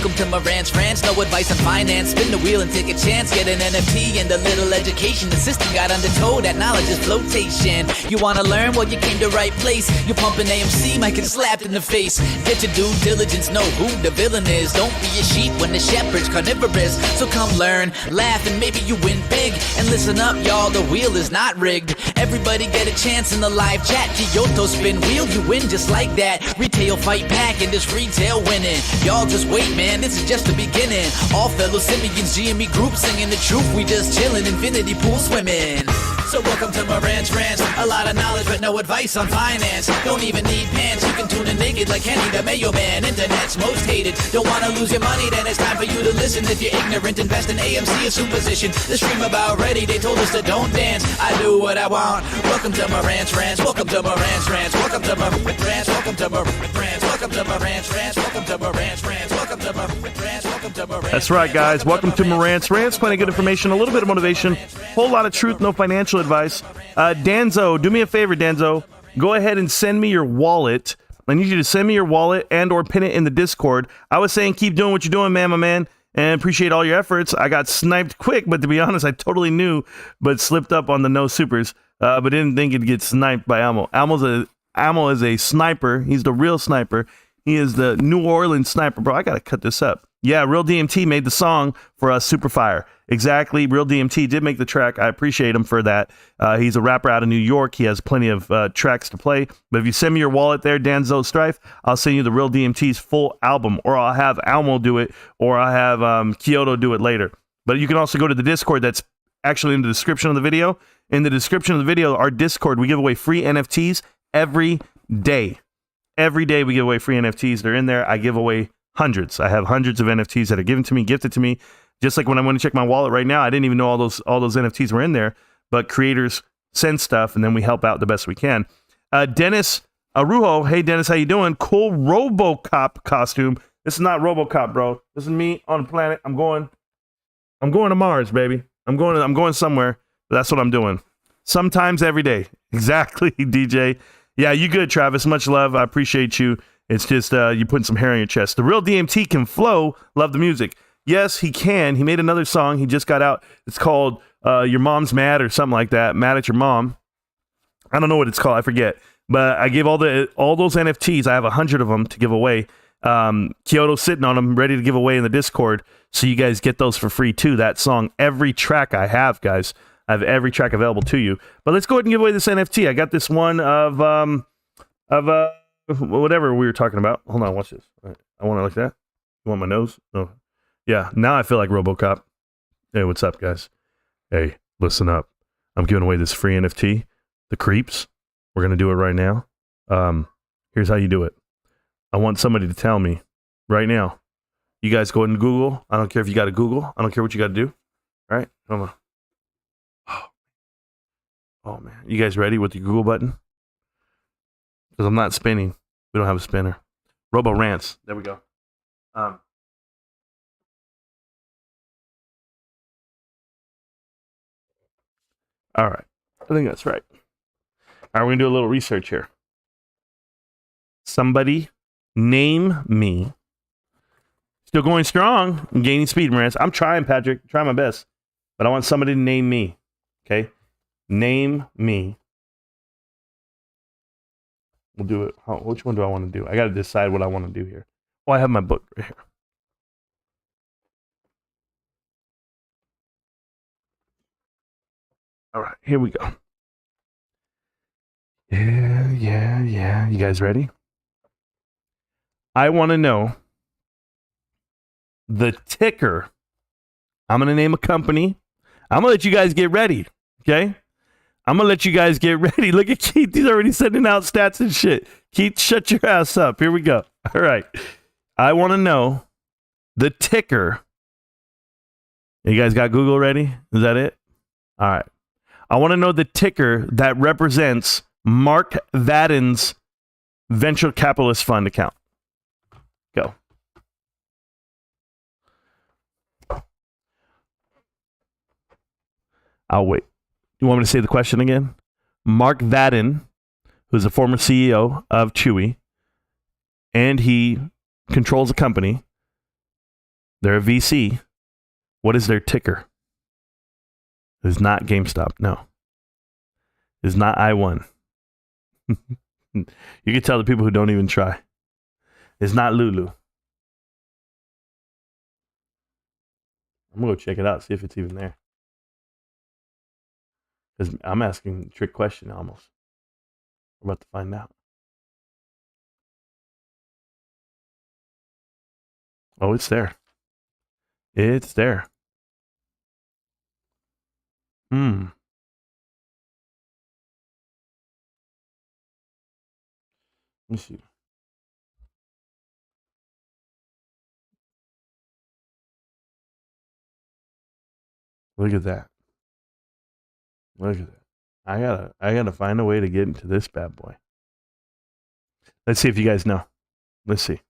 Welcome to Marantz Rantz. No advice on finance. Spin the wheel and take a chance. Get an NFT and a little education. The system got undertow. That knowledge is flotation. You want to learn? Well, you came to right place. You pumping AMC, might get slapped in the face. Get your due diligence. Know who the villain is. Don't be a sheep when the shepherd's carnivorous. So come learn, laugh, and maybe you win big. And listen up, y'all. The wheel is not rigged. Everybody get a chance in the live chat. Kyoto spin wheel, you win just like that. Retail fight back and this retail winning. Y'all just wait, man, this is just the beginning. All fellow simians, GME group singing the truth. We just chillin', infinity pool swimming. So welcome to Marantz Rantz. A lot of knowledge but no advice on finance. Don't even need pants, you can tune in naked like Kenny the Mayo Man. Internet's most hated. Don't wanna lose your money, then it's time for you to listen. If you're ignorant, invest in AMC, a superposition. The stream about ready, they told us to don't dance. I do what I want. Welcome to Marantz Rantz. Welcome to Marantz Rantz. Welcome to Marantz Rantz. Welcome to Marantz Rantz. Welcome to Marantz Rantz. Welcome to Marantz Rantz. Welcome to Marantz Rantz. Welcome to Marantz. That's right, guys. Welcome to Marantz Rantz. Plenty of good information, a little bit of motivation, whole lot of truth, no financial advice. Danzo, do me a favor, Danzo. Go ahead and send me your wallet. I need you to send me your wallet and or pin it in the Discord. I was saying keep doing what you're doing, man, my man, and appreciate all your efforts. I got sniped quick, but to be honest, I totally knew, but slipped up on the no supers, but didn't think it'd get sniped by Almo. Almo is a sniper. He's the real sniper. He is the New Orleans sniper. Bro, I got to cut this up. Yeah, Real DMT made the song for us, Superfire. Exactly. Real DMT did make the track. I appreciate him for that. He's a rapper out of New York. He has plenty of tracks to play. But if you send me your wallet there, Danzo Strife, I'll send you the Real DMT's full album. Or I'll have Almo do it. Or I'll have Kyoto do it later. But you can also go to the Discord that's actually in the description of the video. In the description of the video, our Discord, we give away free NFTs every day. Every day we give away free NFTs. They're in there. I give away hundreds. I have hundreds of NFTs that are given to me, gifted to me. Just like when I went to check my wallet right now, I didn't even know all those NFTs were in there, but creators send stuff and then we help out the best we can. Dennis Arujo. Hey, Dennis, how you doing? Cool RoboCop costume. This is not RoboCop, bro. This is me on the planet. I'm going to Mars, baby. I'm going somewhere. But that's what I'm doing. Sometimes every day. Exactly, DJ. Yeah, you good, Travis. Much love. I appreciate you. It's just you putting some hair on your chest. The Real DMT can flow. Love the music. Yes, he can. He made another song. He just got out. It's called Your Mom's Mad or something like that. Mad at Your Mom. I don't know what it's called. I forget. But I gave all those NFTs. I have 100 of them to give away. Kyoto's sitting on them, ready to give away in the Discord. So you guys get those for free too. That song, every track I have, guys. I have every track available to you. But let's go ahead and give away this NFT. I got this one of whatever we were talking about. Hold on, watch this. All right. I want to like that. You want my nose? No. Yeah, now I feel like RoboCop. Hey, what's up, guys? Hey, listen up. I'm giving away this free NFT, The Creeps. We're going to do it right now. Here's how you do it. I want somebody to tell me right now. You guys go ahead and Google. I don't care if you got to Google. I don't care what you got to do. All right? Come on. Oh, man. You guys ready with the Google button? Because I'm not spinning. We don't have a spinner. Robo Rants. There we go. All right. I think that's right. All right, we're going to do a little research here. Somebody name me. Still going strong and gaining speed, Marantz. I'm trying, Patrick. Trying my best. But I want somebody to name me. Okay? Name me. We'll do it. Which one do I want to do? I got to decide what I want to do here. Oh, I have my book right here. All right, here we go. Yeah. You guys ready? I want to know the ticker. I'm going to name a company. I'm going to let you guys get ready. Okay? I'm going to let you guys get ready. Look at Keith. He's already sending out stats and shit. Keith, shut your ass up. Here we go. All right. I want to know the ticker. You guys got Google ready? Is that it? All right. I want to know the ticker that represents Mark Vadden's venture capitalist fund account. Go. I'll wait. You want me to say the question again? Mark Vadden, who's a former CEO of Chewy, and he controls a company. They're a VC. What is their ticker? It's not GameStop. No. It's not I1. You can tell the people who don't even try. It's not Lulu. I'm going to go check it out, see if it's even there. Because I'm asking a trick question almost. We're about to find out. Oh, it's there. It's there. Let me see. Look at that. Look at that. I gotta find a way to get into this bad boy. Let's see if you guys know. Let's see.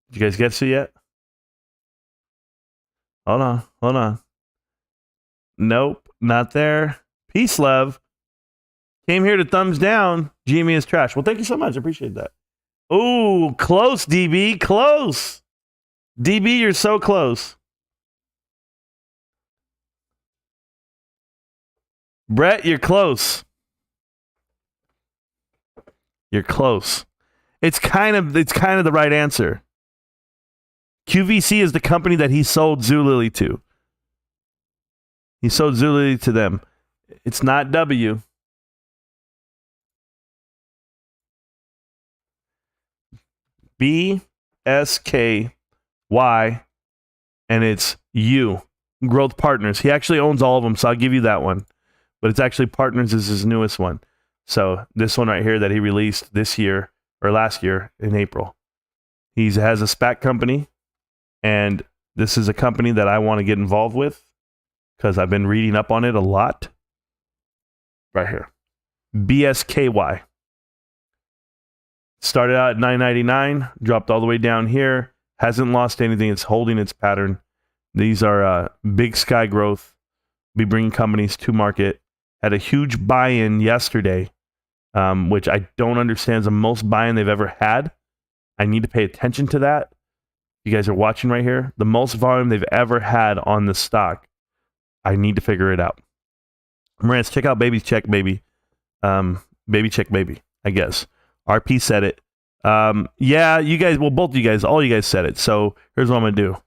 Did you guys get to it yet? Hold on. Nope, not there. Peace, love. Came here to thumbs down. GME is trash. Well, thank you so much. I appreciate that. Ooh, close, DB. Close. DB, you're so close. Brett, you're close. You're close. It's kind of the right answer. QVC is the company that he sold Zulily to. He sold Zulily to them. It's not W. BSKY, and it's U. Growth Partners. He actually owns all of them, so I'll give you that one. But it's actually Partners is his newest one. So this one right here that he released this year or last year in April. He has a SPAC company, and this is a company that I want to get involved with because I've been reading up on it a lot. Right here. BSKY. Started out at $9.99, dropped all the way down here. Hasn't lost anything. It's holding its pattern. These are big sky growth. Be bringing companies to market. Had a huge buy-in yesterday, which I don't understand is the most buy-in they've ever had. I need to pay attention to that. You guys are watching right here. The most volume they've ever had on the stock. I need to figure it out. Marantz, check out Baby Check Baby. Baby Check Baby, I guess. RP said it. Yeah, you guys, well, both of you guys, all you guys said it. So here's what I'm going to do.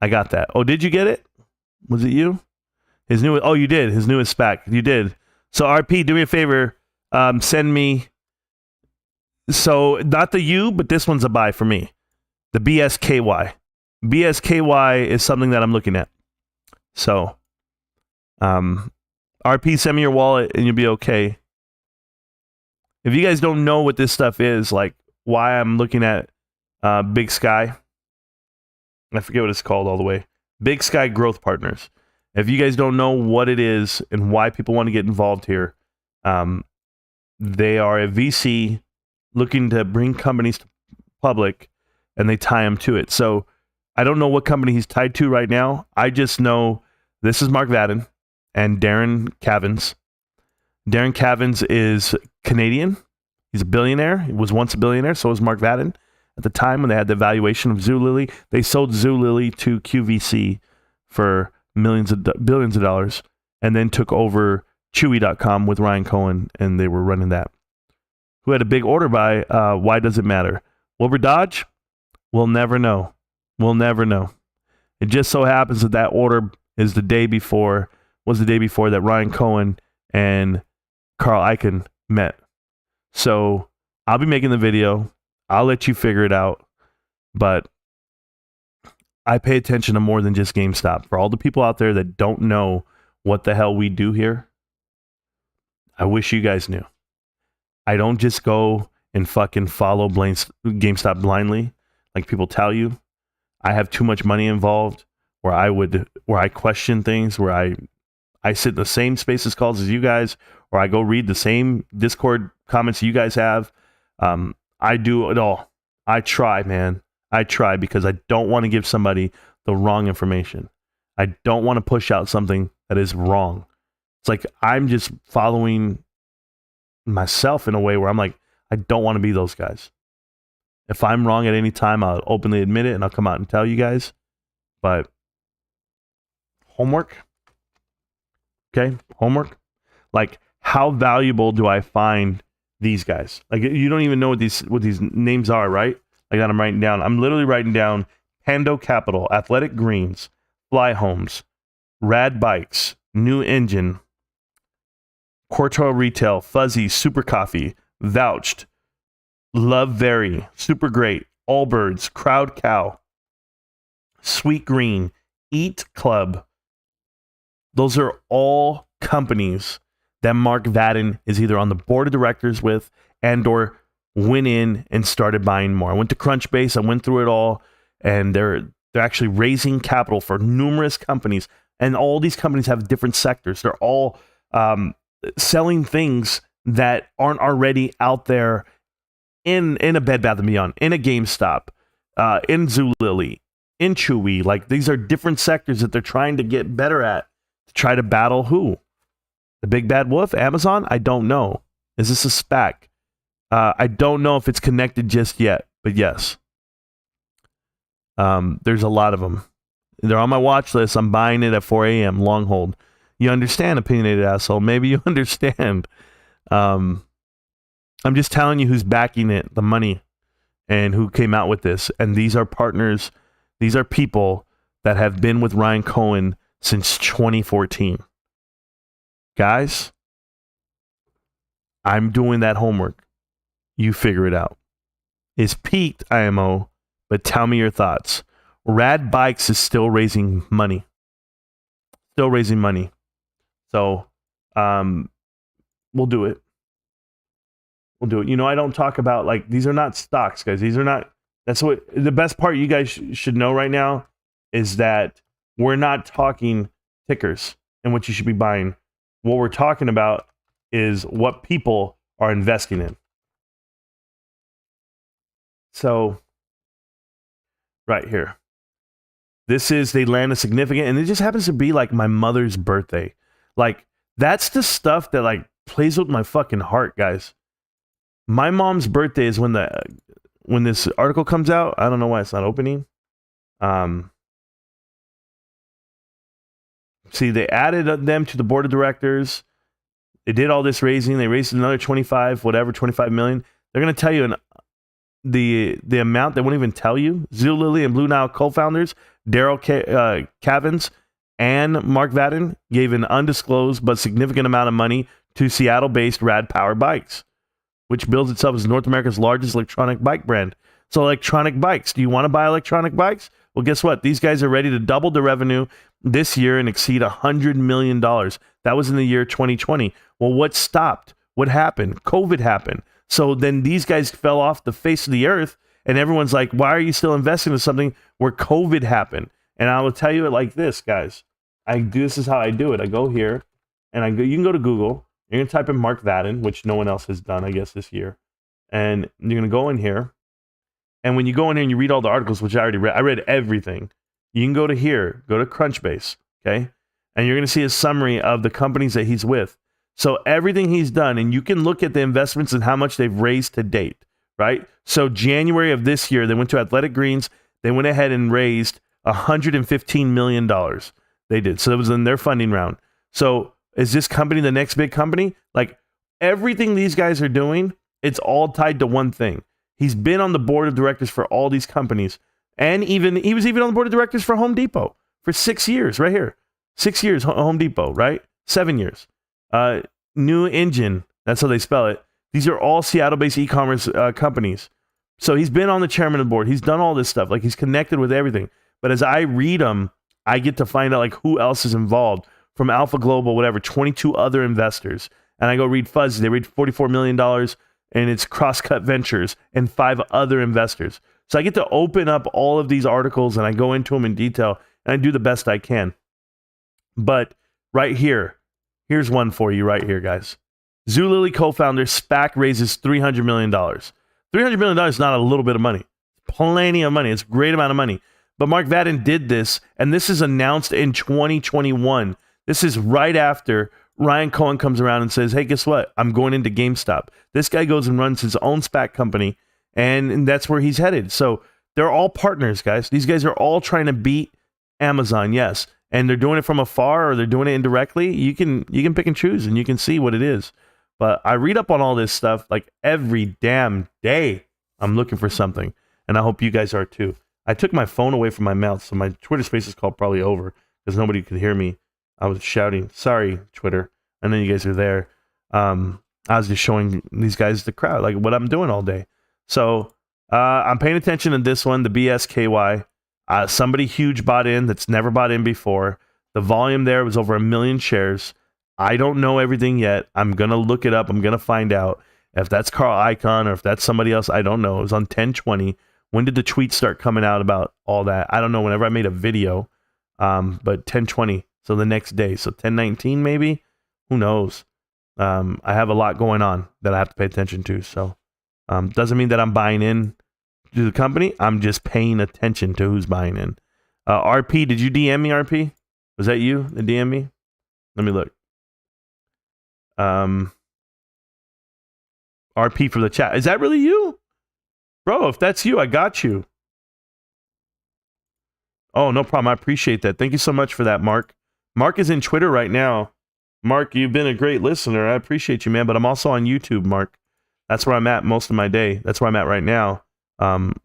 I got that. Oh, did you get it? Was it you? Oh, you did. His newest SPAC. You did. So RP, do me a favor. Send me. So not the U, but this one's a buy for me. the BSKY. BSKY is something that I'm looking at. So, RP, send me your wallet and you'll be okay. If you guys don't know what this stuff is, like why I'm looking at Big Sky, I forget what it's called all the way. Big Sky Growth Partners. If you guys don't know what it is and why people want to get involved here, they are a VC looking to bring companies to public, and they tie them to it. So I don't know what company he's tied to right now. I just know this is Mark Vadden and Darren Cavins. Darren Cavins is Canadian. He's a billionaire. He was once a billionaire. So was Mark Vadden. At the time when they had the valuation of Zulily, they sold Zulily to QVC for billions of dollars, and then took over Chewy.com with Ryan Cohen, and they were running that. Who had a big order buy? Why does it matter? Wilbur Dodge? We'll never know. We'll never know. It just so happens that that order is the day before that Ryan Cohen and Carl Icahn met. So I'll be making the video. I'll let you figure it out. But I pay attention to more than just GameStop. For all the people out there that don't know what the hell we do here, I wish you guys knew. I don't just go and fucking follow GameStop blindly like people tell you. I have too much money involved where I question things, where I sit in the same spaces calls as you guys, or I go read the same Discord comments you guys have. I do it all. I try, man. I try because I don't want to give somebody the wrong information. I don't want to push out something that is wrong. It's like I'm just following myself in a way where I'm like, I don't want to be those guys. If I'm wrong at any time, I'll openly admit it and I'll come out and tell you guys. But homework. Okay, homework. Like, how valuable do I find these guys? Like, you don't even know what these names are, right? Like that I'm writing down. I'm literally writing down Pando Capital, Athletic Greens, Fly Homes, Rad Bikes, New Engine, Quarto Retail, Fuzzy, Super Coffee, Vouched, Love Very, Super Great, Allbirds, Crowd Cow, Sweet Green, Eat Club. Those are all companies that Mark Vadden is either on the board of directors with and or went in and started buying more. I went to Crunchbase. I went through it all, and they're actually raising capital for numerous companies, and all these companies have different sectors. They're all selling things that aren't already out there in a Bed Bath & Beyond, in a GameStop, in Zulily, in Chewy. Like, these are different sectors that they're trying to get better at to try to battle who? The Big Bad Wolf? Amazon? I don't know. Is this a SPAC? I don't know if it's connected just yet, but yes. There's a lot of them. They're on my watch list. I'm buying it at 4 a.m. long hold. You understand, opinionated asshole? Maybe you understand. I'm just telling you who's backing it, the money, and who came out with this. And these are partners. These are people that have been with Ryan Cohen since 2014. Guys, I'm doing that homework. You figure it out. It's peaked IMO, but tell me your thoughts. Rad Bikes is still raising money. Still raising money. So, we'll do it. We'll do it. You know, I don't talk about, like, these are not stocks, guys. These are not, that's what, the best part you guys should know right now is that we're not talking tickers and what you should be buying. What we're talking about is what people are investing in. So, right here. This is, they land a significant, and it just happens to be like my mother's birthday. Like, that's the stuff that like plays with my fucking heart, guys. My mom's birthday is when this article comes out. I don't know why it's not opening. See, they added them to the board of directors. They did all this raising. They raised another 25 million. They're going to tell you the amount. They won't even tell you. Zulily and Blue Nile co-founders, Daryl Cavins and Mark Vadden, gave an undisclosed but significant amount of money to Seattle-based Rad Power Bikes, which builds itself as North America's largest electronic bike brand. So electronic bikes. Do you want to buy electronic bikes? Well, guess what? These guys are ready to double the revenue this year and exceed $100 million. That was in the year 2020. Well, what stopped? What happened? COVID happened. So then these guys fell off the face of the earth, and everyone's like, why are you still investing in something where COVID happened? And I will tell you it like this, guys. This is how I do it. I go here, and you can go to Google. You're going to type in Mark Vadden, which no one else has done, I guess, this year. And you're going to go in here. And when you go in here and you read all the articles, which I already read, I read everything. You can go to here, go to Crunchbase, okay? And you're going to see a summary of the companies that he's with. So everything he's done, and you can look at the investments and how much they've raised to date, right? So January of this year, they went to Athletic Greens. They went ahead and raised $115 million. They did. So it was in their funding round. So is this company the next big company? Like everything these guys are doing, it's all tied to one thing. He's been on the board of directors for all these companies. And he was even on the board of directors for Home Depot for 6 years, right here. 6 years, Home Depot, right? 7 years. New Engine, that's how they spell it. These are all Seattle-based e-commerce companies. So he's been on the chairman of the board. He's done all this stuff. Like he's connected with everything. But as I read them, I get to find out like who else is involved from Alpha Global, whatever, 22 other investors. And I go read Fuzzy. They raised $44 million and it's Crosscut Ventures and 5 other investors. So I get to open up all of these articles and I go into them in detail and I do the best I can. But right here, here's one for you right here, guys. Zulily co-founder SPAC raises $300 million. $300 million is not a little bit of money. Plenty of money. It's a great amount of money. But Mark Vadden did this, and this is announced in 2021. This is right after Ryan Cohen comes around and says, hey, guess what? I'm going into GameStop. This guy goes and runs his own SPAC company, and that's where he's headed. So they're all partners, guys. These guys are all trying to beat Amazon, yes. And they're doing it from afar or they're doing it indirectly. You can pick and choose, and you can see what it is. But I read up on all this stuff like every damn day. I'm looking for something, and I hope you guys are too. I took my phone away from my mouth, so my Twitter Spaces call probably over because nobody could hear me. I was shouting, sorry, Twitter. I know you guys are there. I was just showing these guys the crowd, like what I'm doing all day. So I'm paying attention to this one, the BSKY. Somebody huge bought in that's never bought in before. The volume there was over 1 million shares. I don't know everything yet. I'm going to look it up. I'm going to find out if that's Carl Icahn or if that's somebody else. I don't know. It was on 10/20. When did the tweets start coming out about all that? I don't know. Whenever I made a video, but 10/20. So the next day. So 10/19 maybe. Who knows? I have a lot going on that I have to pay attention to. So doesn't mean that I'm buying in to the company. I'm just paying attention to who's buying in. RP, did you DM me, RP? Was that you that DM me? Let me look. RP from the chat. Is that really you? Bro, if that's you, I got you. Oh, no problem. I appreciate that. Thank you so much for that, Mark. Mark is in Twitter right now. Mark, you've been a great listener. I appreciate you, man. But I'm also on YouTube, Mark. That's where I'm at most of my day. That's where I'm at right now,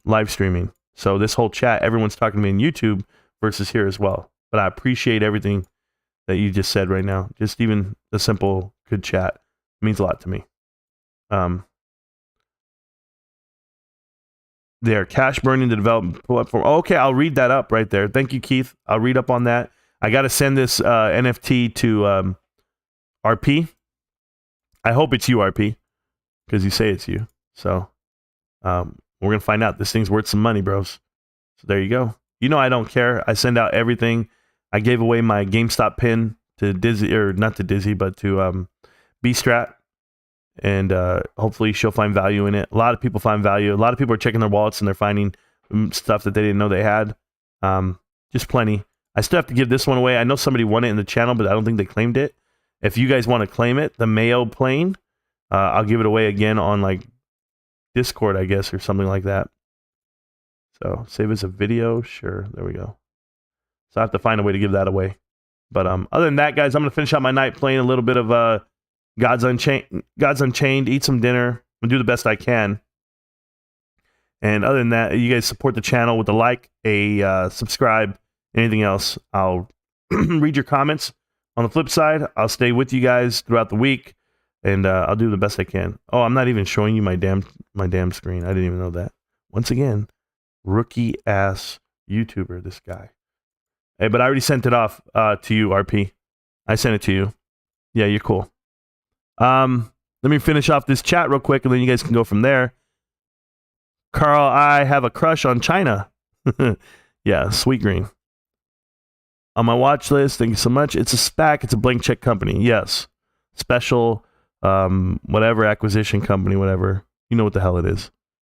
live streaming. So this whole chat, everyone's talking to me on YouTube versus here as well. But I appreciate everything that you just said right now. Just even the simple good chat means a lot to me. They're cash burning the development platform. Okay, I'll read that up right there. Thank you, Keith. I'll read up on that. I got to send this NFT to RP. I hope it's you, RP, because you say it's you. So we're going to find out. This thing's worth some money, bros. So there you go. You know I don't care. I send out everything. I gave away my GameStop pin to Dizzy, or not to Dizzy, but to B-Strat. And hopefully she'll find value in it. A lot of people find value. A lot of people are checking their wallets and they're finding stuff that they didn't know they had. Just plenty. I still have to give this one away. I know somebody won it in the channel, but I don't think they claimed it. If you guys want to claim it, the Mayo plane, I'll give it away again on like Discord, I guess, or something like that. So save as a video. Sure. There we go. So I have to find a way to give that away. But other than that, guys, I'm going to finish out my night playing a little bit of God's Unchained, eat some dinner. I'm going to do the best I can. And other than that, you guys support the channel with a like, a subscribe, anything else. I'll read your comments. On the flip side, I'll stay with you guys throughout the week, and I'll do the best I can. Oh, I'm not even showing you my damn screen. I didn't even know that. Once again, rookie ass YouTuber, this guy. Hey, but I already sent it off to you, RP. I sent it to you. Yeah, you're cool. Let me finish off this chat real quick, and then you guys can go from there. Carl, I have a crush on China. Yeah, Sweet Green. On my watch list, thank you so much. It's a SPAC. It's a blank check company. Yes. Special, whatever, acquisition company, whatever. You know what the hell it is.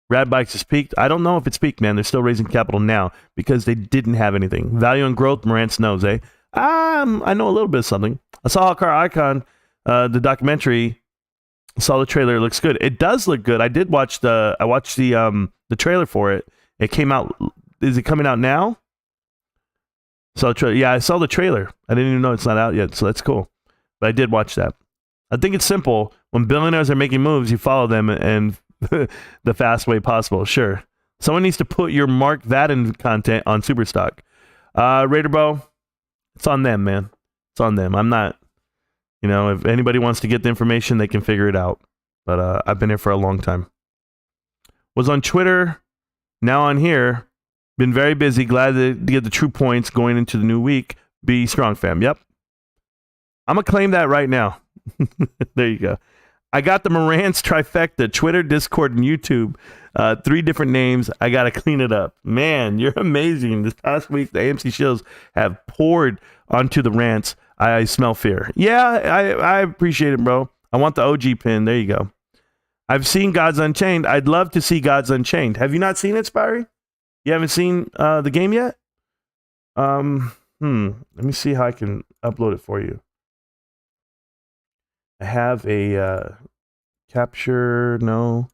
Rad Bikes has peaked. I don't know if it's peaked, man. They're still raising capital now because they didn't have anything. Value and growth, Marantz knows, eh? I know a little bit of something. I saw Car Icon, the documentary. Saw the trailer. It looks good. It does look good. I watched the trailer for it. It came out. Is it coming out now? Yeah, I saw the trailer. I didn't even know it's not out yet, so that's cool. But I did watch that. I think it's simple. When billionaires are making moves, you follow them and the fast way possible. Sure. Someone needs to put your Mark Vadden content on Superstock. Raiderbo, it's on them, man. It's on them. I'm not, if anybody wants to get the information, they can figure it out. But I've been here for a long time. Was on Twitter, now on here. Been very busy. Glad to get the true points going into the new week. Be strong, fam. Yep. I'm going to claim that right now. There you go. I got the Marantz trifecta, Twitter, Discord, and YouTube. 3 different names. I got to clean it up. Man, you're amazing. This past week, the AMC Shills have poured onto the rants. I smell fear. Yeah, I appreciate it, bro. I want the OG pin. There you go. I've seen Gods Unchained. I'd love to see Gods Unchained. Have you not seen it, Spirey? You haven't seen the game yet? Let me see how I can upload it for you. I have a capture. No.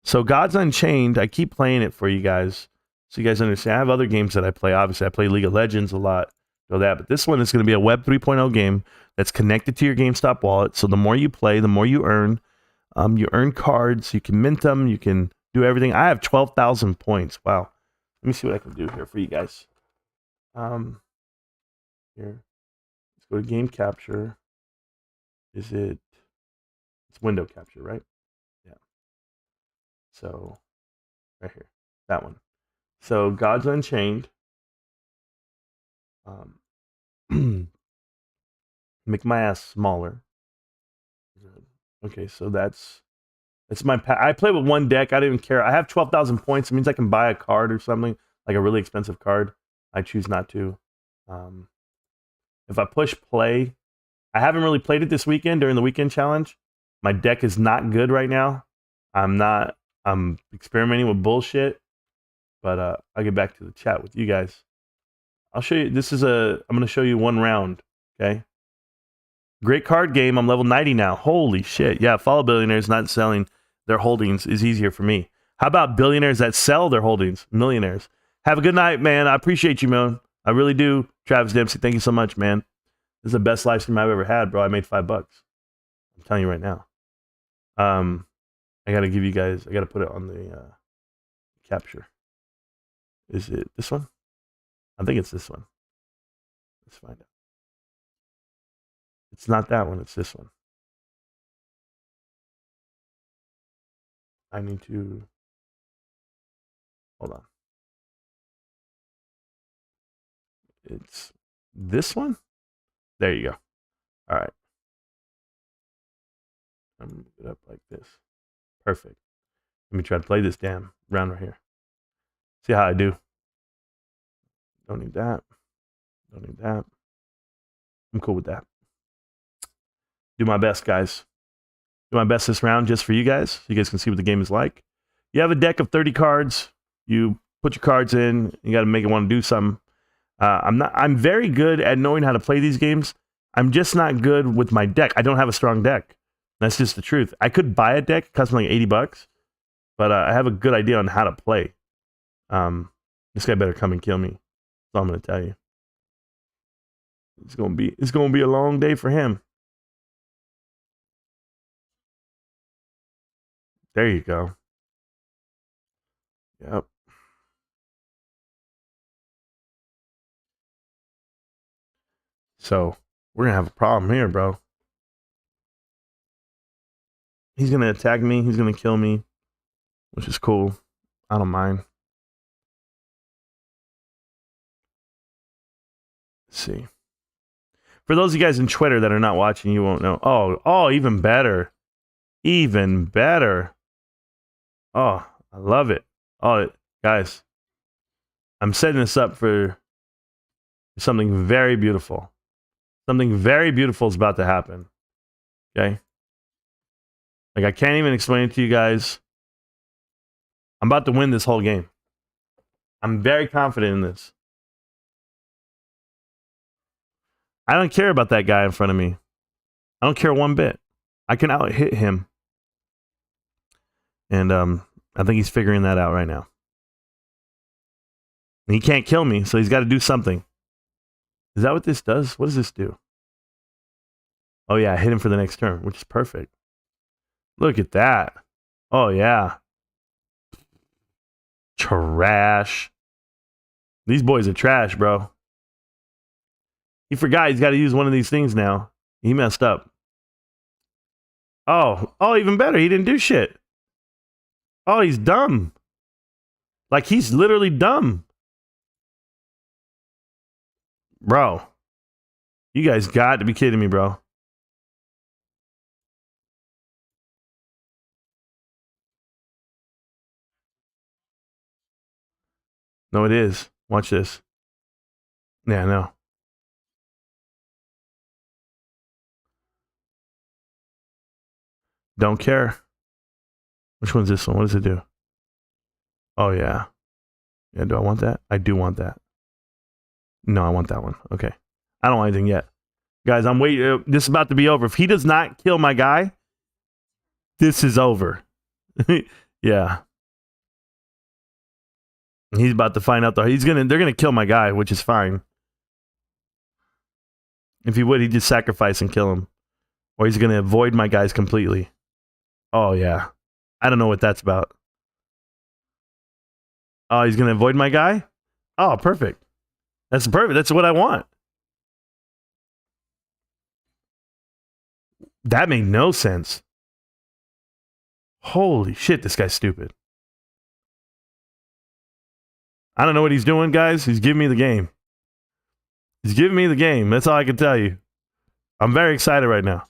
So Gods Unchained, I keep playing it for you guys so you guys understand. I have other games that I play. Obviously, I play League of Legends a lot. Know that. But this one is going to be a Web 3.0 game that's connected to your GameStop wallet. So the more you play, the more you earn. You earn cards. You can mint them. You can do everything. I have 12,000 points. Wow. Let me see what I can do here for you guys. Here. Let's go to game capture. It's window capture, right? Yeah. So, right here. That one. So, Gods Unchained. Make my ass smaller. Okay, so that's my I play with one deck. I don't even care. I have 12,000 points. It means I can buy a card or something, like a really expensive card. I choose not to. If I push play, I haven't really played it this weekend during the weekend challenge. My deck is not good right now. I'm experimenting with bullshit. But I'll get back to the chat with you guys. I'll show you. I'm going to show you one round. Okay. Great card game. I'm level 90 now. Holy shit. Yeah. Follow billionaires not selling their holdings is easier for me. How about billionaires that sell their holdings? Millionaires. Have a good night, man. I appreciate you, man. I really do. Travis Dempsey, thank you so much, man. This is the best live stream I've ever had, bro. I made $5. I'm telling you right now. I got to give you guys, I got to put it on the capture. Is it this one? I think it's this one. Let's find out. It's not that one. It's this one. I need to... Hold on. It's this one? There you go. All right. I'm going to get up like this. Perfect. Let me try to play this damn round right here. See how I do. Don't need that. Don't need that. I'm cool with that. Do my best, guys. Do my best this round just for you guys. So you guys can see what the game is like. You have a deck of 30 cards. You put your cards in. You got to make it want to do something. I'm very good at knowing how to play these games. I'm just not good with my deck. I don't have a strong deck. That's just the truth. I could buy a deck. It costs me like $80. But I have a good idea on how to play. This guy better come and kill me. That's all I'm going to tell you. It's gonna be a long day for him. There you go. Yep. So we're gonna have a problem here, bro. He's gonna attack me. He's gonna kill me, which is cool. I don't mind. Let's see. For those of you guys in Twitter that are not watching, you won't know. Oh, even better. Even better. Oh, I love it. Oh, guys, I'm setting this up for something very beautiful. Something very beautiful is about to happen. Okay? Like, I can't even explain it to you guys. I'm about to win this whole game. I'm very confident in this. I don't care about that guy in front of me. I don't care one bit. I can out-hit him. And I think he's figuring that out right now. And he can't kill me, so he's got to do something. Is that what this does? What does this do? Oh, yeah, hit him for the next turn, which is perfect. Look at that. Oh, yeah. Trash. These boys are trash, bro. He forgot he's got to use one of these things now. He messed up. Oh, even better. He didn't do shit. Oh, he's dumb. Like, he's literally dumb. Bro. You guys got to be kidding me, bro. No, it is. Watch this. Yeah, no. Don't care. Which one's this one? What does it do? Oh, yeah. Yeah, do I want that? I do want that. No, I want that one. Okay. I don't want anything yet. Guys, I'm waiting. This is about to be over. If he does not kill my guy, this is over. Yeah. He's about to find out though. They're gonna kill my guy, which is fine. If he would, he'd just sacrifice and kill him. Or he's gonna avoid my guys completely. Oh yeah. I don't know what that's about. Oh, he's gonna avoid my guy? Oh, perfect. That's perfect. That's what I want. That made no sense. Holy shit, this guy's stupid. I don't know what he's doing, guys. He's giving me the game. He's giving me the game. That's all I can tell you. I'm very excited right now.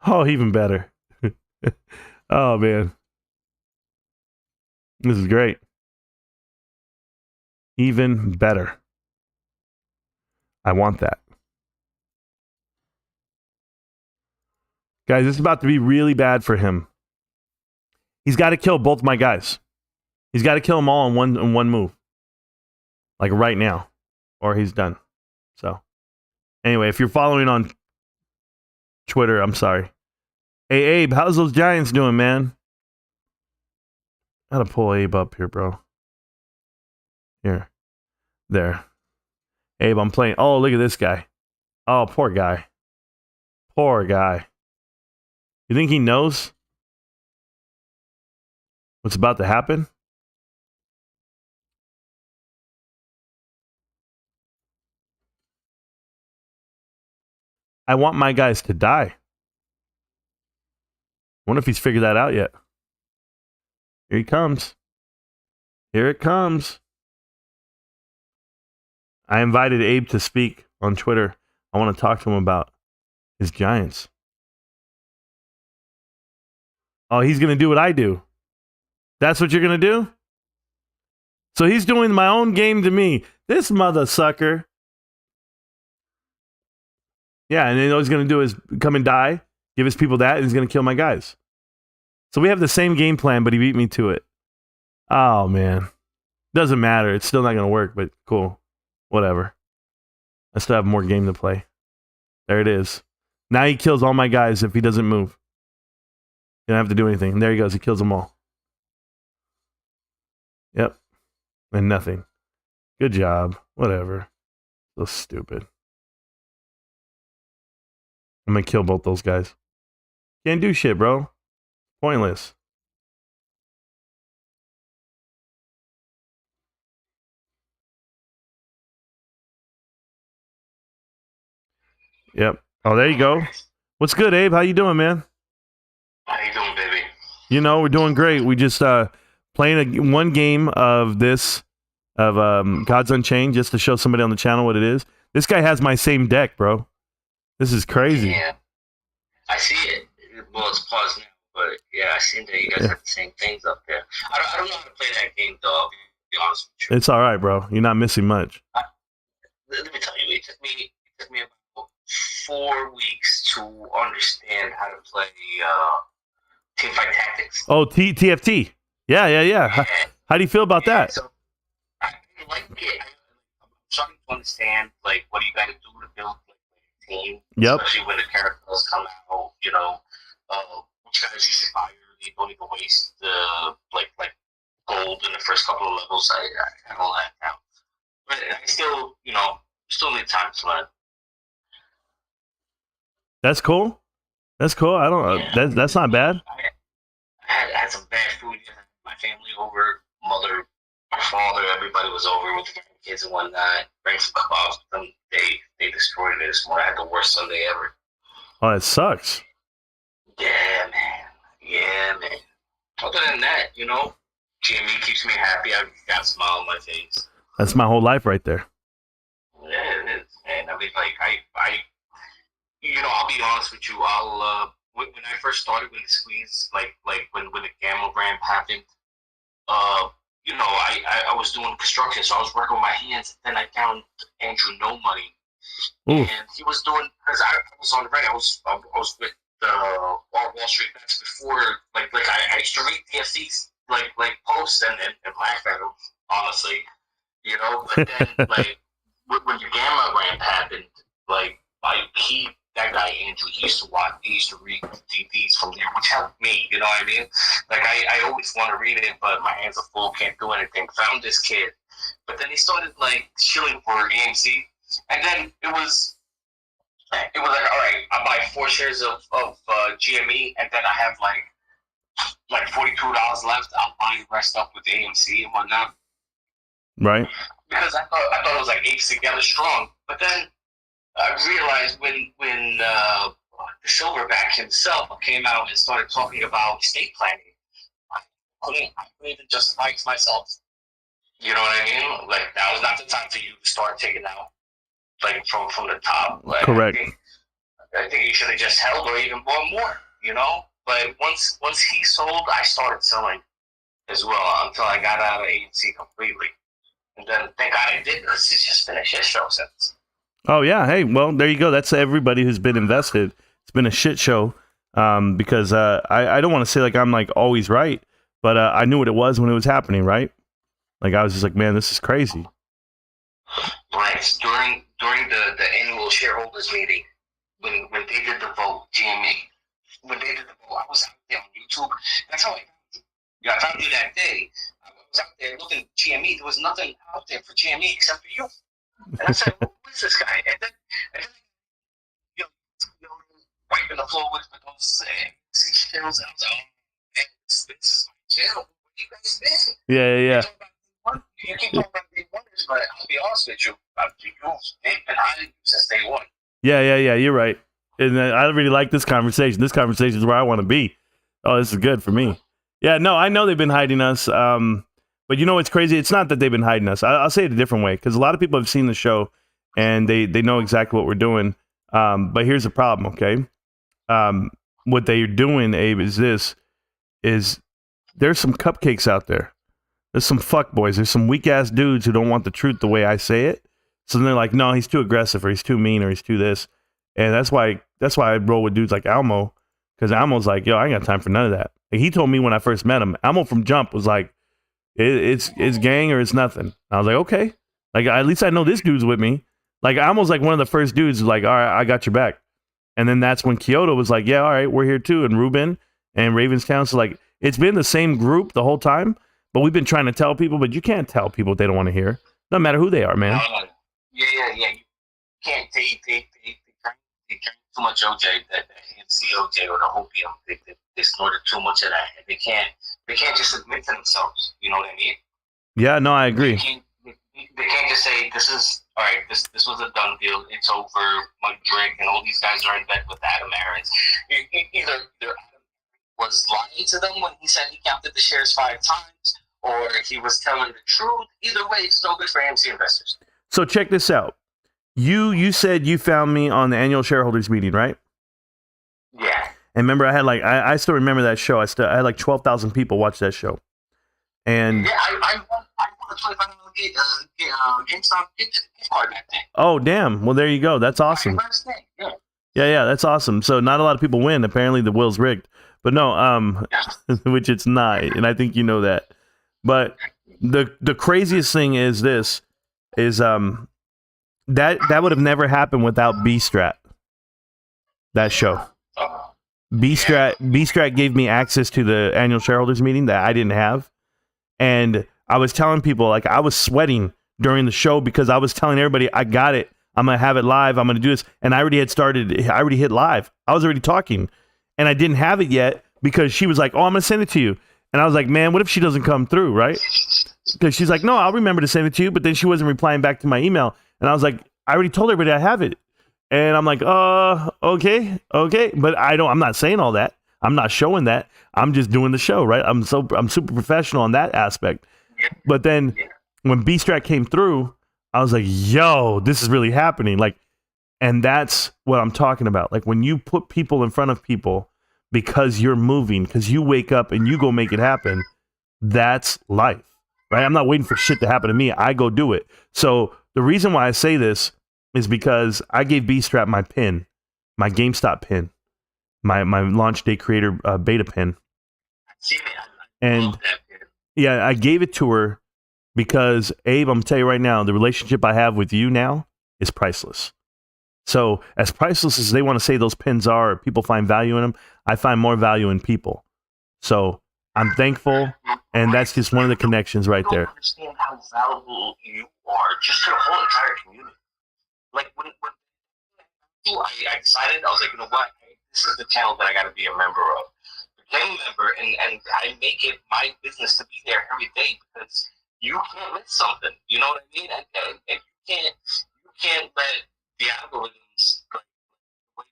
Oh, even better. Oh, man. This is great. Even better. I want that. Guys, this is about to be really bad for him. He's got to kill both my guys. He's got to kill them all in one move. Like right now. Or he's done. So, anyway, if you're following on Twitter, I'm sorry. Hey, Abe, how's those Giants doing, man? I gotta pull Abe up here, bro. Here. There. Abe, I'm playing. Oh, look at this guy. Oh, poor guy. Poor guy. You think he knows what's about to happen? I want my guys to die. I wonder if he's figured that out yet. Here he comes. Here it comes. I invited Abe to speak on Twitter. I want to talk to him about his Giants. Oh, he's going to do what I do. That's what you're going to do? So he's doing my own game to me. This mother sucker. Yeah, and then all he's going to do is come and die, give his people that, and he's going to kill my guys. So we have the same game plan, but he beat me to it. Oh, man. Doesn't matter. It's still not going to work, but cool. Whatever. I still have more game to play. There it is. Now he kills all my guys if he doesn't move. You don't have to do anything. And there he goes. He kills them all. Yep. And nothing. Good job. Whatever. So stupid. I'm going to kill both those guys. Can't do shit, bro. Pointless. Yep. Oh, there you go. What's good, Abe? How you doing, man? How you doing, baby? You know, we're doing great. We just playing one game of Gods Unchained just to show somebody on the channel what it is. This guy has my same deck, bro. This is crazy. Yeah, I see it. Well, it's paused now, but yeah, I see that you guys have the same things up there. I don't know how to play that game, though. I'll be honest with you. It's all right, bro. You're not missing much. Let me tell you, it took me about 4 weeks to understand how to play Teamfight Tactics. Oh, TFT. Yeah. How do you feel about that? So I like it. I'm starting to understand like what you got to do to build like a team. Yep. Especially when the characters come out, you know, which guys you should buy early. You don't need to waste like gold in the first couple of levels. I got all that now, but I still, you know, still need time to learn. That's cool. That's cool. I don't. Yeah. That's not bad. I had some bad food. My family over, mother, my father, everybody was over with the kids and whatnot. Bring some kebabs with them. They destroyed it this morning. I had the worst Sunday ever. Oh, it sucks. Yeah, man. Other than that, you know, GME keeps me happy. I got a smile on my face. That's my whole life right there. Yeah, it is, man. I mean, like, I you know, I'll be honest with you. When I first started with the squeeze, like when the gamma ramp happened, you know, I was doing construction, so I was working with my hands. Then I found Andrew No Money, and he was doing, because I was on the right. I was with Wall Street Bets before, like I used to read TFC's like posts and laugh at them, honestly, you know. But then like when the gamma ramp happened, like that guy Andrew, he used to read DVDs from there, which helped me, you know what I mean? Like I always want to read it, but my hands are full, can't do anything. Found this kid, but then he started like shilling for AMC, and then it was like, all right, I buy 4 shares of GME, and then I have like $42 left. I'll buy the rest up with AMC and whatnot. Right. Because I thought it was like apes together strong, but then I realized when the Silverback himself came out and started talking about estate planning, I couldn't even justify it to myself. You know what I mean? Like, now is not the time for you to start taking out like from the top. Like, Correct. I think you should have just held or even bought more. You know, but once he sold, I started selling as well until I got out of AMC completely. And then thank God I did, because it's just been a shit show since. Oh yeah, hey, well there you go. That's everybody who's been invested. It's been a shit show because I don't want to say like I'm like always right, but I knew what it was when it was happening, right? Like I was just like, man, this is crazy. Right. During the annual shareholders meeting, when they did the vote, GME, when they did the vote, I was out there on YouTube. That's how I found you that day. I was out there looking at GME. There was nothing out there for GME except for you. And I said, who is this guy? And then you know, wiping the floor with those Shills. And I was like, oh, man, this is my channel. Where you guys been? Yeah. You keep talking about big wonders, but I'll be honest with you. They've been hiding you since day one. Yeah. You're right. And I really like this conversation. This conversation is where I want to be. Oh, this is good for me. Yeah, no, I know they've been hiding us. But you know what's crazy? It's not that they've been hiding us. I'll say it a different way, because a lot of people have seen the show and they know exactly what we're doing. But here's the problem, okay? What they're doing, Abe, is there's some cupcakes out there. There's some fuckboys. There's some weak-ass dudes who don't want the truth the way I say it. So then they're like, no, he's too aggressive, or he's too mean, or he's too this. And that's why I roll with dudes like Almo, because Almo's like, yo, I ain't got time for none of that. Like, he told me when I first met him, Almo from Jump was like, it's gang or it's nothing. I was like, okay. Like, at least I know this dude's with me. Like, Almo's like one of the first dudes who's like, all right, I got your back. And then that's when Kyoto was like, yeah, all right, we're here too. And Ruben and Ravenstown. So like, it's been the same group the whole time, but we've been trying to tell people, but you can't tell people what they don't want to hear. No matter who they are, man. Yeah. You can't take too much OJ, that AMC OJ or the hopium. They snorted too much of that, and they can't just admit to themselves. You know what I mean? Yeah, no, I agree. They can't just say this is all right. This was a done deal. It's over. Mike Drake and all these guys are in bed with Adam Aarons. Either Adam was lying to them when he said he counted the shares 5 times, or he was telling the truth. Either way, it's still good for AMC investors. So check this out. You said you found me on the annual shareholders meeting, right? Yeah. And remember, I had I still remember that show. I had like 12,000 people watch that show. And yeah, I won a $25 GameStop gift card that day. Oh, damn. Well, there you go. That's awesome. Yeah, that's awesome. So not a lot of people win. Apparently the wheel's rigged. But no, which it's not. And I think you know that. But the craziest thing is this, is that would have never happened without B-Strat. That show. B-Strat gave me access to the annual shareholders meeting that I didn't have. And I was telling people, like, I was sweating during the show because I was telling everybody, I got it. I'm going to have it live. I'm going to do this. And I already hit live. I was already talking. And I didn't have it yet because she was like, oh, I'm going to send it to you. And I was like, man, what if she doesn't come through, right? Because she's like, no, I'll remember to send it to you. But then she wasn't replying back to my email. And I was like, I already told everybody I have it. And I'm like, okay. But I'm not saying all that. I'm not showing that. I'm just doing the show, right? I'm super professional on that aspect. But then when B-Strat came through, I was like, yo, this is really happening. Like, and that's what I'm talking about. Like, when you put people in front of people because you're moving, because you wake up and you go make it happen, that's life, right? I'm not waiting for shit to happen to me. I go do it. So the reason why I say this is because I gave B-Strat my pin, my GameStop pin, my launch day creator beta pin. And yeah, I gave it to her because, Abe, I'm going to tell you right now, the relationship I have with you now is priceless. So as priceless as they want to say those pins are, people find value in them, I find more value in people. So I'm thankful, and that's just one of the connections right there. I don't understand how valuable you are just to the whole entire community. Like, when I decided, I was like, you know what? This is the channel that I got to be a member of. Became a member, and I make it my business to be there every day because you can't miss something. You know what I mean? And you can't let the algorithms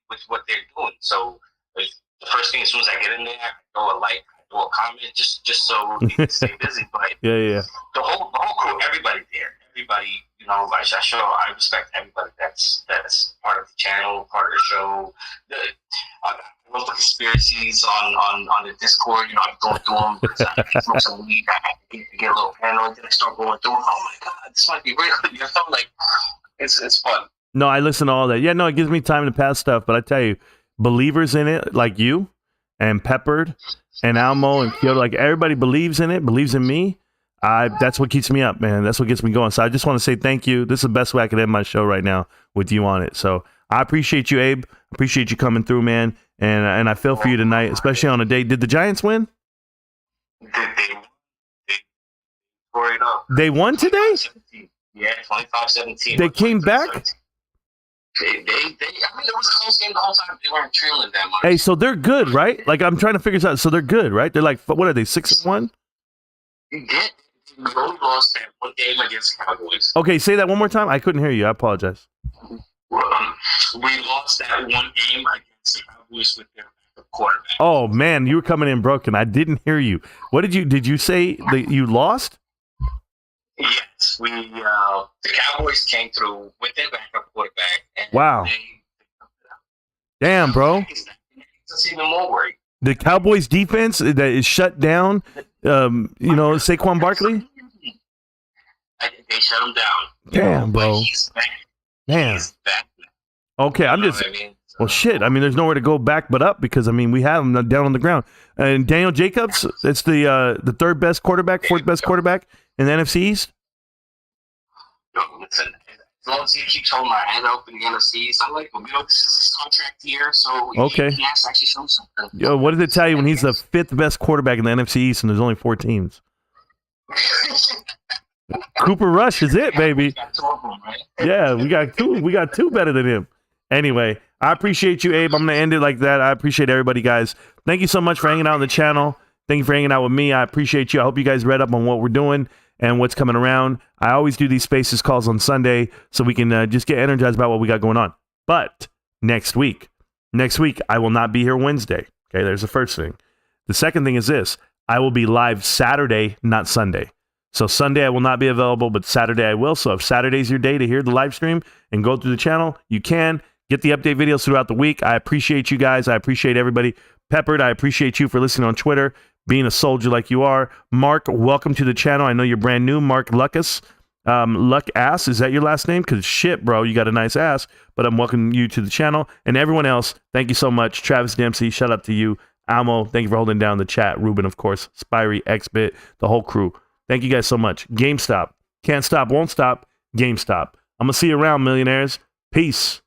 with what they're doing. So the first thing, as soon as I get in there, I throw a like, I throw a comment, just so we can stay busy. But yeah. The whole crew, everybody there, you know, I respect everybody that's part of the channel, part of the show. I love the conspiracies on the Discord. You know, I'm going through them because I smoke some weed. I get a little paranoid. Then I start going through them. Oh my God, this might be real. You know, like it's fun. No, I listen to all that. Yeah, no, it gives me time to pass stuff. But I tell you, believers in it like you and Peppered and Almo and Kyoto, like everybody believes in it, believes in me. That's what keeps me up, man. That's what gets me going. So I just want to say thank you. This is the best way I could end my show right now with you on it. So I appreciate you, Abe. Appreciate you coming through, man. And I feel for you tonight, especially on a day. Did the Giants win? They won today? Yeah, 25-17. They came back? I mean, it was a close game the whole time. They weren't trailing that much. Hey, so they're good, right? Like, I'm trying to figure this out. So they're good, right? They're like, what are they, 6-1? We only lost that one game against Cowboys. Okay, say that one more time. I couldn't hear you. I apologize. We lost that one game against the Cowboys with their quarterback. Oh, man, you were coming in broken. I didn't hear you. Did you say that you lost? Yes, the Cowboys came through with their backup quarterback. And wow. Damn, bro. It's even more worried. The Cowboys defense that is shut down, Saquon Barkley? They shut him down. Damn, bro. He's back. Damn. He's back. Okay, I'm just... Well, shit. I mean, there's nowhere to go back but up because, I mean, we have him down on the ground. And Daniel Jacobs, that's the third best quarterback, fourth best quarterback in the NFC East. Yo, listen, as long as he keeps holding my head up in the NFC East, I'm like, well, this is his contract year, so okay. He has to actually show something. Yo, what did it tell you when he's the fifth best quarterback in the NFC East and there's only 4 teams? Cooper Rush is it, baby. Yeah, we got two. We got 2 better than him. Anyway, I appreciate you, Abe. I'm going to end it like that. I appreciate everybody, guys. Thank you so much for hanging out on the channel. Thank you for hanging out with me. I appreciate you. I hope you guys read up on what we're doing and what's coming around. I always do these Spaces calls on Sunday so we can just get energized about what we got going on. But next week, I will not be here Wednesday. Okay, there's the first thing. The second thing is this. I will be live Saturday, not Sunday. So Sunday I will not be available, but Saturday I will. So if Saturday's your day to hear the live stream and go through the channel, you can. Get the update videos throughout the week. I appreciate you guys. I appreciate everybody. Peppered, I appreciate you for listening on Twitter, being a soldier like you are. Mark, welcome to the channel. I know you're brand new. Mark Lucas. Luck Ass, is that your last name? Because shit, bro, you got a nice ass. But I'm welcoming you to the channel. And everyone else, thank you so much. Travis Dempsey, shout out to you. Almo, thank you for holding down the chat. Ruben, of course. Spirey, Xbit, the whole crew. Thank you guys so much. GameStop. Can't stop, won't stop. GameStop. I'm going to see you around, millionaires. Peace.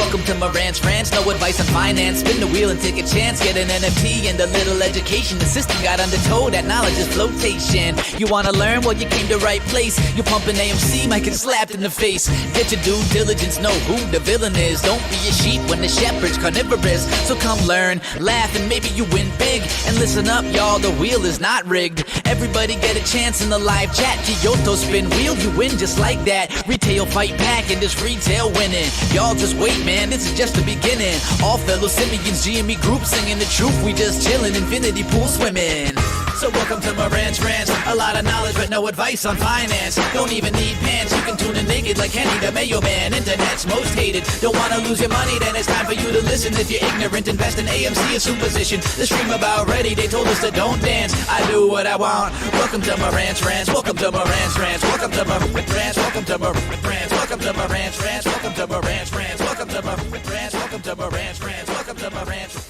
Welcome to Marantz Rantz, no advice on finance. Spin the wheel and take a chance. Get an NFT and a little education. The system got undertow, that knowledge is flotation. You wanna learn? Well, you came to right place. You pumping AMC, might get slapped in the face. Get your due diligence, know who the villain is. Don't be a sheep when the shepherd's carnivorous. So come learn, laugh, and maybe you win big. And listen up, y'all, the wheel is not rigged. Everybody get a chance in the live chat. Kyoto spin wheel, you win just like that. Retail fight back and this retail winning. Y'all just wait, man, this is just the beginning. All fellow simians, GME group singing the truth. We just chillin', infinity pool swimming. So welcome to Marantz Rantz. A lot of knowledge but no advice on finance. Don't even need pants, you can tune in naked like Henny the Mayo Man. Internet's most hated. Don't wanna lose your money, then it's time for you to listen. If you're ignorant, invest in AMC or Superstition. The stream about ready, they told us to don't dance. I do what I want. Welcome to Marantz Rantz. Welcome to Marantz Rantz. Welcome to Marantz Rantz. Welcome to Marantz Rantz. Welcome to Marantz Rantz. Welcome to Marantz Rantz. Welcome to Marantz Rantz. Welcome to Marantz Rantz. Welcome to Marantz Rantz.